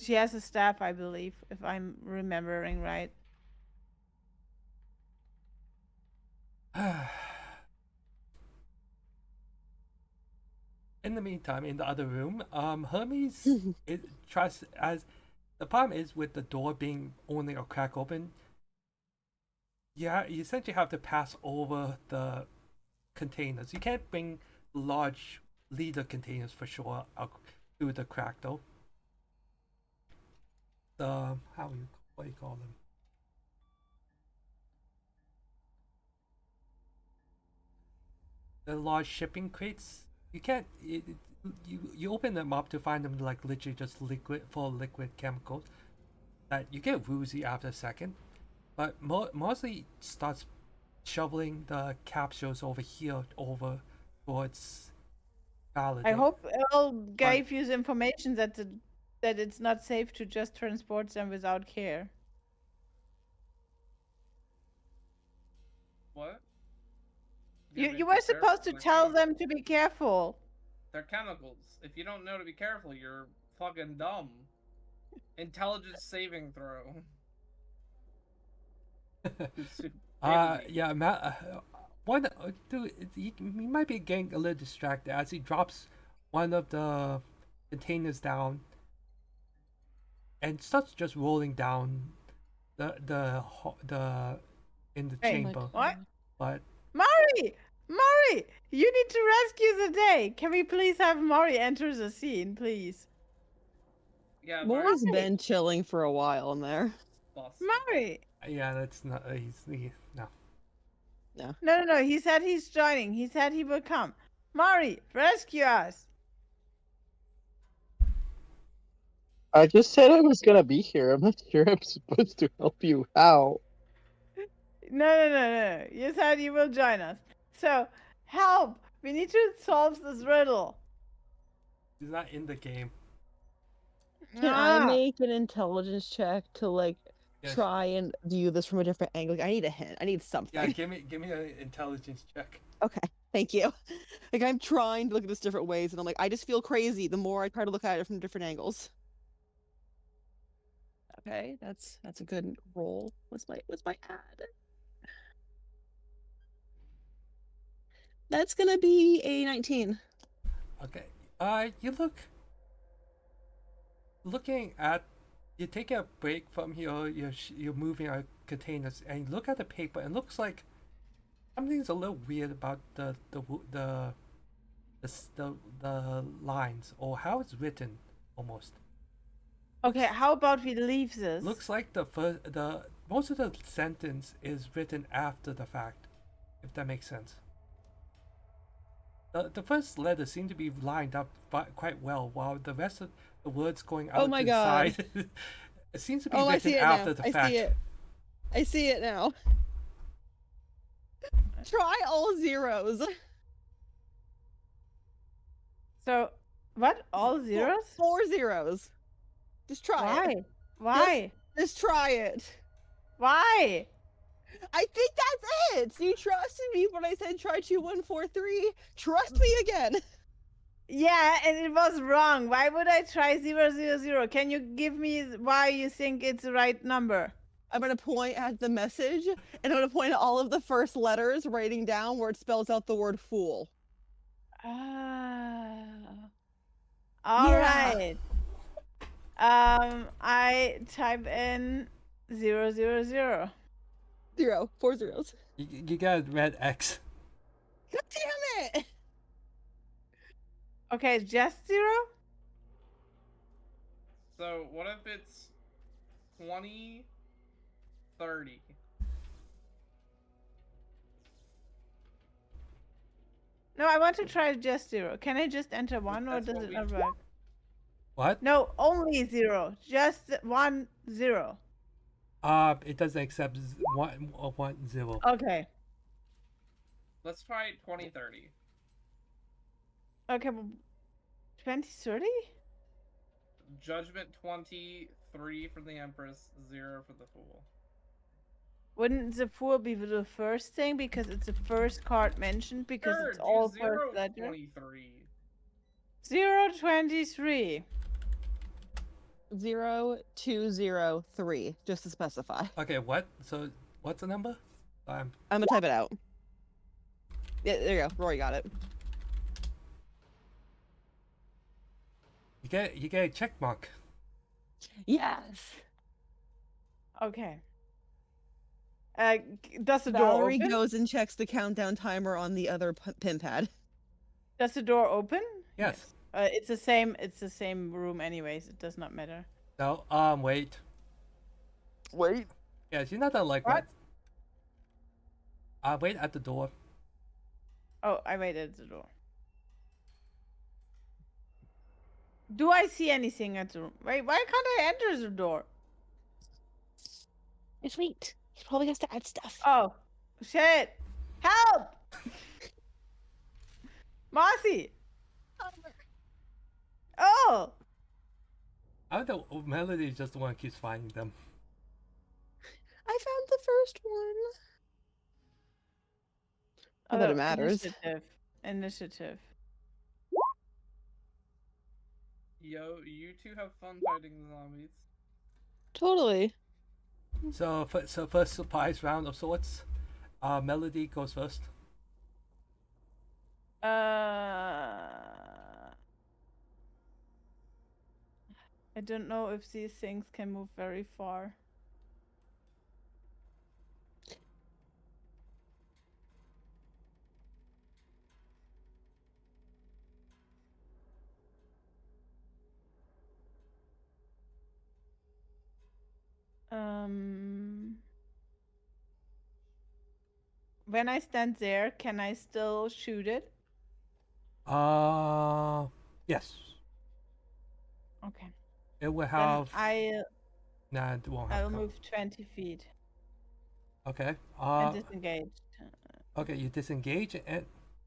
[SPEAKER 4] She has a staff, I believe, if I'm remembering right.
[SPEAKER 1] In the meantime, in the other room, Hermes tries as the problem is with the door being only a crack open. Yeah, you essentially have to pass over the containers. You can't bring large leader containers for sure out through the crack though. The what do you call them? The large shipping crates. You can't. You open them up to find them like literally just full of liquid chemicals. That you get woozy after a second, but mostly starts shoveling the capsules over here over towards Valerie.
[SPEAKER 4] I hope Earl gave you the information that it's not safe to just transport them without care.
[SPEAKER 3] What?
[SPEAKER 4] You were supposed to tell them to be careful.
[SPEAKER 3] They're chemicals. If you don't know to be careful, you're fucking dumb. Intelligence saving throw.
[SPEAKER 1] Yeah, one dude, he might be getting a little distracted as he drops one of the containers down and starts just rolling down the in the chamber.
[SPEAKER 4] What?
[SPEAKER 1] But
[SPEAKER 4] Mari, you need to rescue the day. Can we please have Mari enter the scene, please?
[SPEAKER 3] Yeah,
[SPEAKER 2] Maury's been chilling for a while in there.
[SPEAKER 4] Mari.
[SPEAKER 1] Yeah, that's not. No.
[SPEAKER 4] No. He said he's joining. He said he would come. Mari, rescue us.
[SPEAKER 6] I just said I was gonna be here. I'm not sure I'm supposed to help you out.
[SPEAKER 4] No. You said you will join us. So, help! We need to solve this riddle.
[SPEAKER 1] He's not in the game.
[SPEAKER 2] Can I make an intelligence check to like try and view this from a different angle? Like, I need a hint. I need something.
[SPEAKER 1] Yeah, give me an intelligence check.
[SPEAKER 2] Okay, thank you. Like, I'm trying to look at this different ways, and I'm like, I just feel crazy the more I try to look at it from different angles. Okay, that's a good roll. What's my ad? That's gonna be a 19.
[SPEAKER 1] Okay. You look. looking at, you take a break from you're moving our containers, and you look at the paper, and it looks like something's a little weird about the lines or how it's written almost.
[SPEAKER 4] Okay, how about we leave this?
[SPEAKER 1] Looks like the most of the sentence is written after the fact, if that makes sense. The first letter seemed to be lined up quite well, while the rest of the words going out
[SPEAKER 2] my
[SPEAKER 1] to the
[SPEAKER 2] God.
[SPEAKER 1] side, it seems to be
[SPEAKER 2] Oh, I
[SPEAKER 1] written
[SPEAKER 2] see it
[SPEAKER 1] after
[SPEAKER 2] now.
[SPEAKER 1] the
[SPEAKER 2] I
[SPEAKER 1] fact.
[SPEAKER 2] see it. I see it now. Try all zeros.
[SPEAKER 4] So, what? All zeros?
[SPEAKER 2] Four zeros. Just try it.
[SPEAKER 4] Why? Why?
[SPEAKER 2] Just try it.
[SPEAKER 4] Why?
[SPEAKER 2] I think that's it. You trusted me when I said try 2143. Trust me again.
[SPEAKER 4] Yeah, and it was wrong. Why would I try 000? Can you give me why you think it's the right number?
[SPEAKER 2] I'm gonna point at the message, and I'm gonna point at all of the first letters, writing down where it spells out the word fool.
[SPEAKER 4] Ah. All
[SPEAKER 2] Yeah.
[SPEAKER 4] right. I type in 000.
[SPEAKER 2] 4 zeros.
[SPEAKER 1] You got a red X.
[SPEAKER 2] God damn it!
[SPEAKER 4] Okay, just 0?
[SPEAKER 3] So what if it's 20, 30?
[SPEAKER 4] No, I want to try just 0. Can I just enter 1 or
[SPEAKER 3] That's
[SPEAKER 4] does
[SPEAKER 3] what
[SPEAKER 4] it
[SPEAKER 3] we-
[SPEAKER 4] not work?
[SPEAKER 1] What?
[SPEAKER 4] No, only 0. Just 1 0.
[SPEAKER 1] It doesn't accept 1 0.
[SPEAKER 4] Okay.
[SPEAKER 3] Let's try 20, 30.
[SPEAKER 4] Okay, well, 20 30?
[SPEAKER 3] Judgment 20, 3 for the Empress, 0 for the Fool.
[SPEAKER 4] Wouldn't the fool be the first thing because it's the first card mentioned because
[SPEAKER 3] Sure,
[SPEAKER 4] it's
[SPEAKER 3] do
[SPEAKER 4] all
[SPEAKER 3] 0,
[SPEAKER 4] first letter?
[SPEAKER 3] 23.
[SPEAKER 4] 023.
[SPEAKER 2] 0203, just to specify.
[SPEAKER 1] Okay, what? So what's the number?
[SPEAKER 2] I'm gonna type it out. Yeah, there you go. Rory got it.
[SPEAKER 1] You get a check mark.
[SPEAKER 2] Yes.
[SPEAKER 4] Okay. Does the door
[SPEAKER 2] Valerie
[SPEAKER 4] open?
[SPEAKER 2] goes and checks the countdown timer on the other pin pad.
[SPEAKER 4] Does the door open?
[SPEAKER 1] Yes.
[SPEAKER 4] It's the same. It's the same room, anyways. It does not matter.
[SPEAKER 1] No. Wait.
[SPEAKER 2] Wait.
[SPEAKER 1] Yes, you're not gonna like
[SPEAKER 4] What?
[SPEAKER 1] wait at the door.
[SPEAKER 4] Oh, I waited at the door. Do I see anything at the room? Wait, why can't I enter the door?
[SPEAKER 2] Just wait. He probably has to add stuff.
[SPEAKER 4] Oh, shit! Help! Mossy! Oh!
[SPEAKER 1] I don't know. Melody is just the one who keeps finding them.
[SPEAKER 2] I found the first one. Not that it matters.
[SPEAKER 4] Initiative.
[SPEAKER 3] Yo, you two have fun fighting the zombies.
[SPEAKER 2] Totally.
[SPEAKER 1] So first surprise round of sorts. Melody goes first.
[SPEAKER 4] I don't know if these things can move very far. When I stand there, can I still shoot it?
[SPEAKER 1] Yes.
[SPEAKER 4] Okay.
[SPEAKER 1] It will
[SPEAKER 4] Then
[SPEAKER 1] have.
[SPEAKER 4] I'll
[SPEAKER 1] Nah, it won't have.
[SPEAKER 4] move 20 feet
[SPEAKER 1] Okay.
[SPEAKER 4] and disengage.
[SPEAKER 1] Okay, you disengage and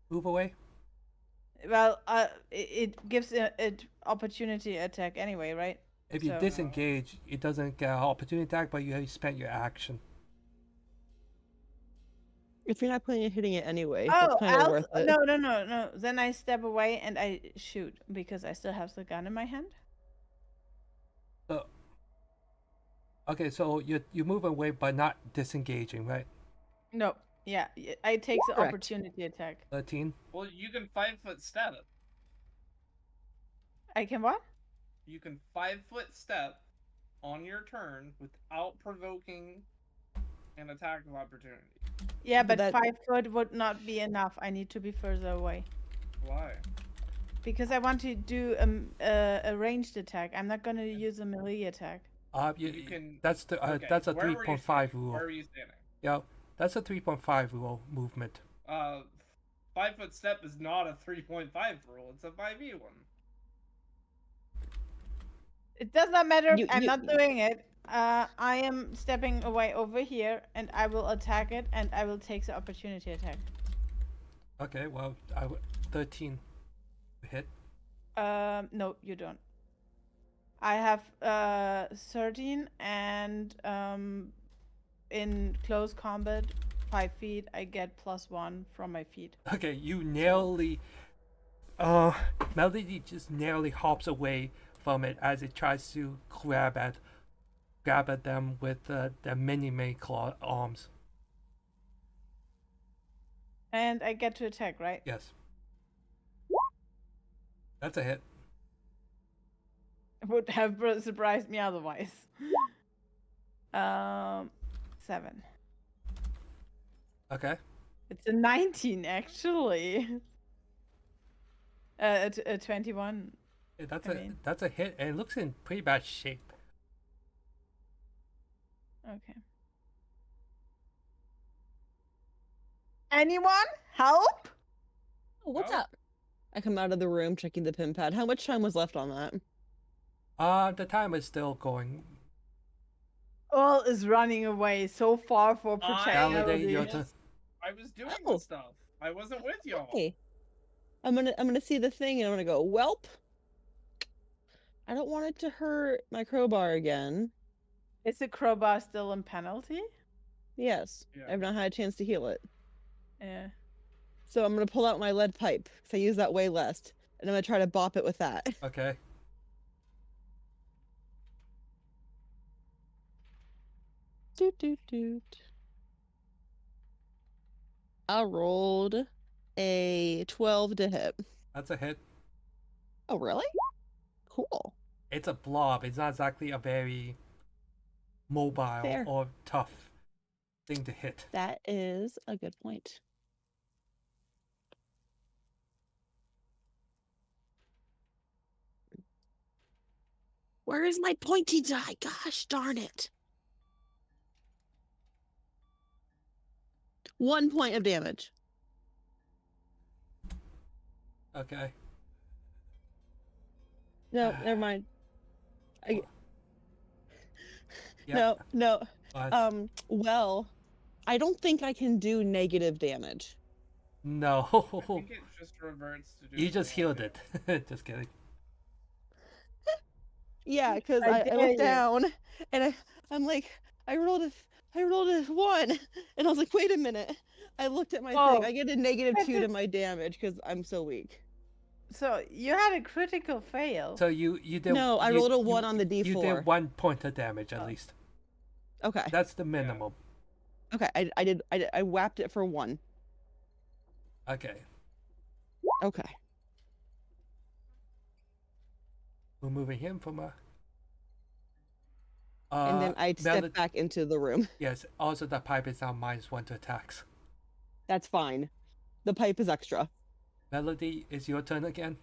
[SPEAKER 1] move away.
[SPEAKER 4] Well, it gives it opportunity attack anyway, right?
[SPEAKER 1] If you
[SPEAKER 4] So-
[SPEAKER 1] disengage, it doesn't get an opportunity attack, but you have spent your action.
[SPEAKER 2] If you're not planning on hitting it anyway,
[SPEAKER 4] Oh,
[SPEAKER 2] it's kind of worth it.
[SPEAKER 4] no. Then I step away and I shoot because I still have the gun in my hand.
[SPEAKER 1] So. Okay, so you move away, but not disengaging, right?
[SPEAKER 4] No, yeah, I take the
[SPEAKER 2] Correct.
[SPEAKER 4] opportunity attack.
[SPEAKER 1] 13.
[SPEAKER 3] Well, you can 5-foot stab it.
[SPEAKER 4] I can what?
[SPEAKER 3] you can 5-foot step on your turn without provoking an attack of opportunity.
[SPEAKER 4] Yeah,
[SPEAKER 2] But
[SPEAKER 4] but
[SPEAKER 2] that-
[SPEAKER 4] 5 foot would not be enough. I need to be further away.
[SPEAKER 3] Why?
[SPEAKER 4] Because I want to do a ranged attack. I'm not going to use a melee attack.
[SPEAKER 3] You can.
[SPEAKER 1] That's the
[SPEAKER 3] Okay,
[SPEAKER 1] that's a
[SPEAKER 3] where were you
[SPEAKER 1] 3.5
[SPEAKER 3] standing?
[SPEAKER 1] rule.
[SPEAKER 3] Where are you standing?
[SPEAKER 1] Yeah, that's a 3.5 rule movement.
[SPEAKER 3] 5-foot step is not a 3.5 rule. It's a 5e one.
[SPEAKER 4] It does not matter.
[SPEAKER 2] You-
[SPEAKER 4] I'm
[SPEAKER 2] you-
[SPEAKER 4] not doing it. I am stepping away over here, and I will attack it, and I will take the opportunity attack.
[SPEAKER 1] Okay, well, 13 hit.
[SPEAKER 4] No, you don't. I have 13, and in close combat, 5 feet, I get +1 from my feet.
[SPEAKER 1] Okay, you narrowly, Melody just narrowly hops away from it as it tries to grab at them with the mini claw arms.
[SPEAKER 4] And I get to attack, right?
[SPEAKER 1] Yes. That's a hit.
[SPEAKER 4] It would have surprised me otherwise. 7.
[SPEAKER 1] Okay.
[SPEAKER 4] It's a 19, actually. A 21.
[SPEAKER 1] Yeah, that's
[SPEAKER 4] I
[SPEAKER 1] a
[SPEAKER 4] mean-
[SPEAKER 1] that's a hit, and it looks in pretty bad shape.
[SPEAKER 4] Okay. Anyone? Help?
[SPEAKER 2] Oh, what's
[SPEAKER 3] Oh.
[SPEAKER 2] up? I come out of the room checking the pin pad. How much time was left on that?
[SPEAKER 1] The time is still going.
[SPEAKER 4] Earl is running away so far for protecting
[SPEAKER 1] Validate
[SPEAKER 4] Melody.
[SPEAKER 1] your
[SPEAKER 3] was,
[SPEAKER 1] turn.
[SPEAKER 3] I was doing
[SPEAKER 2] Oh.
[SPEAKER 3] the stuff. I wasn't with y'all.
[SPEAKER 2] Hey, I'm gonna see the thing and I'm gonna go, welp. I don't want it to hurt my crowbar again.
[SPEAKER 4] Is the crowbar still in penalty?
[SPEAKER 2] Yes,
[SPEAKER 3] Yeah.
[SPEAKER 2] I've not had a chance to heal it.
[SPEAKER 4] Yeah.
[SPEAKER 2] So I'm gonna pull out my lead pipe because I use that way less, and I'm gonna try to bop it with that.
[SPEAKER 1] Okay.
[SPEAKER 2] Doot doot doot. I rolled a 12 to hit.
[SPEAKER 1] That's a hit.
[SPEAKER 2] Oh, really? Cool.
[SPEAKER 1] It's a blob. It's not exactly a very mobile
[SPEAKER 2] Fair.
[SPEAKER 1] or tough thing to hit.
[SPEAKER 2] That is a good point. Where is my pointy die? Gosh darn it. 1 point of damage.
[SPEAKER 1] Okay.
[SPEAKER 2] No, never mind.
[SPEAKER 1] Yep.
[SPEAKER 2] No.
[SPEAKER 1] But
[SPEAKER 2] Well, I don't think I can do negative damage.
[SPEAKER 1] no.
[SPEAKER 3] I think it just reverts to.
[SPEAKER 1] You just healed
[SPEAKER 3] damage.
[SPEAKER 1] it. Just kidding.
[SPEAKER 2] Yeah, because
[SPEAKER 4] I
[SPEAKER 2] I
[SPEAKER 4] dare
[SPEAKER 2] looked
[SPEAKER 4] you.
[SPEAKER 2] down and I'm like, I rolled a 1, and I was like, wait a minute. I looked at my
[SPEAKER 4] Whoa.
[SPEAKER 2] thing. I get a negative
[SPEAKER 4] That
[SPEAKER 2] 2 to
[SPEAKER 4] is-
[SPEAKER 2] my damage because I'm so weak.
[SPEAKER 4] So you had a critical fail.
[SPEAKER 1] So you did.
[SPEAKER 2] No, I
[SPEAKER 1] you-
[SPEAKER 2] rolled a
[SPEAKER 1] you-
[SPEAKER 2] 1 on the
[SPEAKER 1] You
[SPEAKER 2] D4.
[SPEAKER 1] did 1 point of damage at
[SPEAKER 4] Oh.
[SPEAKER 1] least.
[SPEAKER 2] Okay.
[SPEAKER 1] That's the minimum.
[SPEAKER 2] Okay. I whapped it for 1.
[SPEAKER 1] Okay.
[SPEAKER 2] Okay.
[SPEAKER 1] We're moving him from a.
[SPEAKER 2] And then I step
[SPEAKER 1] Melody-
[SPEAKER 2] back into the room.
[SPEAKER 1] Yes. Also, the pipe is now -1 to attacks.
[SPEAKER 2] That's fine. The pipe is extra.
[SPEAKER 1] Melody, is your turn again.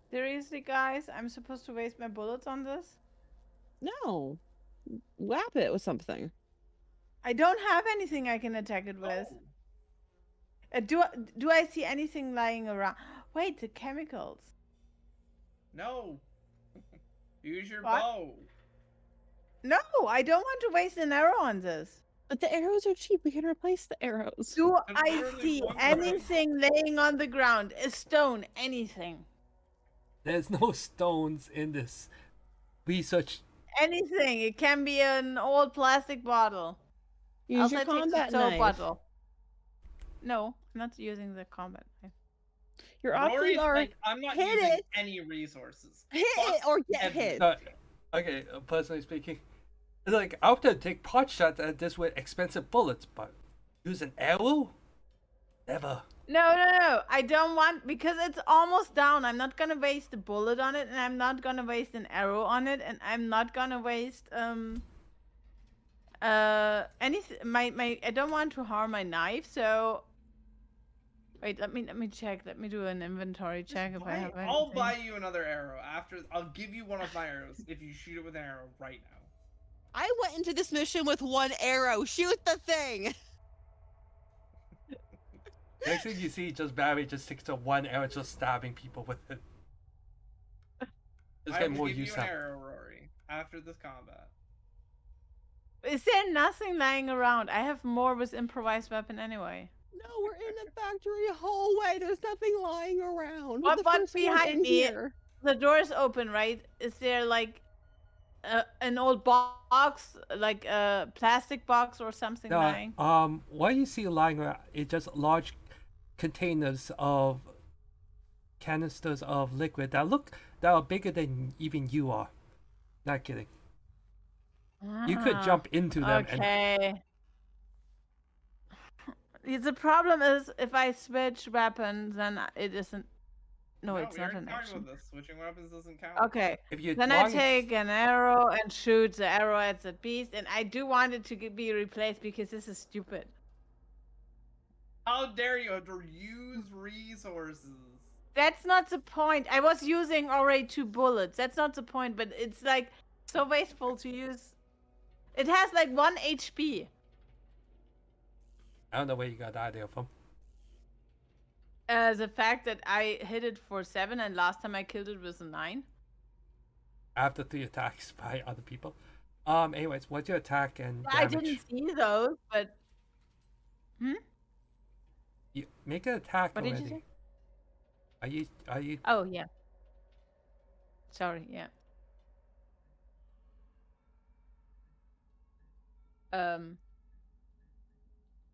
[SPEAKER 4] Seriously, guys? I'm supposed to waste my bullets on this?
[SPEAKER 2] No. Whap it with something.
[SPEAKER 4] I don't have anything I can attack it with.
[SPEAKER 3] Oh,
[SPEAKER 4] Do I see anything lying around? Wait, the chemicals.
[SPEAKER 3] no. Use your
[SPEAKER 4] What?
[SPEAKER 3] bow.
[SPEAKER 4] No, I don't want to waste an arrow on this.
[SPEAKER 2] But the arrows are cheap. We can replace the arrows.
[SPEAKER 4] Do
[SPEAKER 3] There's
[SPEAKER 4] I
[SPEAKER 3] literally
[SPEAKER 4] see
[SPEAKER 3] one
[SPEAKER 4] anything laying on the ground? A stone, anything?
[SPEAKER 1] There's no stones in this research.
[SPEAKER 4] Anything. It can be an old plastic bottle.
[SPEAKER 2] Use your
[SPEAKER 4] I'll take the
[SPEAKER 2] combat
[SPEAKER 4] soap
[SPEAKER 2] knife.
[SPEAKER 4] bottle. No, I'm not using the combat knife.
[SPEAKER 2] Your options
[SPEAKER 3] Rory's
[SPEAKER 2] are
[SPEAKER 3] like, I'm not
[SPEAKER 2] hit
[SPEAKER 3] using
[SPEAKER 2] it.
[SPEAKER 3] any resources.
[SPEAKER 2] hit it
[SPEAKER 3] Fuck
[SPEAKER 2] or get
[SPEAKER 3] everything.
[SPEAKER 2] hit.
[SPEAKER 1] Okay, personally speaking, like I would take pot shots at this with expensive bullets, but use an arrow? Never.
[SPEAKER 4] No. I don't want because it's almost down. I'm not gonna waste a bullet on it, and I'm not gonna waste an arrow on it, and I'm not gonna waste anything. My I don't want to harm my knife, so wait. Let me check. Let me do an inventory check if I have anything.
[SPEAKER 3] I'll buy you another arrow after. I'll give you one of my arrows if you shoot it with an arrow right now.
[SPEAKER 2] I went into this mission with one arrow. Shoot the thing.
[SPEAKER 1] Next thing you see, just Barry just sticks to one arrow, just stabbing people with it. Just
[SPEAKER 3] I
[SPEAKER 1] get
[SPEAKER 3] will
[SPEAKER 1] more
[SPEAKER 3] give you
[SPEAKER 1] use
[SPEAKER 3] an
[SPEAKER 1] out.
[SPEAKER 3] arrow, Rory, after this combat.
[SPEAKER 4] Is there nothing lying around? I have more with improvised weapon anyway.
[SPEAKER 2] No, we're in a factory hallway. There's nothing lying around.
[SPEAKER 4] What-
[SPEAKER 2] The
[SPEAKER 4] what
[SPEAKER 2] first one
[SPEAKER 4] behind
[SPEAKER 2] in
[SPEAKER 4] me?
[SPEAKER 2] here.
[SPEAKER 4] The door's open, right? Is there like an old box, like a plastic box or something lying?
[SPEAKER 1] What you see lying around is just large containers of canisters of liquid that are bigger than even you are. Not kidding. You could
[SPEAKER 4] Ah,
[SPEAKER 1] jump into them and
[SPEAKER 4] Okay. The problem is if I switch weapons, then it isn't. No, it's
[SPEAKER 3] we
[SPEAKER 4] not
[SPEAKER 3] already
[SPEAKER 4] an
[SPEAKER 3] talked
[SPEAKER 4] action.
[SPEAKER 3] about this. Switching weapons doesn't count.
[SPEAKER 4] Okay.
[SPEAKER 1] if you
[SPEAKER 4] Then I
[SPEAKER 1] long as-
[SPEAKER 4] take an arrow and shoot the arrow at the beast, and I do want it to be replaced because this is stupid.
[SPEAKER 3] How dare you to use resources?
[SPEAKER 4] That's not the point. I was using already 2 bullets. That's not the point, but it's like so wasteful to use. It has like 1 HP.
[SPEAKER 1] I don't know where you got the idea from.
[SPEAKER 4] The fact that I hit it for 7 and last time I killed it was a 9.
[SPEAKER 1] After 3 attacks by other people. Anyways, what's your attack and damage?
[SPEAKER 4] I didn't see those, but
[SPEAKER 1] You make an attack
[SPEAKER 4] what did
[SPEAKER 1] already.
[SPEAKER 4] you say?
[SPEAKER 1] Are you?
[SPEAKER 4] Oh yeah. Sorry, yeah.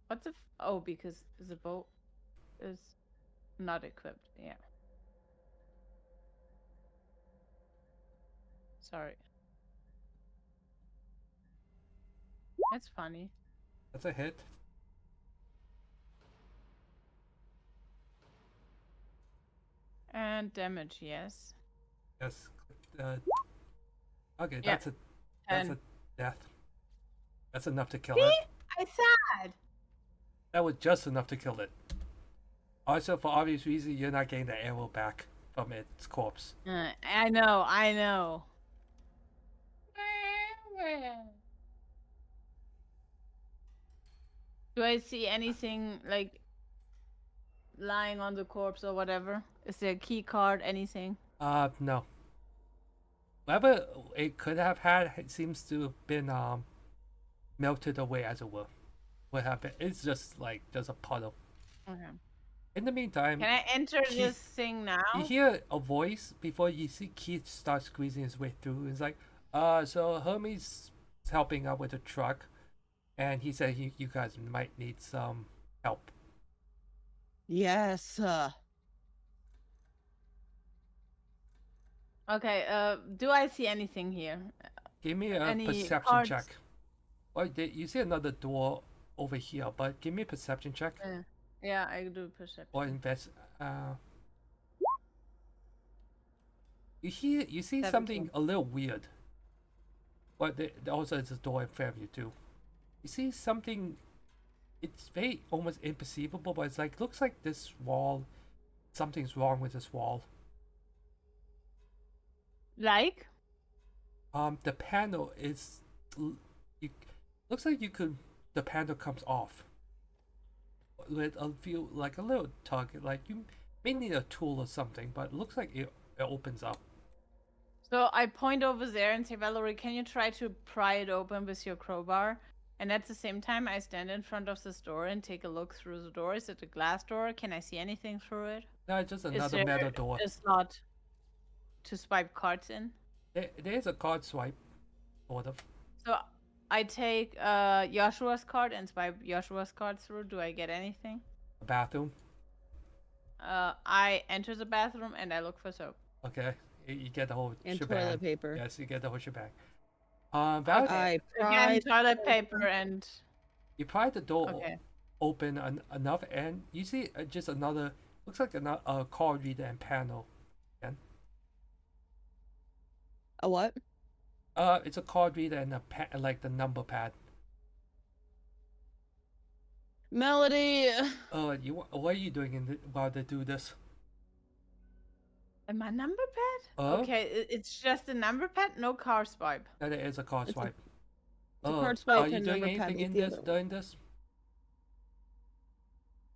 [SPEAKER 4] What the oh, because the bow is not equipped, yeah. Sorry. That's funny.
[SPEAKER 1] That's a hit.
[SPEAKER 4] And damage, yes.
[SPEAKER 1] Yes. Okay,
[SPEAKER 4] Yeah.
[SPEAKER 1] that's a
[SPEAKER 4] 10.
[SPEAKER 1] death. That's enough to kill
[SPEAKER 4] See?
[SPEAKER 1] it.
[SPEAKER 4] I said.
[SPEAKER 1] That was just enough to kill it. Also, for obvious reasons, you're not getting the arrow back from its corpse.
[SPEAKER 4] I know. Do I see anything like lying on the corpse or whatever? Is there a key card, anything?
[SPEAKER 1] No. Whatever it could have had, it seems to have been melted away, as it were. What happened? It's just a puddle.
[SPEAKER 4] Okay.
[SPEAKER 1] In the meantime,
[SPEAKER 4] Can I enter
[SPEAKER 1] Keith-
[SPEAKER 4] this thing now?
[SPEAKER 1] you hear a voice before you see Keith start squeezing his way through. It's like, so Hermes is helping out with the truck, and he said you guys might need some help.
[SPEAKER 2] Yes.
[SPEAKER 4] Okay, do I see anything here?
[SPEAKER 1] Give me a
[SPEAKER 4] Any
[SPEAKER 1] perception
[SPEAKER 4] cards?
[SPEAKER 1] check. Well, you see another door over here, but give me a perception check
[SPEAKER 4] Yeah, I do perception.
[SPEAKER 1] or invest. You see
[SPEAKER 4] 17.
[SPEAKER 1] something a little weird. But also it's a door in front of you too. You see something. It's very almost imperceivable, but it's like looks like this wall. Something's wrong with this wall.
[SPEAKER 4] Like?
[SPEAKER 1] The panel is. Looks like the panel comes off. With a few like a little tug, like you may need a tool or something, but it looks like it opens up.
[SPEAKER 4] So I point over there and say, Valerie, can you try to pry it open with your crowbar? And at the same time, I stand in front of this door and take a look through the door. Is it a glass door? Can I see anything through it?
[SPEAKER 1] No, it's just
[SPEAKER 4] Is
[SPEAKER 1] another
[SPEAKER 4] there
[SPEAKER 1] metal door.
[SPEAKER 4] a slot to swipe cards in?
[SPEAKER 1] There's a card swipe, sort of.
[SPEAKER 4] So I take Joshua's card and swipe Joshua's card through. Do I get anything?
[SPEAKER 1] A bathroom.
[SPEAKER 4] I enter the bathroom and I look for soap.
[SPEAKER 1] Okay, you get the whole
[SPEAKER 2] And
[SPEAKER 1] shebang.
[SPEAKER 2] toilet paper.
[SPEAKER 1] Yes, you get the whole shebang. Valerie,
[SPEAKER 2] I
[SPEAKER 4] Again,
[SPEAKER 2] pried.
[SPEAKER 4] toilet paper and
[SPEAKER 1] you pry the door
[SPEAKER 4] okay.
[SPEAKER 1] open enough, and you see just another, looks like a card reader and panel. And
[SPEAKER 2] A what?
[SPEAKER 1] it's a card reader and like the number pad.
[SPEAKER 2] Melody.
[SPEAKER 1] What are you doing while they do this?
[SPEAKER 4] And my number pad?
[SPEAKER 1] Oh,
[SPEAKER 4] Okay, it's just a number pad, no car swipe.
[SPEAKER 1] that is a card
[SPEAKER 2] It's a-
[SPEAKER 1] swipe.
[SPEAKER 2] It's a
[SPEAKER 1] Oh,
[SPEAKER 2] card swipe
[SPEAKER 1] are you
[SPEAKER 2] and
[SPEAKER 1] doing
[SPEAKER 2] number pad
[SPEAKER 1] anything
[SPEAKER 2] with
[SPEAKER 1] in
[SPEAKER 2] the
[SPEAKER 1] this
[SPEAKER 2] other one.
[SPEAKER 1] during this?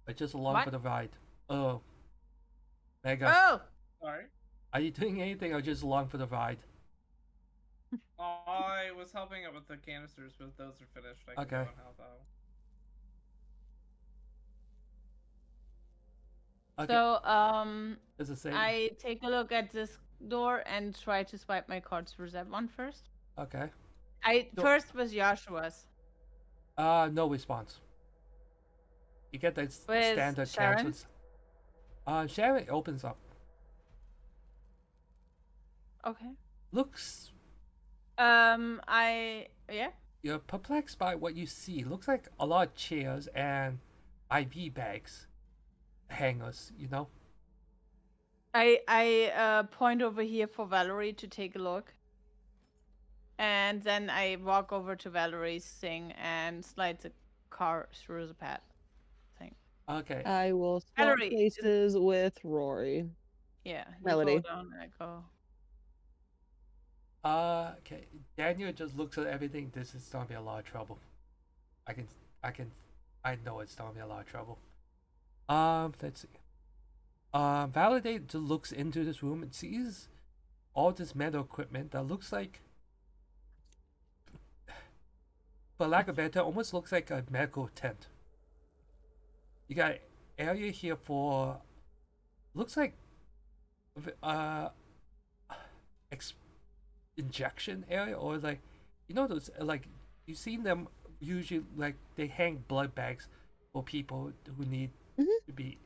[SPEAKER 1] Or just along
[SPEAKER 4] What?
[SPEAKER 1] for the ride? Oh, Mega,
[SPEAKER 4] Oh!
[SPEAKER 3] Sorry.
[SPEAKER 1] are you doing anything or just along for the ride?
[SPEAKER 3] I was helping out with the canisters, but those are finished. I can
[SPEAKER 1] Okay.
[SPEAKER 3] go and help out.
[SPEAKER 1] Okay,
[SPEAKER 4] So,
[SPEAKER 1] it's the same.
[SPEAKER 4] I take a look at this door and try to swipe my cards for that one first.
[SPEAKER 1] Okay. So-
[SPEAKER 4] First was Joshua's.
[SPEAKER 1] No response. You get that
[SPEAKER 4] Where's
[SPEAKER 1] standard
[SPEAKER 4] Sharon?
[SPEAKER 1] cancels. Sharon opens up.
[SPEAKER 4] Okay.
[SPEAKER 1] Looks,
[SPEAKER 4] Yeah.
[SPEAKER 1] you're perplexed by what you see. Looks like a lot of chairs and IV bags, hangers. You know.
[SPEAKER 4] I point over here for Valerie to take a look. And then I walk over to Valerie's thing and slide the car through the pad thing.
[SPEAKER 1] Okay.
[SPEAKER 2] I will swap
[SPEAKER 4] Valerie,
[SPEAKER 2] places with Rory.
[SPEAKER 4] Yeah. You
[SPEAKER 2] Melody.
[SPEAKER 4] go down and I go.
[SPEAKER 1] Okay. Daniel just looks at everything. This is gonna be a lot of trouble. I know it's gonna be a lot of trouble. Let's see. Validate just looks into this room and sees all this metal equipment that looks like, for lack of better term, almost looks like a medical tent. You got an area here for, looks like, injection area, or like, you know those, like, you've seen them usually, like they hang blood bags for people who need to be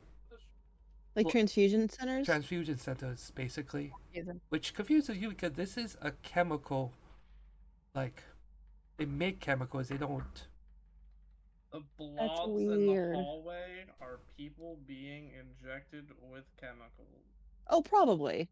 [SPEAKER 2] Like
[SPEAKER 1] Well,
[SPEAKER 2] transfusion centers?
[SPEAKER 1] transfusion centers, basically,
[SPEAKER 4] Yes.
[SPEAKER 1] which confuses you because this is a chemical, like they make chemicals, they don't.
[SPEAKER 3] The blobs in the
[SPEAKER 2] weird.
[SPEAKER 3] hallway are people being injected with chemicals.
[SPEAKER 2] Oh, probably.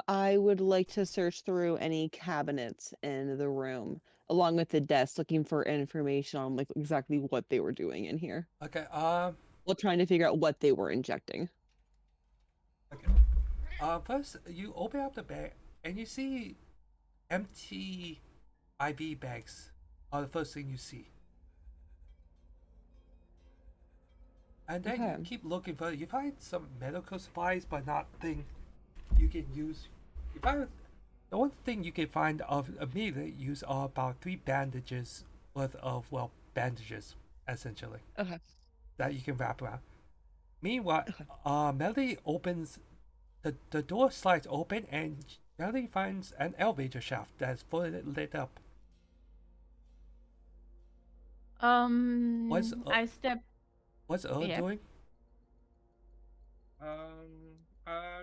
[SPEAKER 2] I would like to search through any cabinets in the room, along with the desk, looking for information on like exactly what they were doing in here.
[SPEAKER 1] Okay,
[SPEAKER 2] While trying to figure out what they were injecting.
[SPEAKER 1] first you open up the bag and you see empty IV bags are the first thing you see. And then you
[SPEAKER 2] Okay.
[SPEAKER 1] keep looking further. You find some medical supplies, but nothing you can use. You find the only thing you can find of immediate use are about 3 bandages worth of, well, bandages, essentially,
[SPEAKER 2] Okay.
[SPEAKER 1] that you can wrap around. Meanwhile,
[SPEAKER 2] Okay.
[SPEAKER 1] Melody opens the door slides open and Melody finds an elevator shaft that's fully lit up. What's
[SPEAKER 4] I step.
[SPEAKER 1] What's Earl
[SPEAKER 4] Yeah.
[SPEAKER 1] doing?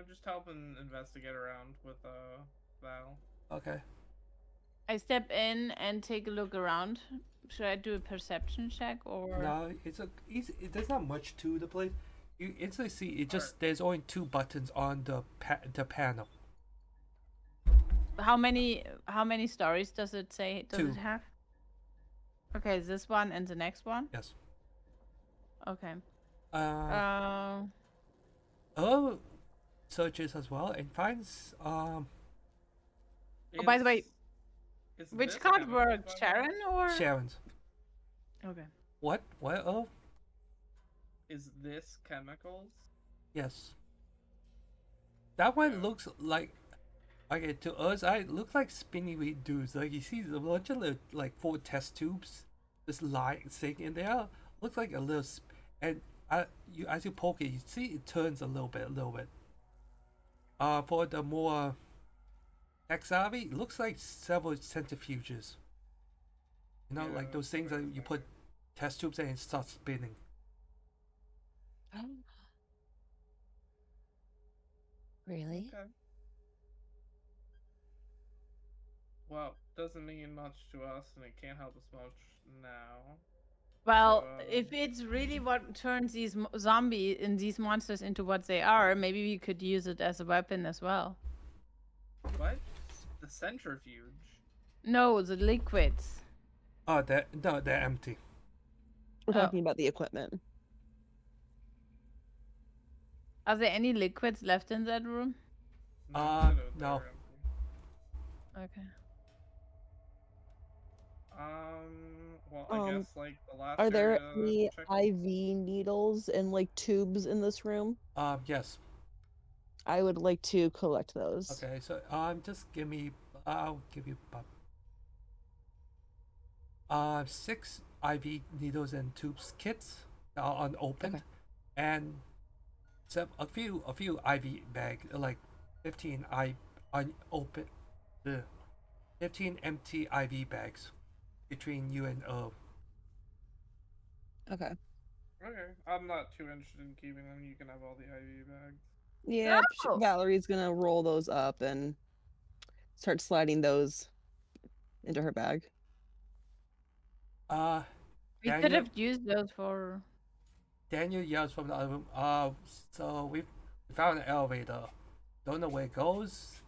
[SPEAKER 3] Just helping investigate around with Val.
[SPEAKER 1] Okay.
[SPEAKER 4] I step in and take a look around. Should I do a perception check or?
[SPEAKER 1] No, it's easy. There's not much to the place. You instantly see it. Just there's only 2 buttons on the panel.
[SPEAKER 4] How many stories does it say? Does
[SPEAKER 1] 2.
[SPEAKER 4] it have? Okay, this one and the next one.
[SPEAKER 1] Yes.
[SPEAKER 4] Okay.
[SPEAKER 1] Earl searches as well and finds
[SPEAKER 4] Oh, by the way,
[SPEAKER 3] Is
[SPEAKER 4] which
[SPEAKER 3] this
[SPEAKER 4] card
[SPEAKER 3] chemical,
[SPEAKER 4] worked,
[SPEAKER 3] by the way?
[SPEAKER 4] Sharon or?
[SPEAKER 1] Sharon's.
[SPEAKER 4] Okay.
[SPEAKER 1] What? What? Earl?
[SPEAKER 3] Is this chemicals?
[SPEAKER 1] Yes. That one
[SPEAKER 3] Yeah.
[SPEAKER 1] looks like, okay, to us, I looks like spinny wheel dudes. Like you see a bunch of like 4 test tubes, just lying sitting in there. Looks like a little, and you as you poke it, you see it turns a little bit. For the more tech savvy, it looks like several centrifuges. You know,
[SPEAKER 3] Yeah,
[SPEAKER 1] like those
[SPEAKER 3] that's what
[SPEAKER 1] things
[SPEAKER 3] I
[SPEAKER 1] that
[SPEAKER 3] was
[SPEAKER 1] you put test tubes in and it starts spinning.
[SPEAKER 2] Oh. Really?
[SPEAKER 3] Okay. Well, doesn't mean much to us, and it can't help us much now.
[SPEAKER 4] Well,
[SPEAKER 3] So,
[SPEAKER 4] if it's really what turns these these monsters into what they are, maybe we could use it as a weapon as well.
[SPEAKER 3] what? The centrifuge.
[SPEAKER 4] No, the liquids.
[SPEAKER 1] Oh, they're empty.
[SPEAKER 2] We're
[SPEAKER 4] Oh.
[SPEAKER 2] talking about the equipment.
[SPEAKER 4] Are there any liquids left in that room?
[SPEAKER 1] No.
[SPEAKER 3] Empty.
[SPEAKER 4] Okay.
[SPEAKER 3] Well, I guess like the last
[SPEAKER 2] Are there
[SPEAKER 3] area
[SPEAKER 2] any
[SPEAKER 3] check.
[SPEAKER 2] IV needles and like tubes in this room?
[SPEAKER 1] Yes.
[SPEAKER 2] I would like to collect those.
[SPEAKER 1] Okay, so just give me. I'll give you about 6 IV needles and tubes kits that are unopened,
[SPEAKER 2] Okay.
[SPEAKER 1] and a few IV bag, like 15 unopened, 15 empty IV bags between you and Earl.
[SPEAKER 2] Okay.
[SPEAKER 3] Okay, I'm not too interested in keeping them. You can have all the IV bags.
[SPEAKER 2] Yeah,
[SPEAKER 4] Oh!
[SPEAKER 2] Valerie's gonna roll those up and start sliding those into her bag.
[SPEAKER 4] We could
[SPEAKER 1] Daniel,
[SPEAKER 4] have used those for.
[SPEAKER 1] Daniel yells from the other room. So we found an elevator. Don't know where it goes,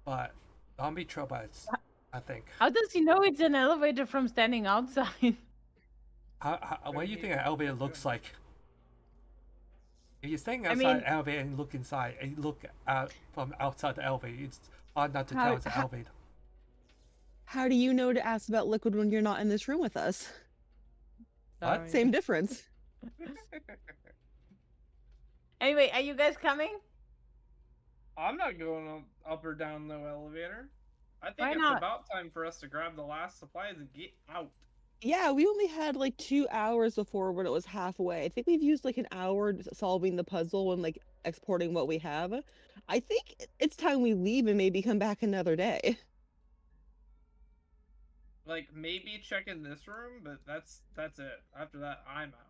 [SPEAKER 1] but zombie troubles, I think.
[SPEAKER 4] How does he know it's an elevator from standing outside?
[SPEAKER 1] What do you think an elevator looks like? If you're standing
[SPEAKER 4] I
[SPEAKER 1] outside
[SPEAKER 4] mean-
[SPEAKER 1] an elevator and look inside and you look out from outside the elevator, it's hard not to
[SPEAKER 2] How-
[SPEAKER 1] tell it's an
[SPEAKER 2] how-
[SPEAKER 1] elevator.
[SPEAKER 2] How do you know to ask about liquid when you're not in this room with us?
[SPEAKER 1] What?
[SPEAKER 4] Sorry.
[SPEAKER 2] Same difference.
[SPEAKER 4] Anyway, are you guys coming?
[SPEAKER 3] I'm not going up or down no elevator. I think
[SPEAKER 4] Why
[SPEAKER 3] it's
[SPEAKER 4] not?
[SPEAKER 3] about time for us to grab the last supplies and get out.
[SPEAKER 2] Yeah, we only had like 2 hours before when it was halfway. I think we've used like an hour solving the puzzle and like exporting what we have. I think it's time we leave and maybe come back another day.
[SPEAKER 3] Like maybe check in this room, but that's it. After that, I'm out.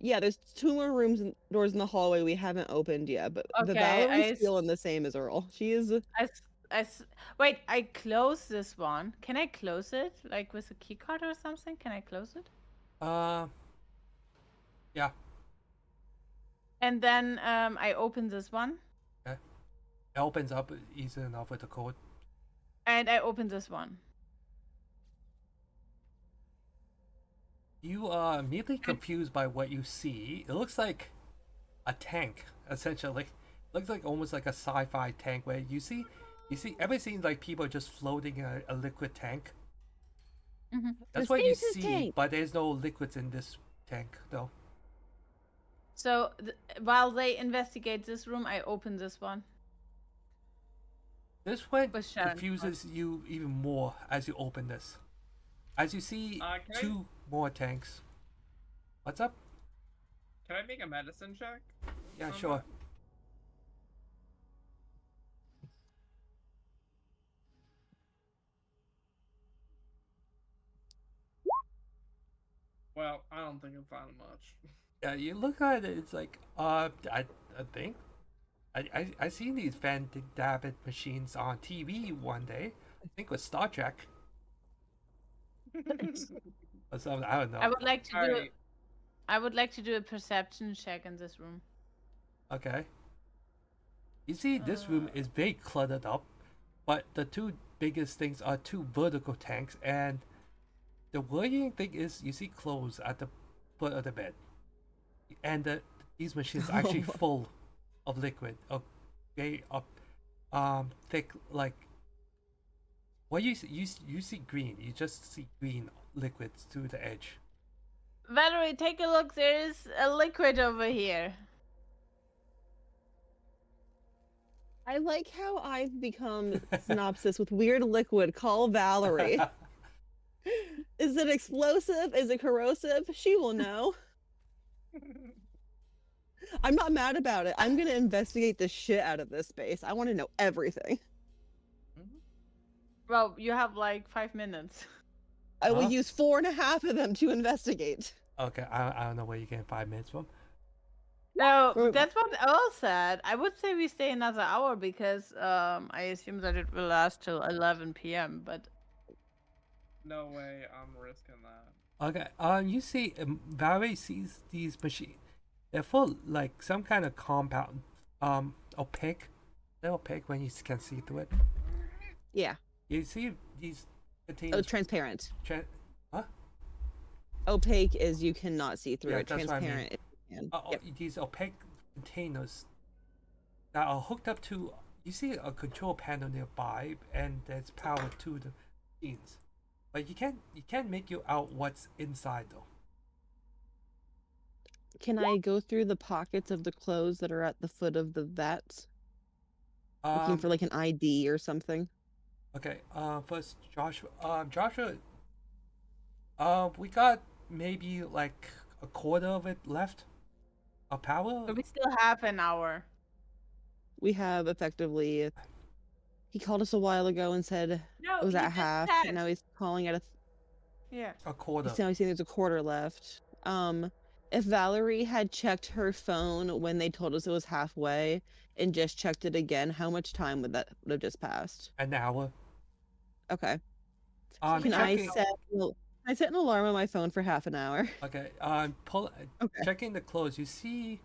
[SPEAKER 2] Yeah, there's 2 more rooms and doors in the hallway we haven't opened yet, but the
[SPEAKER 4] Okay,
[SPEAKER 2] Valerie's feeling the same as Earl. She is.
[SPEAKER 4] Wait, I closed this one. Can I close it? Like with a key card or something? Can I close it?
[SPEAKER 1] Yeah.
[SPEAKER 4] And then I open this one.
[SPEAKER 1] It opens up easy enough with the code.
[SPEAKER 4] And I open this one.
[SPEAKER 1] You are immediately confused by what you see. It looks like a tank, essentially. Looks like almost like a sci-fi tank where you see ever seen like people just floating in a liquid tank?
[SPEAKER 4] Mm-hmm.
[SPEAKER 1] That's
[SPEAKER 2] The
[SPEAKER 1] what you
[SPEAKER 2] stasis
[SPEAKER 1] see,
[SPEAKER 2] tank.
[SPEAKER 1] but there's no liquids in this tank though.
[SPEAKER 4] So while they investigate this room, I open this one.
[SPEAKER 1] This one
[SPEAKER 4] With Sharon.
[SPEAKER 1] confuses you even more as you open this. As you see
[SPEAKER 3] Can I-
[SPEAKER 1] 2 more tanks. What's up?
[SPEAKER 3] Can I make a medicine check?
[SPEAKER 1] Yeah,
[SPEAKER 3] on
[SPEAKER 1] sure.
[SPEAKER 3] that? Well, I don't think I'm finding much.
[SPEAKER 1] Yeah, you look at it. It's like I think I seen these fantastic machines on TV one day. I think it was Star Trek or something. I don't know.
[SPEAKER 4] I would like to do.
[SPEAKER 3] Alright.
[SPEAKER 4] I would like to do a perception check in this room.
[SPEAKER 1] Okay. You see, this room is very cluttered up, but the 2 biggest things are 2 vertical tanks, and the worrying thing is you see clothes at the foot of the bed, and these machines are actually full of liquid, of very thick, like. What you see green. You just see green liquids to the edge.
[SPEAKER 4] Valerie, take a look. There's a liquid over here.
[SPEAKER 2] I like how I've become synopsis with weird liquid. Call Valerie. Is it explosive? Is it corrosive? She will know. I'm not mad about it. I'm gonna investigate the shit out of this space. I want to know everything.
[SPEAKER 4] Well, you have like 5 minutes.
[SPEAKER 2] I will
[SPEAKER 1] Huh?
[SPEAKER 2] use 4.5 of them to investigate.
[SPEAKER 1] Okay, I don't know where you get 5 minutes from.
[SPEAKER 4] No,
[SPEAKER 2] Or-
[SPEAKER 4] that's what Earl said. I would say we stay another hour because I assume that it will last till 11 p.m. But
[SPEAKER 3] No way, I'm risking that.
[SPEAKER 1] Okay. You see, Valerie sees these machines. They're full like some kind of compound. Opaque. They're opaque when you can see through it.
[SPEAKER 2] yeah.
[SPEAKER 1] You see these
[SPEAKER 2] Oh,
[SPEAKER 1] containers.
[SPEAKER 2] transparent.
[SPEAKER 1] Huh?
[SPEAKER 2] Opaque is you cannot see through
[SPEAKER 1] Yeah,
[SPEAKER 2] it.
[SPEAKER 1] that's what I mean.
[SPEAKER 2] Transparent is you can. Yep.
[SPEAKER 1] These opaque containers that are hooked up to. You see a control panel nearby, and there's power to the machines. But you can't make you out what's inside though.
[SPEAKER 2] Can I go through the pockets of the clothes that are at the foot of the vats? Looking for like an ID or something.
[SPEAKER 1] Okay. First Joshua. Joshua. We got maybe like a quarter of it left. A power.
[SPEAKER 4] we still have an hour.
[SPEAKER 2] We have effectively. He called us a while ago and said
[SPEAKER 4] No,
[SPEAKER 2] it was
[SPEAKER 4] he
[SPEAKER 2] at
[SPEAKER 4] just
[SPEAKER 2] half,
[SPEAKER 4] said.
[SPEAKER 2] and now he's calling at a.
[SPEAKER 4] Yeah.
[SPEAKER 1] A quarter.
[SPEAKER 2] He's now saying there's a quarter left. If Valerie had checked her phone when they told us it was halfway and just checked it again, how much time would have just passed?
[SPEAKER 1] An hour.
[SPEAKER 2] Okay.
[SPEAKER 1] I'm
[SPEAKER 2] Can
[SPEAKER 1] checking.
[SPEAKER 2] I set an alarm on my phone for half an hour?
[SPEAKER 1] Okay.
[SPEAKER 2] Okay.
[SPEAKER 1] Checking the clothes. You see.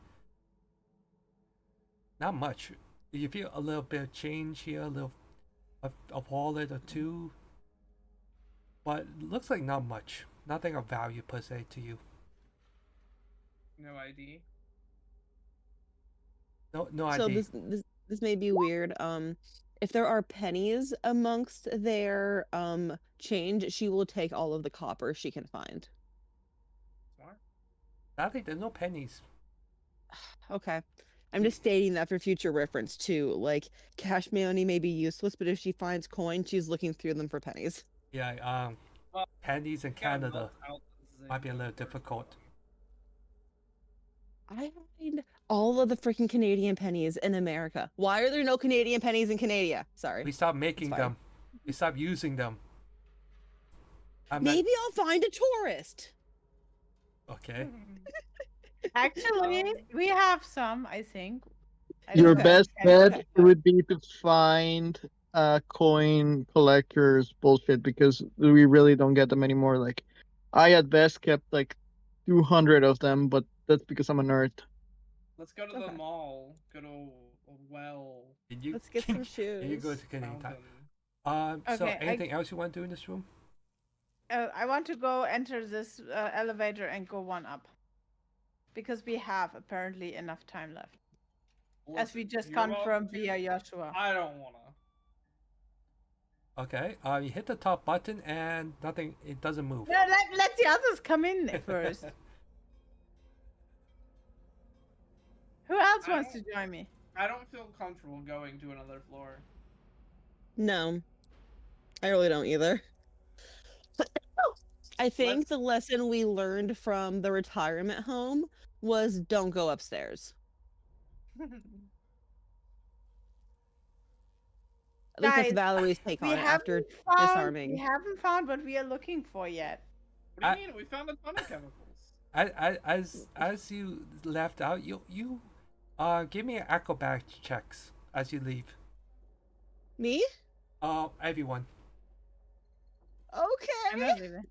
[SPEAKER 1] Not much. You feel a little bit of change here, a little, a wallet or two. But looks like not much. Nothing of value per se to you.
[SPEAKER 3] No ID.
[SPEAKER 1] No
[SPEAKER 2] So
[SPEAKER 1] ID.
[SPEAKER 2] this may be weird. If there are pennies amongst their change, she will take all of the copper she can find.
[SPEAKER 3] Smart.
[SPEAKER 1] Sadly, there's no pennies.
[SPEAKER 2] Okay. I'm just stating that for future reference too. Like cash money may be useless, but if she finds coins, she's looking through them for pennies.
[SPEAKER 1] Yeah.
[SPEAKER 3] Well,
[SPEAKER 1] Pennies in
[SPEAKER 3] yeah,
[SPEAKER 1] Canada
[SPEAKER 3] out
[SPEAKER 1] might be a
[SPEAKER 3] the
[SPEAKER 1] little
[SPEAKER 3] first
[SPEAKER 1] difficult.
[SPEAKER 2] I find all of the freaking Canadian pennies in America. Why are there no Canadian pennies in Canada? Sorry.
[SPEAKER 1] We stopped making
[SPEAKER 2] fine.
[SPEAKER 1] them. We stopped using them.
[SPEAKER 2] Maybe I'll find a tourist.
[SPEAKER 1] Okay.
[SPEAKER 4] Actually, we have some, I think. I
[SPEAKER 6] Your
[SPEAKER 4] don't know.
[SPEAKER 6] best
[SPEAKER 4] Okay.
[SPEAKER 6] bet would be to find coin collectors bullshit because we really don't get them anymore. Like, I at best kept like 200 of them, but that's because I'm a nerd.
[SPEAKER 3] Let's go to the
[SPEAKER 2] Okay.
[SPEAKER 3] mall. Go to a well
[SPEAKER 2] Let's get some
[SPEAKER 1] You go
[SPEAKER 2] shoes.
[SPEAKER 1] to Canadian time.
[SPEAKER 3] fountain.
[SPEAKER 1] So
[SPEAKER 4] Okay,
[SPEAKER 1] anything else you want to do in this room?
[SPEAKER 4] I want to go enter this elevator and go one up. Because we have apparently enough time left. As we
[SPEAKER 3] Listen,
[SPEAKER 4] just
[SPEAKER 3] you're welcome
[SPEAKER 4] confirmed
[SPEAKER 3] to.
[SPEAKER 4] via Joshua.
[SPEAKER 3] I don't wanna.
[SPEAKER 1] Okay. You hit the top button and nothing. It doesn't move.
[SPEAKER 4] No, let the others come in first. Who else wants to join me?
[SPEAKER 3] I don't feel comfortable going to another floor.
[SPEAKER 2] No, I really don't either. I think the lesson we learned from the retirement home was don't go upstairs. At least that's
[SPEAKER 4] Guys,
[SPEAKER 2] Valerie's take
[SPEAKER 4] we
[SPEAKER 2] on it after
[SPEAKER 4] We
[SPEAKER 2] disarming.
[SPEAKER 4] haven't found what we are looking for yet.
[SPEAKER 3] What do you mean? We found a ton of chemicals.
[SPEAKER 1] As you left out, you give me acrobat checks as you leave.
[SPEAKER 2] Me?
[SPEAKER 1] Everyone.
[SPEAKER 4] I'm
[SPEAKER 2] Okay.
[SPEAKER 4] not leaving.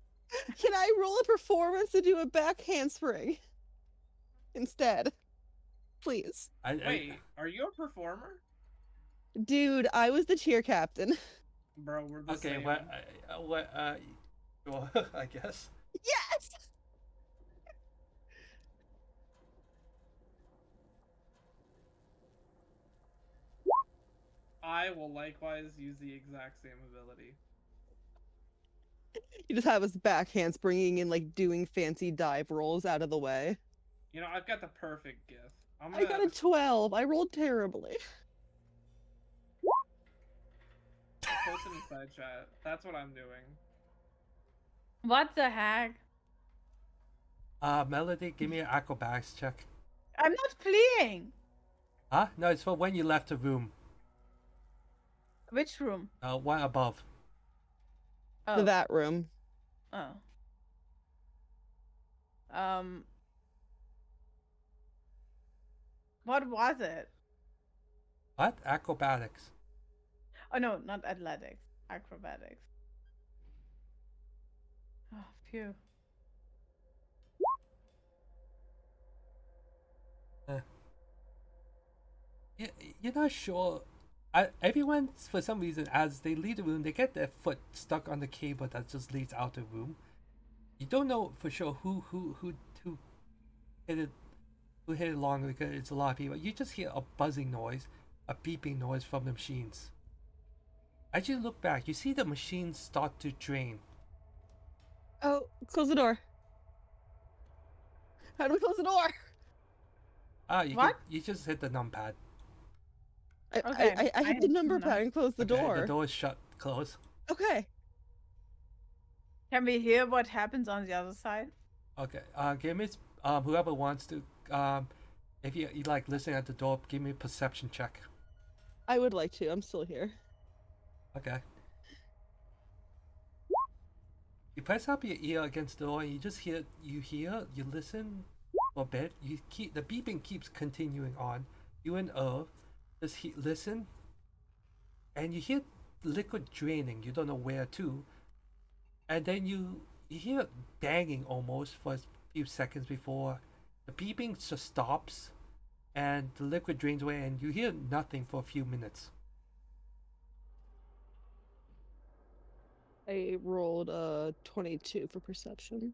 [SPEAKER 2] Can I roll a performance to do a back handspring instead? Please.
[SPEAKER 3] Wait, are you a performer?
[SPEAKER 2] Dude, I was the cheer captain.
[SPEAKER 3] Bro, we're the
[SPEAKER 1] Okay.
[SPEAKER 3] same.
[SPEAKER 1] Well, I guess.
[SPEAKER 2] Yes!
[SPEAKER 3] I will likewise use the exact same ability.
[SPEAKER 2] You just have us back handspringing and like doing fancy dive rolls out of the way.
[SPEAKER 3] You know, I've got the perfect gift.
[SPEAKER 2] I got a 12. I rolled terribly.
[SPEAKER 3] Post it in side chat. That's what I'm doing.
[SPEAKER 4] What the heck?
[SPEAKER 1] Melody, give me an acrobatics check.
[SPEAKER 4] I'm not fleeing.
[SPEAKER 1] Huh? No, it's for when you left the room.
[SPEAKER 4] Which room?
[SPEAKER 1] One above.
[SPEAKER 4] Oh.
[SPEAKER 2] The vat room.
[SPEAKER 4] Oh. What was it?
[SPEAKER 1] What? Acrobatics.
[SPEAKER 4] Oh no, not athletics. Acrobatics. Oh, phew.
[SPEAKER 1] You're not sure. Everyone, for some reason, as they leave the room, they get their foot stuck on the cable that just leads out the room. You don't know for sure who hit it, who hit it long, because it's a lot of people. You just hear a buzzing noise, a beeping noise from the machines. As you look back, you see the machines start to drain.
[SPEAKER 2] Oh, close the door. How do we close the door?
[SPEAKER 4] What?
[SPEAKER 1] You just hit the numpad.
[SPEAKER 4] Okay,
[SPEAKER 2] I hit the
[SPEAKER 4] hit
[SPEAKER 2] number
[SPEAKER 4] the
[SPEAKER 2] pad and close the
[SPEAKER 1] Okay,
[SPEAKER 2] door.
[SPEAKER 1] the door is shut, close.
[SPEAKER 2] Okay.
[SPEAKER 4] Can we hear what happens on the other side?
[SPEAKER 1] Okay, give me, whoever wants to, if you like listening at the door, give me a perception check.
[SPEAKER 2] I would like to. I'm still here.
[SPEAKER 1] Okay. You press up your ear against the door and you just hear, you listen for a bit. The beeping keeps continuing on. You and Earl just listen, and you hear liquid draining. You don't know where to. And then you hear banging almost for a few seconds before the beeping just stops and the liquid drains away and you hear nothing for a few minutes.
[SPEAKER 2] I rolled 22 for perception.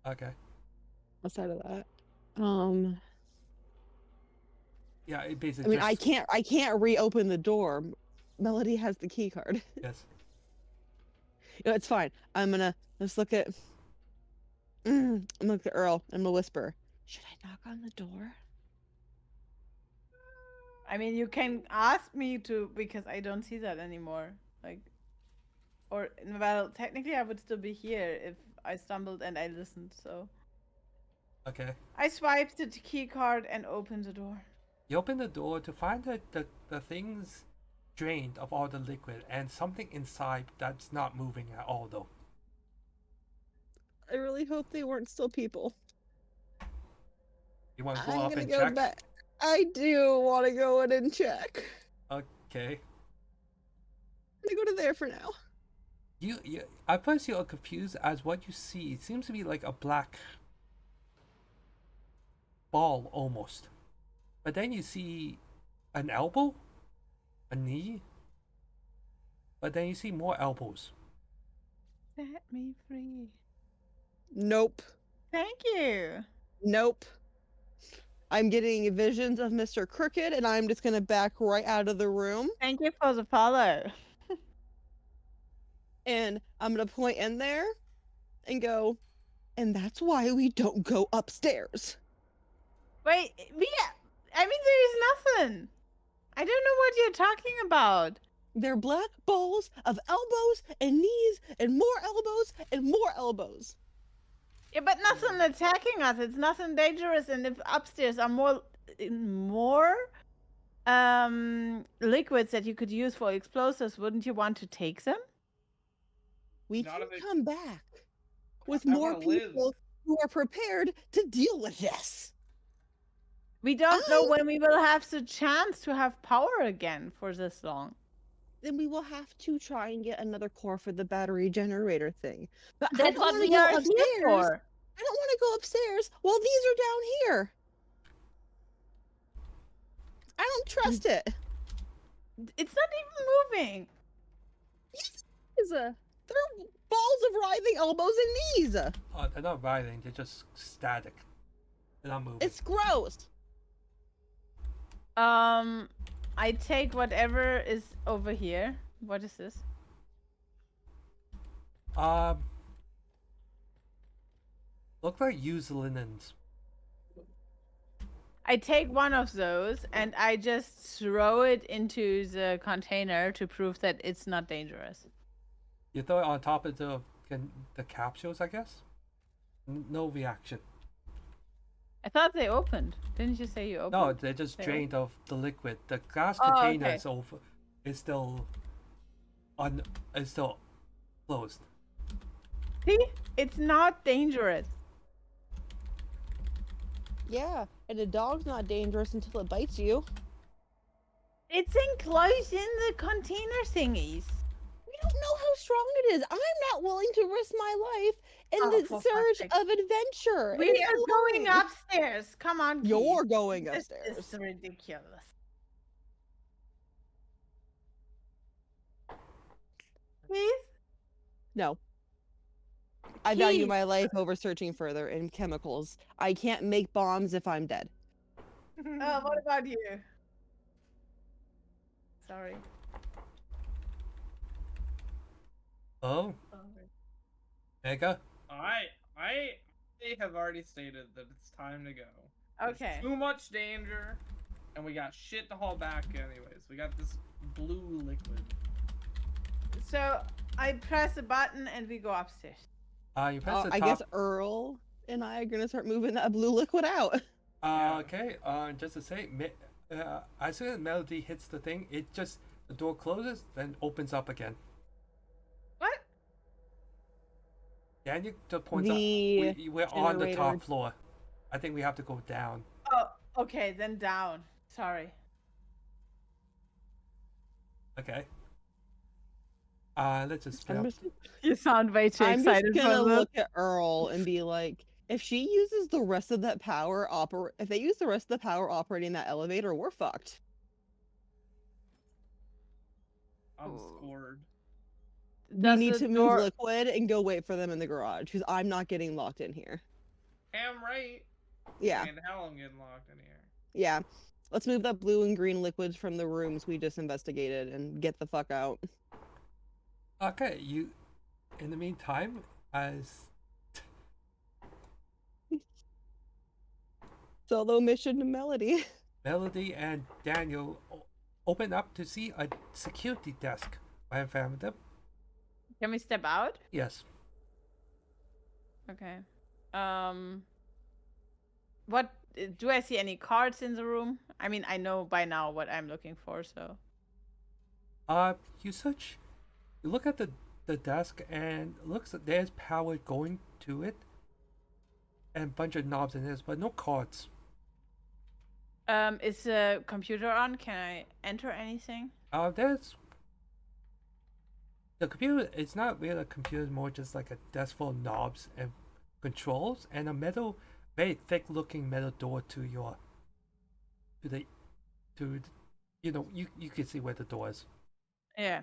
[SPEAKER 1] Okay.
[SPEAKER 2] Outside of that,
[SPEAKER 1] Yeah, it
[SPEAKER 2] I
[SPEAKER 1] basically
[SPEAKER 2] mean,
[SPEAKER 1] just...
[SPEAKER 2] I can't reopen the door. Melody has the key card.
[SPEAKER 1] Yes.
[SPEAKER 2] It's fine. Let's look at. I'm gonna look at Earl and I'm gonna whisper. Should I knock on the door?
[SPEAKER 4] I mean, you can ask me to because I don't see that anymore. Like, or well, technically, I would still be here if I stumbled and I listened. So
[SPEAKER 1] Okay.
[SPEAKER 4] I swiped the key card and opened the door.
[SPEAKER 1] You open the door to find that the thing's drained of all the liquid and something inside that's not moving at all though.
[SPEAKER 2] I really hope they weren't still people.
[SPEAKER 1] You want to go
[SPEAKER 2] I'm
[SPEAKER 1] up
[SPEAKER 2] gonna
[SPEAKER 1] and
[SPEAKER 2] go
[SPEAKER 1] check?
[SPEAKER 2] back. I do want to go in and check.
[SPEAKER 1] Okay.
[SPEAKER 2] I'm gonna go to there for now.
[SPEAKER 1] You at first you're confused as what you see. It seems to be like a black ball almost. But then you see an elbow, a knee, but then you see more elbows.
[SPEAKER 4] Set me free.
[SPEAKER 2] Nope.
[SPEAKER 4] Thank you.
[SPEAKER 2] Nope. I'm getting visions of Mr. Crooked, and I'm just gonna back right out of the room.
[SPEAKER 4] Thank you for the follow.
[SPEAKER 2] And I'm gonna point in there and go, and that's why we don't go upstairs.
[SPEAKER 4] Wait, I mean, there is nothing. I don't know what you're talking about.
[SPEAKER 2] They're black balls of elbows and knees and more elbows and more elbows.
[SPEAKER 4] Yeah, but nothing attacking us. It's nothing dangerous. And if upstairs are more liquids that you could use for explosives, wouldn't you want to take them?
[SPEAKER 2] We
[SPEAKER 3] Not
[SPEAKER 2] can
[SPEAKER 3] if it-
[SPEAKER 2] come back with
[SPEAKER 3] I
[SPEAKER 2] more
[SPEAKER 3] wanna live.
[SPEAKER 2] people who are prepared to deal with this.
[SPEAKER 4] We don't know when we will have the chance to have power again for this long.
[SPEAKER 2] Then we will have to try and get another core for the battery generator thing. But I
[SPEAKER 4] That's
[SPEAKER 2] don't
[SPEAKER 4] what
[SPEAKER 2] want to
[SPEAKER 4] we
[SPEAKER 2] go
[SPEAKER 4] are here
[SPEAKER 2] upstairs.
[SPEAKER 4] for.
[SPEAKER 2] I don't want to go upstairs while these are down here. I don't trust it.
[SPEAKER 4] It's not even moving.
[SPEAKER 2] Yes, they're balls of writhing elbows and knees.
[SPEAKER 1] Oh, they're not writhing, they're just static. They're not moving.
[SPEAKER 2] It's gross.
[SPEAKER 4] I take whatever is over here. What is this?
[SPEAKER 1] Look like used linens.
[SPEAKER 4] I take one of those and I just throw it into the container to prove that it's not dangerous.
[SPEAKER 1] You throw it on top of the capsules, I guess? No reaction.
[SPEAKER 4] I thought they opened. Didn't you say you opened?
[SPEAKER 1] No, they're just
[SPEAKER 4] They
[SPEAKER 1] drained of the liquid. The glass
[SPEAKER 4] Oh,
[SPEAKER 1] container
[SPEAKER 4] okay.
[SPEAKER 1] is still closed.
[SPEAKER 4] See? It's not dangerous.
[SPEAKER 2] Yeah, And a dog's not dangerous until it bites you.
[SPEAKER 4] It's enclosed in the container thingies.
[SPEAKER 2] We don't know how strong it is. I'm not willing to risk my life in
[SPEAKER 4] Oh,
[SPEAKER 2] the
[SPEAKER 4] for fuck's
[SPEAKER 2] surge
[SPEAKER 4] sake.
[SPEAKER 2] of adventure.
[SPEAKER 4] We
[SPEAKER 2] It is
[SPEAKER 4] are going
[SPEAKER 2] lonely.
[SPEAKER 4] upstairs. Come on, Keith.
[SPEAKER 2] You're going
[SPEAKER 4] This
[SPEAKER 2] upstairs.
[SPEAKER 4] is ridiculous. Keith?
[SPEAKER 2] No. I value
[SPEAKER 4] Keith.
[SPEAKER 2] my life over searching further in chemicals. I can't make bombs if I'm dead.
[SPEAKER 4] What about you? Sorry.
[SPEAKER 1] Oh, Mega.
[SPEAKER 3] I have already stated that it's time to go.
[SPEAKER 4] Okay.
[SPEAKER 3] There's too much danger, and we got shit to haul back anyways. We got this blue liquid.
[SPEAKER 4] So I press a button and we go upstairs.
[SPEAKER 1] You press the top.
[SPEAKER 2] I guess Earl and I are gonna start moving that blue liquid out.
[SPEAKER 3] Yeah.
[SPEAKER 1] Okay. Just to say, as soon as Melody hits the thing, the door closes, then opens up again.
[SPEAKER 4] What?
[SPEAKER 1] Daniel just points out we're on the
[SPEAKER 2] generator.
[SPEAKER 1] top floor. I think we have to go down.
[SPEAKER 4] Oh, okay, then down. Sorry.
[SPEAKER 1] Okay. Let's just spell.
[SPEAKER 4] You sound way too
[SPEAKER 2] I'm just
[SPEAKER 4] excited
[SPEAKER 2] gonna
[SPEAKER 4] for this.
[SPEAKER 2] look at Earl and be like, if she uses the rest of that power if they use the rest of the power operating that elevator, we're fucked.
[SPEAKER 3] I'm scored.
[SPEAKER 2] We need to move liquid and go wait for them in the garage because I'm not getting locked in here.
[SPEAKER 3] Damn right.
[SPEAKER 2] Yeah,
[SPEAKER 3] And hell, I'm getting locked in here.
[SPEAKER 2] yeah. Let's move that blue and green liquids from the rooms we just investigated and get the fuck out.
[SPEAKER 1] Okay, in the meantime, as
[SPEAKER 2] Solo mission to Melody.
[SPEAKER 1] Melody and Daniel open up to see a security desk right in front of them.
[SPEAKER 4] Can we step out?
[SPEAKER 1] Yes.
[SPEAKER 4] Okay. What do I see any cards in the room? I mean, I know by now what I'm looking for, so.
[SPEAKER 1] You look at the desk and it looks like there's power going to it and a bunch of knobs in this, but no cards.
[SPEAKER 4] Is the computer on? Can I enter anything?
[SPEAKER 1] There's the computer. It's not really a computer, more just like a desk full of knobs and controls and a very thick-looking metal door you can see where the door is.
[SPEAKER 4] Yeah.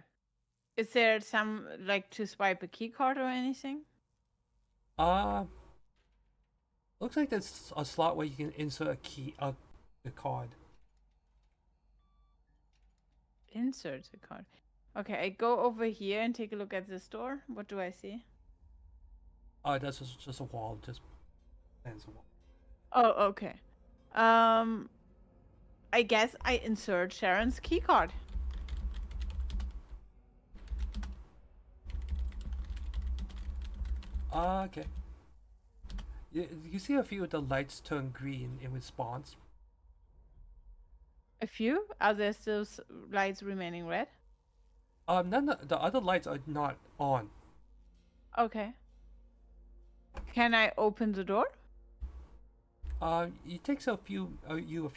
[SPEAKER 4] Is there some like to swipe a key card or anything?
[SPEAKER 1] Looks like there's a slot where you can insert a card.
[SPEAKER 4] Insert a card. Okay, I go over here and take a look at this door. What do I see?
[SPEAKER 1] That's just a wall. Just ends a wall.
[SPEAKER 4] Oh, okay. I guess I insert Sharon's key card.
[SPEAKER 1] Okay. You see a few of the lights turn green in response.
[SPEAKER 4] A few? Are there still lights remaining red?
[SPEAKER 1] None of the other lights are not on.
[SPEAKER 4] Okay. Can I open the door?
[SPEAKER 1] It takes a few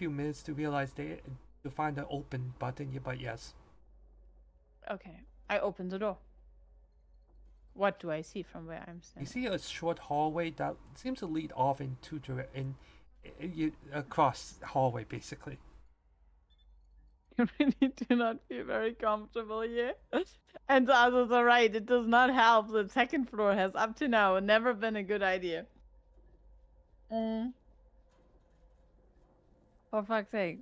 [SPEAKER 1] minutes to realize to find the open button. But yes.
[SPEAKER 4] Okay, I open the door. What do I see from where I'm
[SPEAKER 1] You
[SPEAKER 4] standing?
[SPEAKER 1] see a short hallway that seems to lead off across the hallway, basically.
[SPEAKER 4] I really do not feel very comfortable here. And the others are right. It does not help. The second floor has up to now never been a good idea. For fuck's sake.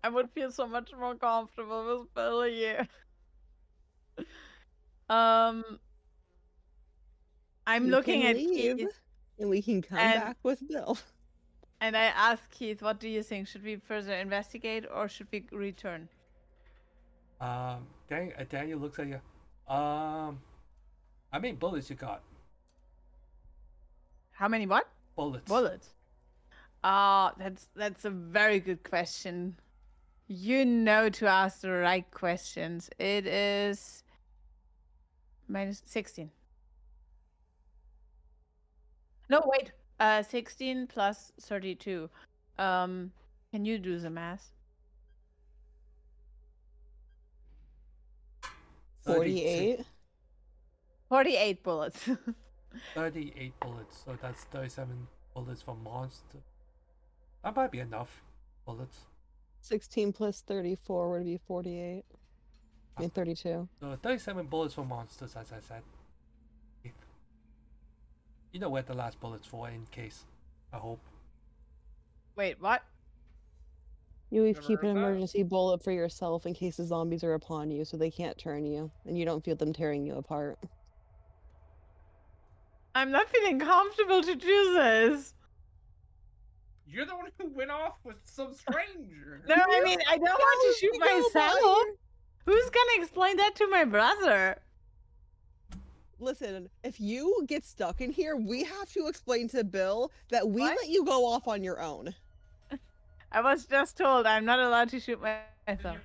[SPEAKER 4] I would feel so much more comfortable with Bill here. I'm
[SPEAKER 2] You
[SPEAKER 4] looking
[SPEAKER 2] can
[SPEAKER 4] at
[SPEAKER 2] leave,
[SPEAKER 4] Keith,
[SPEAKER 2] and we can come
[SPEAKER 4] and-
[SPEAKER 2] back with Bill.
[SPEAKER 4] and I ask Keith, what do you think? Should we further investigate or should we return?
[SPEAKER 1] Daniel looks at you. How many bullets you got?
[SPEAKER 4] How many what?
[SPEAKER 1] Bullets.
[SPEAKER 4] Bullets. That's a very good question. You know to ask the right questions. It is minus 16. No, wait. 16 plus 32. Can you do the math?
[SPEAKER 2] 48.
[SPEAKER 4] 48 bullets.
[SPEAKER 1] 38 bullets, so that's 37 bullets for monster. That might be enough bullets.
[SPEAKER 2] 16 plus 34 would be 48. I mean 32.
[SPEAKER 1] So 37 bullets for monsters, as I said. You know where the last bullet's for, in case. I hope.
[SPEAKER 4] Wait, what?
[SPEAKER 2] You always
[SPEAKER 3] Never
[SPEAKER 2] keep an
[SPEAKER 3] heard that.
[SPEAKER 2] emergency bullet for yourself in case the zombies are upon you so they can't turn you and you don't feel them tearing you apart.
[SPEAKER 4] I'm not feeling comfortable to do this.
[SPEAKER 3] You're the one who went off with some stranger.
[SPEAKER 4] No, I mean, I don't want to shoot myself. Who's gonna explain that to my brother?
[SPEAKER 2] Listen, if you get stuck in here, we have to explain to Bill that we
[SPEAKER 4] What?
[SPEAKER 2] let you go off on your own.
[SPEAKER 4] I was just told I'm not allowed to shoot myself.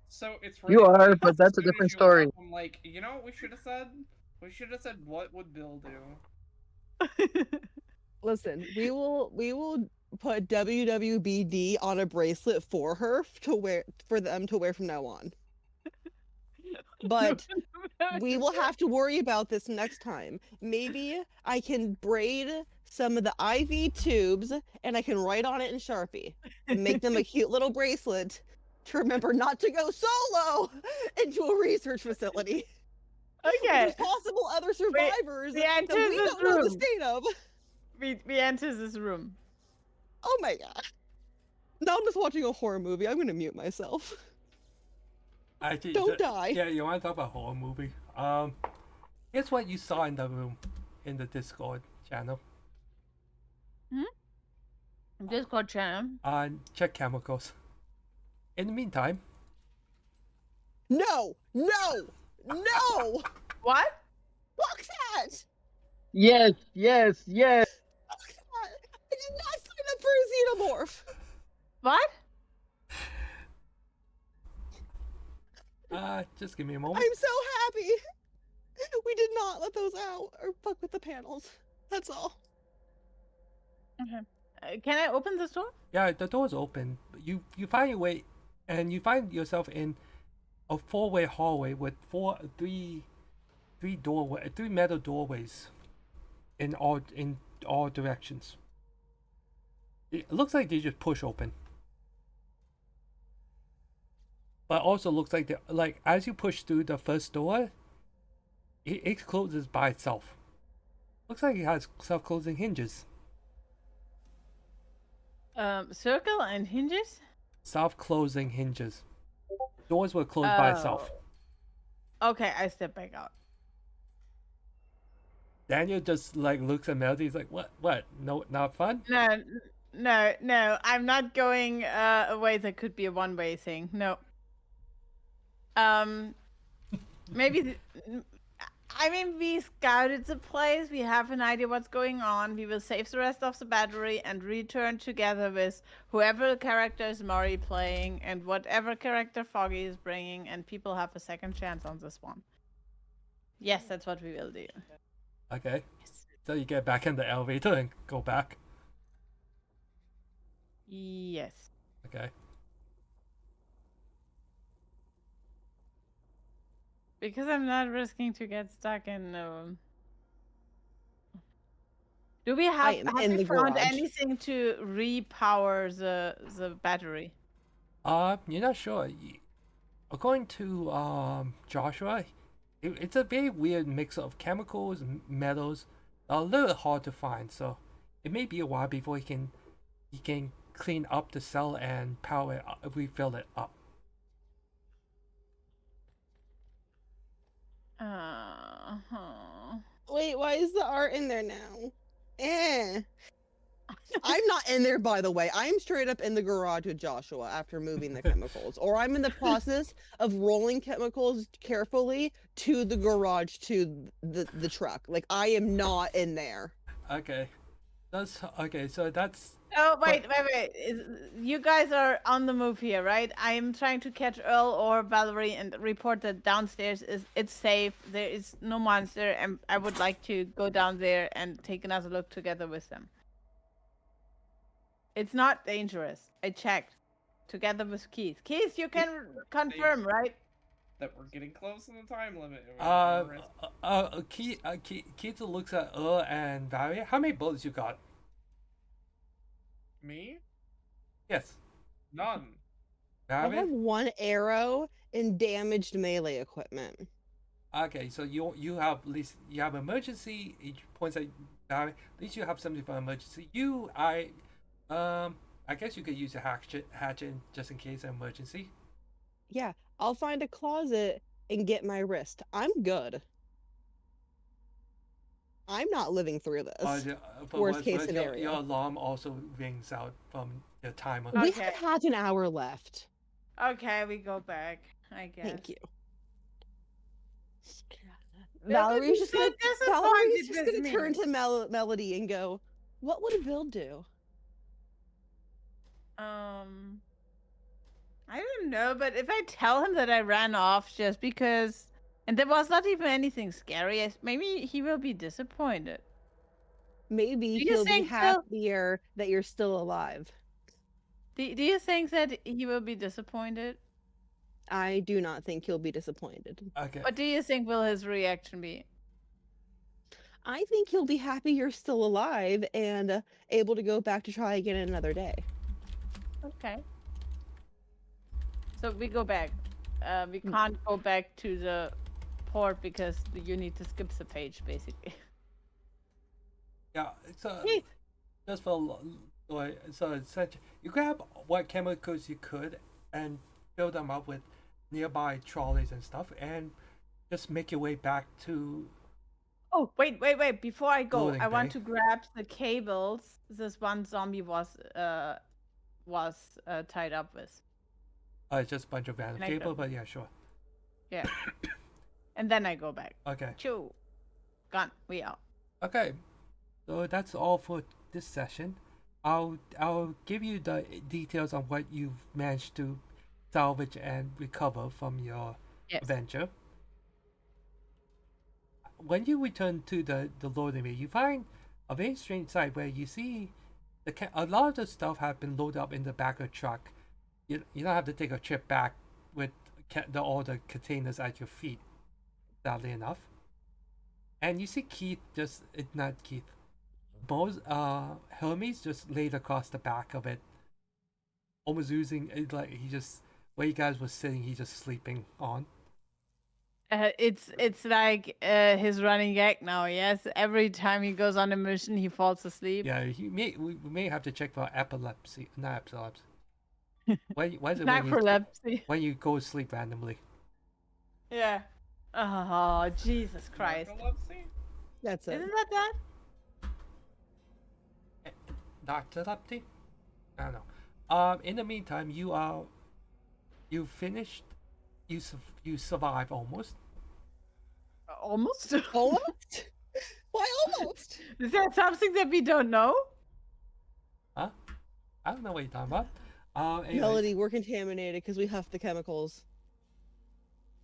[SPEAKER 3] So it's
[SPEAKER 6] You
[SPEAKER 3] really
[SPEAKER 6] are,
[SPEAKER 3] funny,
[SPEAKER 6] but
[SPEAKER 3] as
[SPEAKER 6] that's a
[SPEAKER 3] soon as
[SPEAKER 6] different
[SPEAKER 3] you went
[SPEAKER 6] story.
[SPEAKER 3] off, I'm like, you know what we should have said? We should have said, what would Bill do?
[SPEAKER 2] Listen, we will put WWBD on a bracelet for her to wear for them to wear from now on. But we will have to worry about this next time. Maybe I can braid some of the IV tubes and I can write on it in Sharpie and make them a cute little bracelet to remember not to go solo into a research facility.
[SPEAKER 4] Okay.
[SPEAKER 2] There's possible other survivors
[SPEAKER 4] we
[SPEAKER 2] that
[SPEAKER 4] enter
[SPEAKER 2] we
[SPEAKER 4] this
[SPEAKER 2] don't know the
[SPEAKER 4] room.
[SPEAKER 2] state of.
[SPEAKER 4] We enter this room.
[SPEAKER 2] Oh my god. Now I'm just watching a horror movie. I'm gonna mute myself.
[SPEAKER 1] Actually,
[SPEAKER 2] Don't die.
[SPEAKER 1] Yeah, you want to talk about horror movie? Here's what you saw in the room, in the Discord channel.
[SPEAKER 4] Discord channel.
[SPEAKER 1] Check chemicals. In the meantime,
[SPEAKER 2] No! No! No!
[SPEAKER 4] What?
[SPEAKER 2] Fuck that!
[SPEAKER 6] Yes, yes, yes.
[SPEAKER 2] Fuck that! I did not sign up for a xenomorph!
[SPEAKER 4] What?
[SPEAKER 1] just give me a moment.
[SPEAKER 2] I'm so happy! We did not let those out or fuck with the panels. That's all.
[SPEAKER 4] Okay. Can I open this door?
[SPEAKER 1] Yeah, the door's open. You find your way, and you find yourself in a four-way hallway with three metal doorways in all directions. It looks like they just push open, but also looks like as you push through the first door, it closes by itself. Looks like it has self-closing hinges.
[SPEAKER 4] Circle and hinges?
[SPEAKER 1] Self-closing hinges. Doors will close by itself.
[SPEAKER 4] Okay, I step back out.
[SPEAKER 1] Daniel just looks at Melody. He's like, "What? No, not fun."
[SPEAKER 4] No. I'm not going a way that could be a one-way thing. No. Maybe. I mean, we scouted the place. We have an idea what's going on. We will save the rest of the battery and return together with whoever character is Mori playing and whatever character Foggy is bringing, and people have a second chance on this one. Yes, that's what we will do.
[SPEAKER 1] Okay. So you get back in the elevator and go back.
[SPEAKER 4] Yes.
[SPEAKER 1] Okay.
[SPEAKER 4] Because I'm not risking to get stuck in. Do we have we found anything to repower the battery?
[SPEAKER 1] You're not sure. According to Joshua, it's a very weird mix of chemicals and metals. A little hard to find, so it may be a while before he can clean up the cell and power it up, refill it up.
[SPEAKER 2] Wait, why is the art in there now? I'm not in there, by the way. I'm straight up in the garage with Joshua after moving the chemicals. Or I'm in the process of rolling chemicals carefully to the garage to the truck. Like, I am not in there.
[SPEAKER 1] Okay. So that's
[SPEAKER 4] Oh, wait. You guys are on the move here, right? I'm trying to catch Earl or Valerie and report that downstairs it's safe. There is no monster, and I would like to go down there and take another look together with them. It's not dangerous. I checked. Together with Keith. Keith, you can confirm, right?
[SPEAKER 3] That we're getting close to the time limit.
[SPEAKER 1] Keith looks at Earl and Valerie. How many bullets you got?
[SPEAKER 3] Me?
[SPEAKER 1] Yes.
[SPEAKER 3] None.
[SPEAKER 2] I
[SPEAKER 1] Valerie?
[SPEAKER 2] have 1 arrow and damaged melee equipment.
[SPEAKER 1] Okay, so you have at least you have emergency. Each points at Valerie. At least you have something for emergency. I guess you could use a hatchet just in case of emergency.
[SPEAKER 2] Yeah, I'll find a closet and get my wrist. I'm good. I'm not living through this.
[SPEAKER 1] For
[SPEAKER 2] Worst
[SPEAKER 1] what's
[SPEAKER 2] case
[SPEAKER 1] worse,
[SPEAKER 2] scenario.
[SPEAKER 1] Your alarm also rings out from the timer.
[SPEAKER 2] We
[SPEAKER 4] Okay.
[SPEAKER 2] had an hour left.
[SPEAKER 4] Okay, we go back, I guess.
[SPEAKER 2] Thank you.
[SPEAKER 4] They're gonna
[SPEAKER 2] Valerie's
[SPEAKER 4] be
[SPEAKER 2] just
[SPEAKER 4] so
[SPEAKER 2] gonna
[SPEAKER 4] disappointed with me.
[SPEAKER 2] turn to Melody and go, "What would Bill do?"
[SPEAKER 4] I don't know, but if I tell him that I ran off just because, and there was not even anything scary, maybe he will be disappointed.
[SPEAKER 2] Maybe
[SPEAKER 4] Do you
[SPEAKER 2] he'll be
[SPEAKER 4] think so?
[SPEAKER 2] happier that you're still alive.
[SPEAKER 4] Do you think that he will be disappointed?
[SPEAKER 2] I do not think he'll be disappointed.
[SPEAKER 1] Okay.
[SPEAKER 4] What do you think will his reaction be?
[SPEAKER 2] I think he'll be happy you're still alive and able to go back to try again another day.
[SPEAKER 4] Okay. So we go back. We can't go back to the port because you need to skip the page, basically.
[SPEAKER 1] Yeah. So
[SPEAKER 4] Keith.
[SPEAKER 1] just for so essentially, you grab what chemicals you could and fill them up with nearby trolleys and stuff, and just make your way back to.
[SPEAKER 4] Oh, wait. Before I go,
[SPEAKER 1] Loading
[SPEAKER 4] I want
[SPEAKER 1] bay.
[SPEAKER 4] to grab the cables this one zombie was tied up with.
[SPEAKER 1] It's just a bunch of random
[SPEAKER 4] Can I
[SPEAKER 1] cable,
[SPEAKER 4] go?
[SPEAKER 1] but yeah, sure.
[SPEAKER 4] Yeah. And then I go back.
[SPEAKER 1] Okay.
[SPEAKER 4] Choo. Gone. We out.
[SPEAKER 1] Okay. So that's all for this session. I'll give you the details on what you've managed to salvage and recover from your
[SPEAKER 4] Yes.
[SPEAKER 1] adventure. When you return to the loading bay, you find a very strange sight where you see a lot of the stuff have been loaded up in the back of the truck. You don't have to take a trip back with all the containers at your feet, sadly enough. And you see Keith not Keith. Hermes just laid across the back of it, almost using it like where you guys were sitting, he's just sleeping on.
[SPEAKER 4] It's like his running gag now. Yes, every time he goes on a mission, he falls asleep.
[SPEAKER 1] Yeah, we may have to check for epilepsy, not epilepsy. Why is it
[SPEAKER 4] Narcolepsy.
[SPEAKER 1] when you go to sleep randomly?
[SPEAKER 4] Yeah. Oh, Jesus Christ!
[SPEAKER 3] Narcolepsy?
[SPEAKER 2] That's it.
[SPEAKER 4] Isn't that?
[SPEAKER 1] Narcolepsy? I don't know. In the meantime, you finished. You survive almost.
[SPEAKER 4] Almost.
[SPEAKER 2] Almost? Why almost?
[SPEAKER 4] Is there something that we don't know?
[SPEAKER 1] Huh? I don't know what you're talking about. Anyways,
[SPEAKER 2] Melody, we're contaminated because we huffed the chemicals.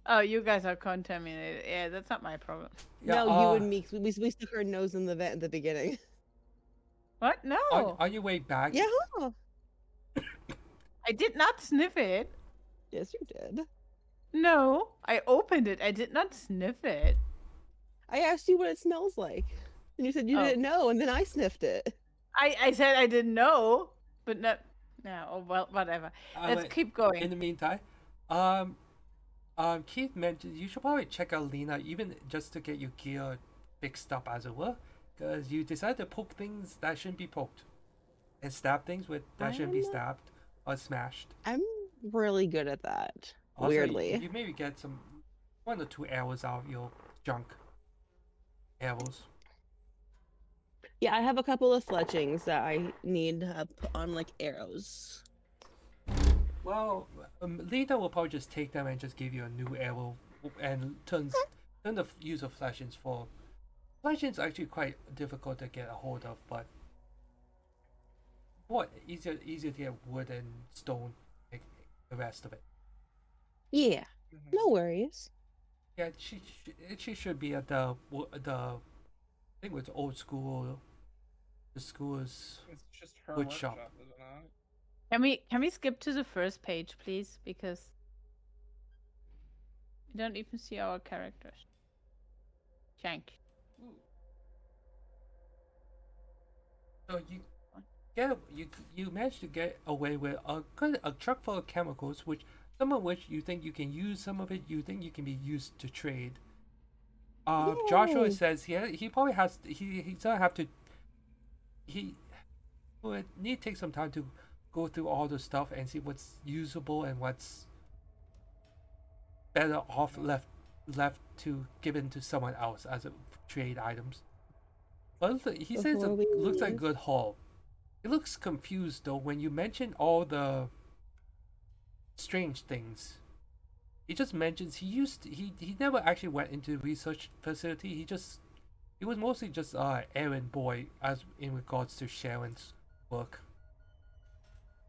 [SPEAKER 4] Oh, you guys are contaminated. Yeah, that's not my problem.
[SPEAKER 1] yeah,
[SPEAKER 2] No, you and me. 'Cause we stuck our nose in the vent at the beginning.
[SPEAKER 4] What? No.
[SPEAKER 1] On your way back.
[SPEAKER 2] Yeah.
[SPEAKER 4] I did not sniff it.
[SPEAKER 2] Yes, you did.
[SPEAKER 4] No, I opened it. I did not sniff it.
[SPEAKER 2] I asked you what it smells like, and you said you
[SPEAKER 4] Oh.
[SPEAKER 2] didn't know, and then I sniffed it.
[SPEAKER 4] I said I didn't know, but no. No, oh, well, whatever. Let's keep going.
[SPEAKER 1] In the meantime, Keith mentioned you should probably check out Lena, even just to get your gear fixed up, as it were, because you decided to poke things that shouldn't be poked, and stab things that shouldn't be
[SPEAKER 2] I'm-
[SPEAKER 1] stabbed or smashed.
[SPEAKER 2] I'm really good at that.
[SPEAKER 1] Also,
[SPEAKER 2] Weirdly.
[SPEAKER 1] you maybe get 1 or 2 arrows out of your junk. Arrows.
[SPEAKER 2] Yeah, I have a couple of fletchings that I need to put on like arrows.
[SPEAKER 1] Well, Lena will probably just take them and just give you a new arrow, and turn the use of fletchings for. Fletchings actually quite difficult to get a hold of, but Well, easier to get wood and stone, like the rest of it.
[SPEAKER 2] Yeah,
[SPEAKER 3] Mhm.
[SPEAKER 2] no worries.
[SPEAKER 1] Yeah, she should be at I think it was old school. The school's
[SPEAKER 3] It's just her
[SPEAKER 1] wood
[SPEAKER 3] workshop,
[SPEAKER 1] shop.
[SPEAKER 3] is it not?
[SPEAKER 4] Can we skip to the first page, please? Because we don't even see our characters. Shank.
[SPEAKER 3] Ooh.
[SPEAKER 1] So you managed to get away with a truck full of chemicals, which some of which you think you can use, some of it you think you can be used to trade. Joshua
[SPEAKER 2] Yay.
[SPEAKER 1] says he probably has he's gonna have to he would need to take some time to go through all the stuff and see what's usable and what's better off left to given to someone else as a trade items. But he says
[SPEAKER 2] Before
[SPEAKER 1] it
[SPEAKER 2] we
[SPEAKER 1] looks like a
[SPEAKER 2] leave.
[SPEAKER 1] good haul. He looks confused though when you mention all the strange things. He just mentions he never actually went into the research facility. He was mostly just errand boy as in regards to Sharon's work.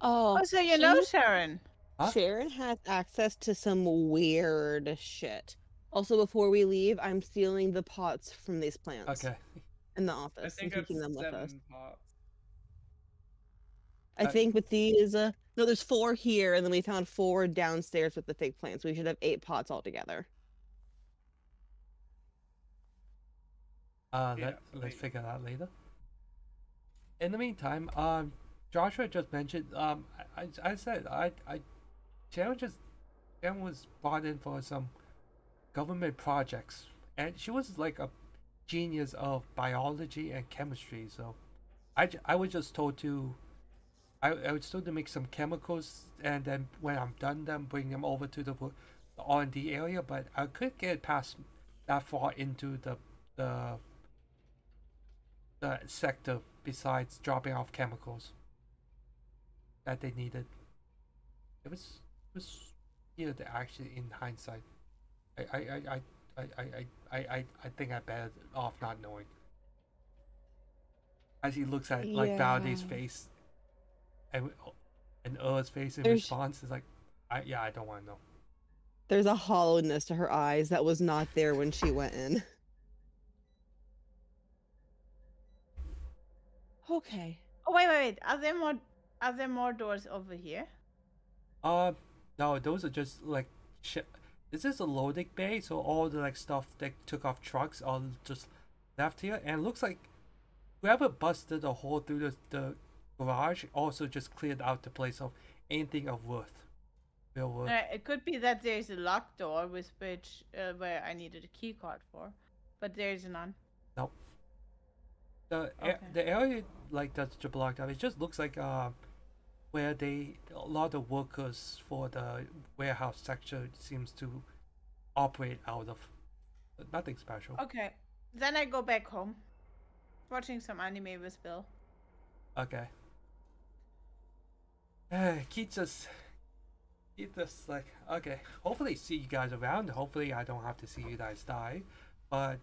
[SPEAKER 2] Oh,
[SPEAKER 4] Oh, so you know Sharon.
[SPEAKER 1] Huh?
[SPEAKER 2] Sharon has access to some weird shit. Also, before we leave, I'm stealing the pots from these plants
[SPEAKER 1] Okay.
[SPEAKER 2] in the
[SPEAKER 3] I
[SPEAKER 2] office and
[SPEAKER 3] think I've
[SPEAKER 2] keeping them with us.
[SPEAKER 3] 7 pots.
[SPEAKER 2] I think with these, no, there's 4 here, and then we found 4 downstairs with the fake plants. We should have 8 pots altogether.
[SPEAKER 3] Yeah,
[SPEAKER 1] Let's
[SPEAKER 3] wait.
[SPEAKER 1] figure that out later. In the meantime, Joshua just mentioned I said Sharon was brought in for some government projects, and she was like a genius of biology and chemistry. So I was just told to I was told to make some chemicals, and then when I'm done, then bring them over to the R&D area. But I couldn't get past that far into the the sector besides dropping off chemicals that they needed. It was weird actually in hindsight. I think I better off not knowing. As he looks at like Valde's
[SPEAKER 2] Yeah.
[SPEAKER 1] face and Earl's face in
[SPEAKER 2] There's-
[SPEAKER 1] response is like, I don't want to know.
[SPEAKER 2] There's a hollowness to her eyes that was not there when she went in. Okay.
[SPEAKER 4] Oh wait. Are there more doors over here?
[SPEAKER 1] No, those are just like shit. This is a loading bay, so all the like stuff that took off trucks are just left here, and it looks like whoever busted a hole through the garage also just cleared out the place of anything of worth, real worth.
[SPEAKER 4] It could be that there's a locked door with which where I needed a key card for, but there's none.
[SPEAKER 1] Nope.
[SPEAKER 4] Okay.
[SPEAKER 1] The area like that's just blocked up. It just looks like where a lot of workers for the warehouse sector seems to operate out of. But nothing special.
[SPEAKER 4] Okay, then I go back home, watching some anime with Bill.
[SPEAKER 1] Okay. Keith just like, okay. Hopefully see you guys around. Hopefully I don't have to see you guys die. But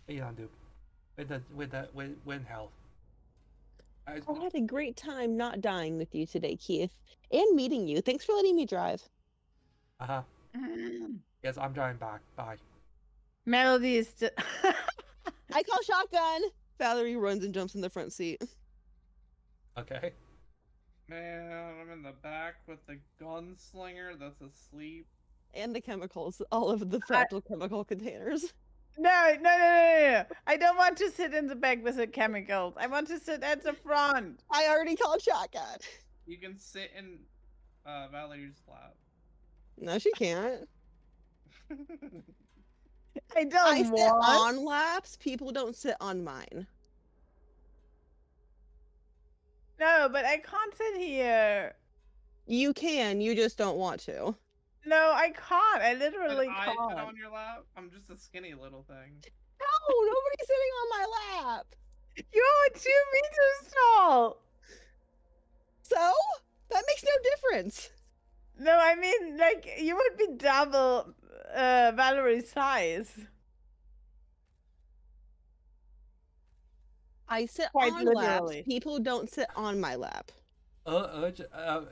[SPEAKER 1] you know, dude, with hell.
[SPEAKER 2] I had a great time not dying with you today, Keith, and meeting you. Thanks for letting me drive.
[SPEAKER 1] Uh-huh. Yes, I'm driving back. Bye.
[SPEAKER 4] Melody is still.
[SPEAKER 2] I call shotgun. Valerie runs and jumps in the front seat.
[SPEAKER 1] Okay.
[SPEAKER 3] Man, I'm in the back with the gunslinger that's asleep.
[SPEAKER 2] And the chemicals, all of the fractal chemical containers.
[SPEAKER 4] No. I don't want to sit in the back with the chemicals. I want to sit at the front.
[SPEAKER 2] I already called shotgun.
[SPEAKER 3] You can sit in Valerie's lap.
[SPEAKER 2] No, she can't.
[SPEAKER 4] I don't
[SPEAKER 2] I sit
[SPEAKER 4] want.
[SPEAKER 2] on laps. People don't sit on mine.
[SPEAKER 4] No, but I can't sit here.
[SPEAKER 2] You can. You just don't want to.
[SPEAKER 4] No, I can't. I
[SPEAKER 3] Could
[SPEAKER 4] literally
[SPEAKER 3] I sit
[SPEAKER 4] can't.
[SPEAKER 3] on your lap? I'm just a skinny little thing.
[SPEAKER 2] No, nobody's sitting on my lap.
[SPEAKER 4] You're 2 meters tall.
[SPEAKER 2] So that makes no difference.
[SPEAKER 4] No, I mean, like, you would be double Valerie's size.
[SPEAKER 2] I sit
[SPEAKER 4] Quite
[SPEAKER 2] on laps.
[SPEAKER 4] literally.
[SPEAKER 2] People don't sit on my lap.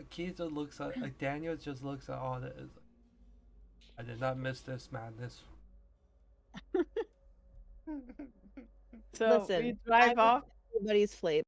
[SPEAKER 1] Keith just looks at like Daniel just looks at all this. I did not miss this madness.
[SPEAKER 4] So we
[SPEAKER 2] Listen,
[SPEAKER 4] drive
[SPEAKER 2] I
[SPEAKER 4] off.
[SPEAKER 2] everybody's flavor.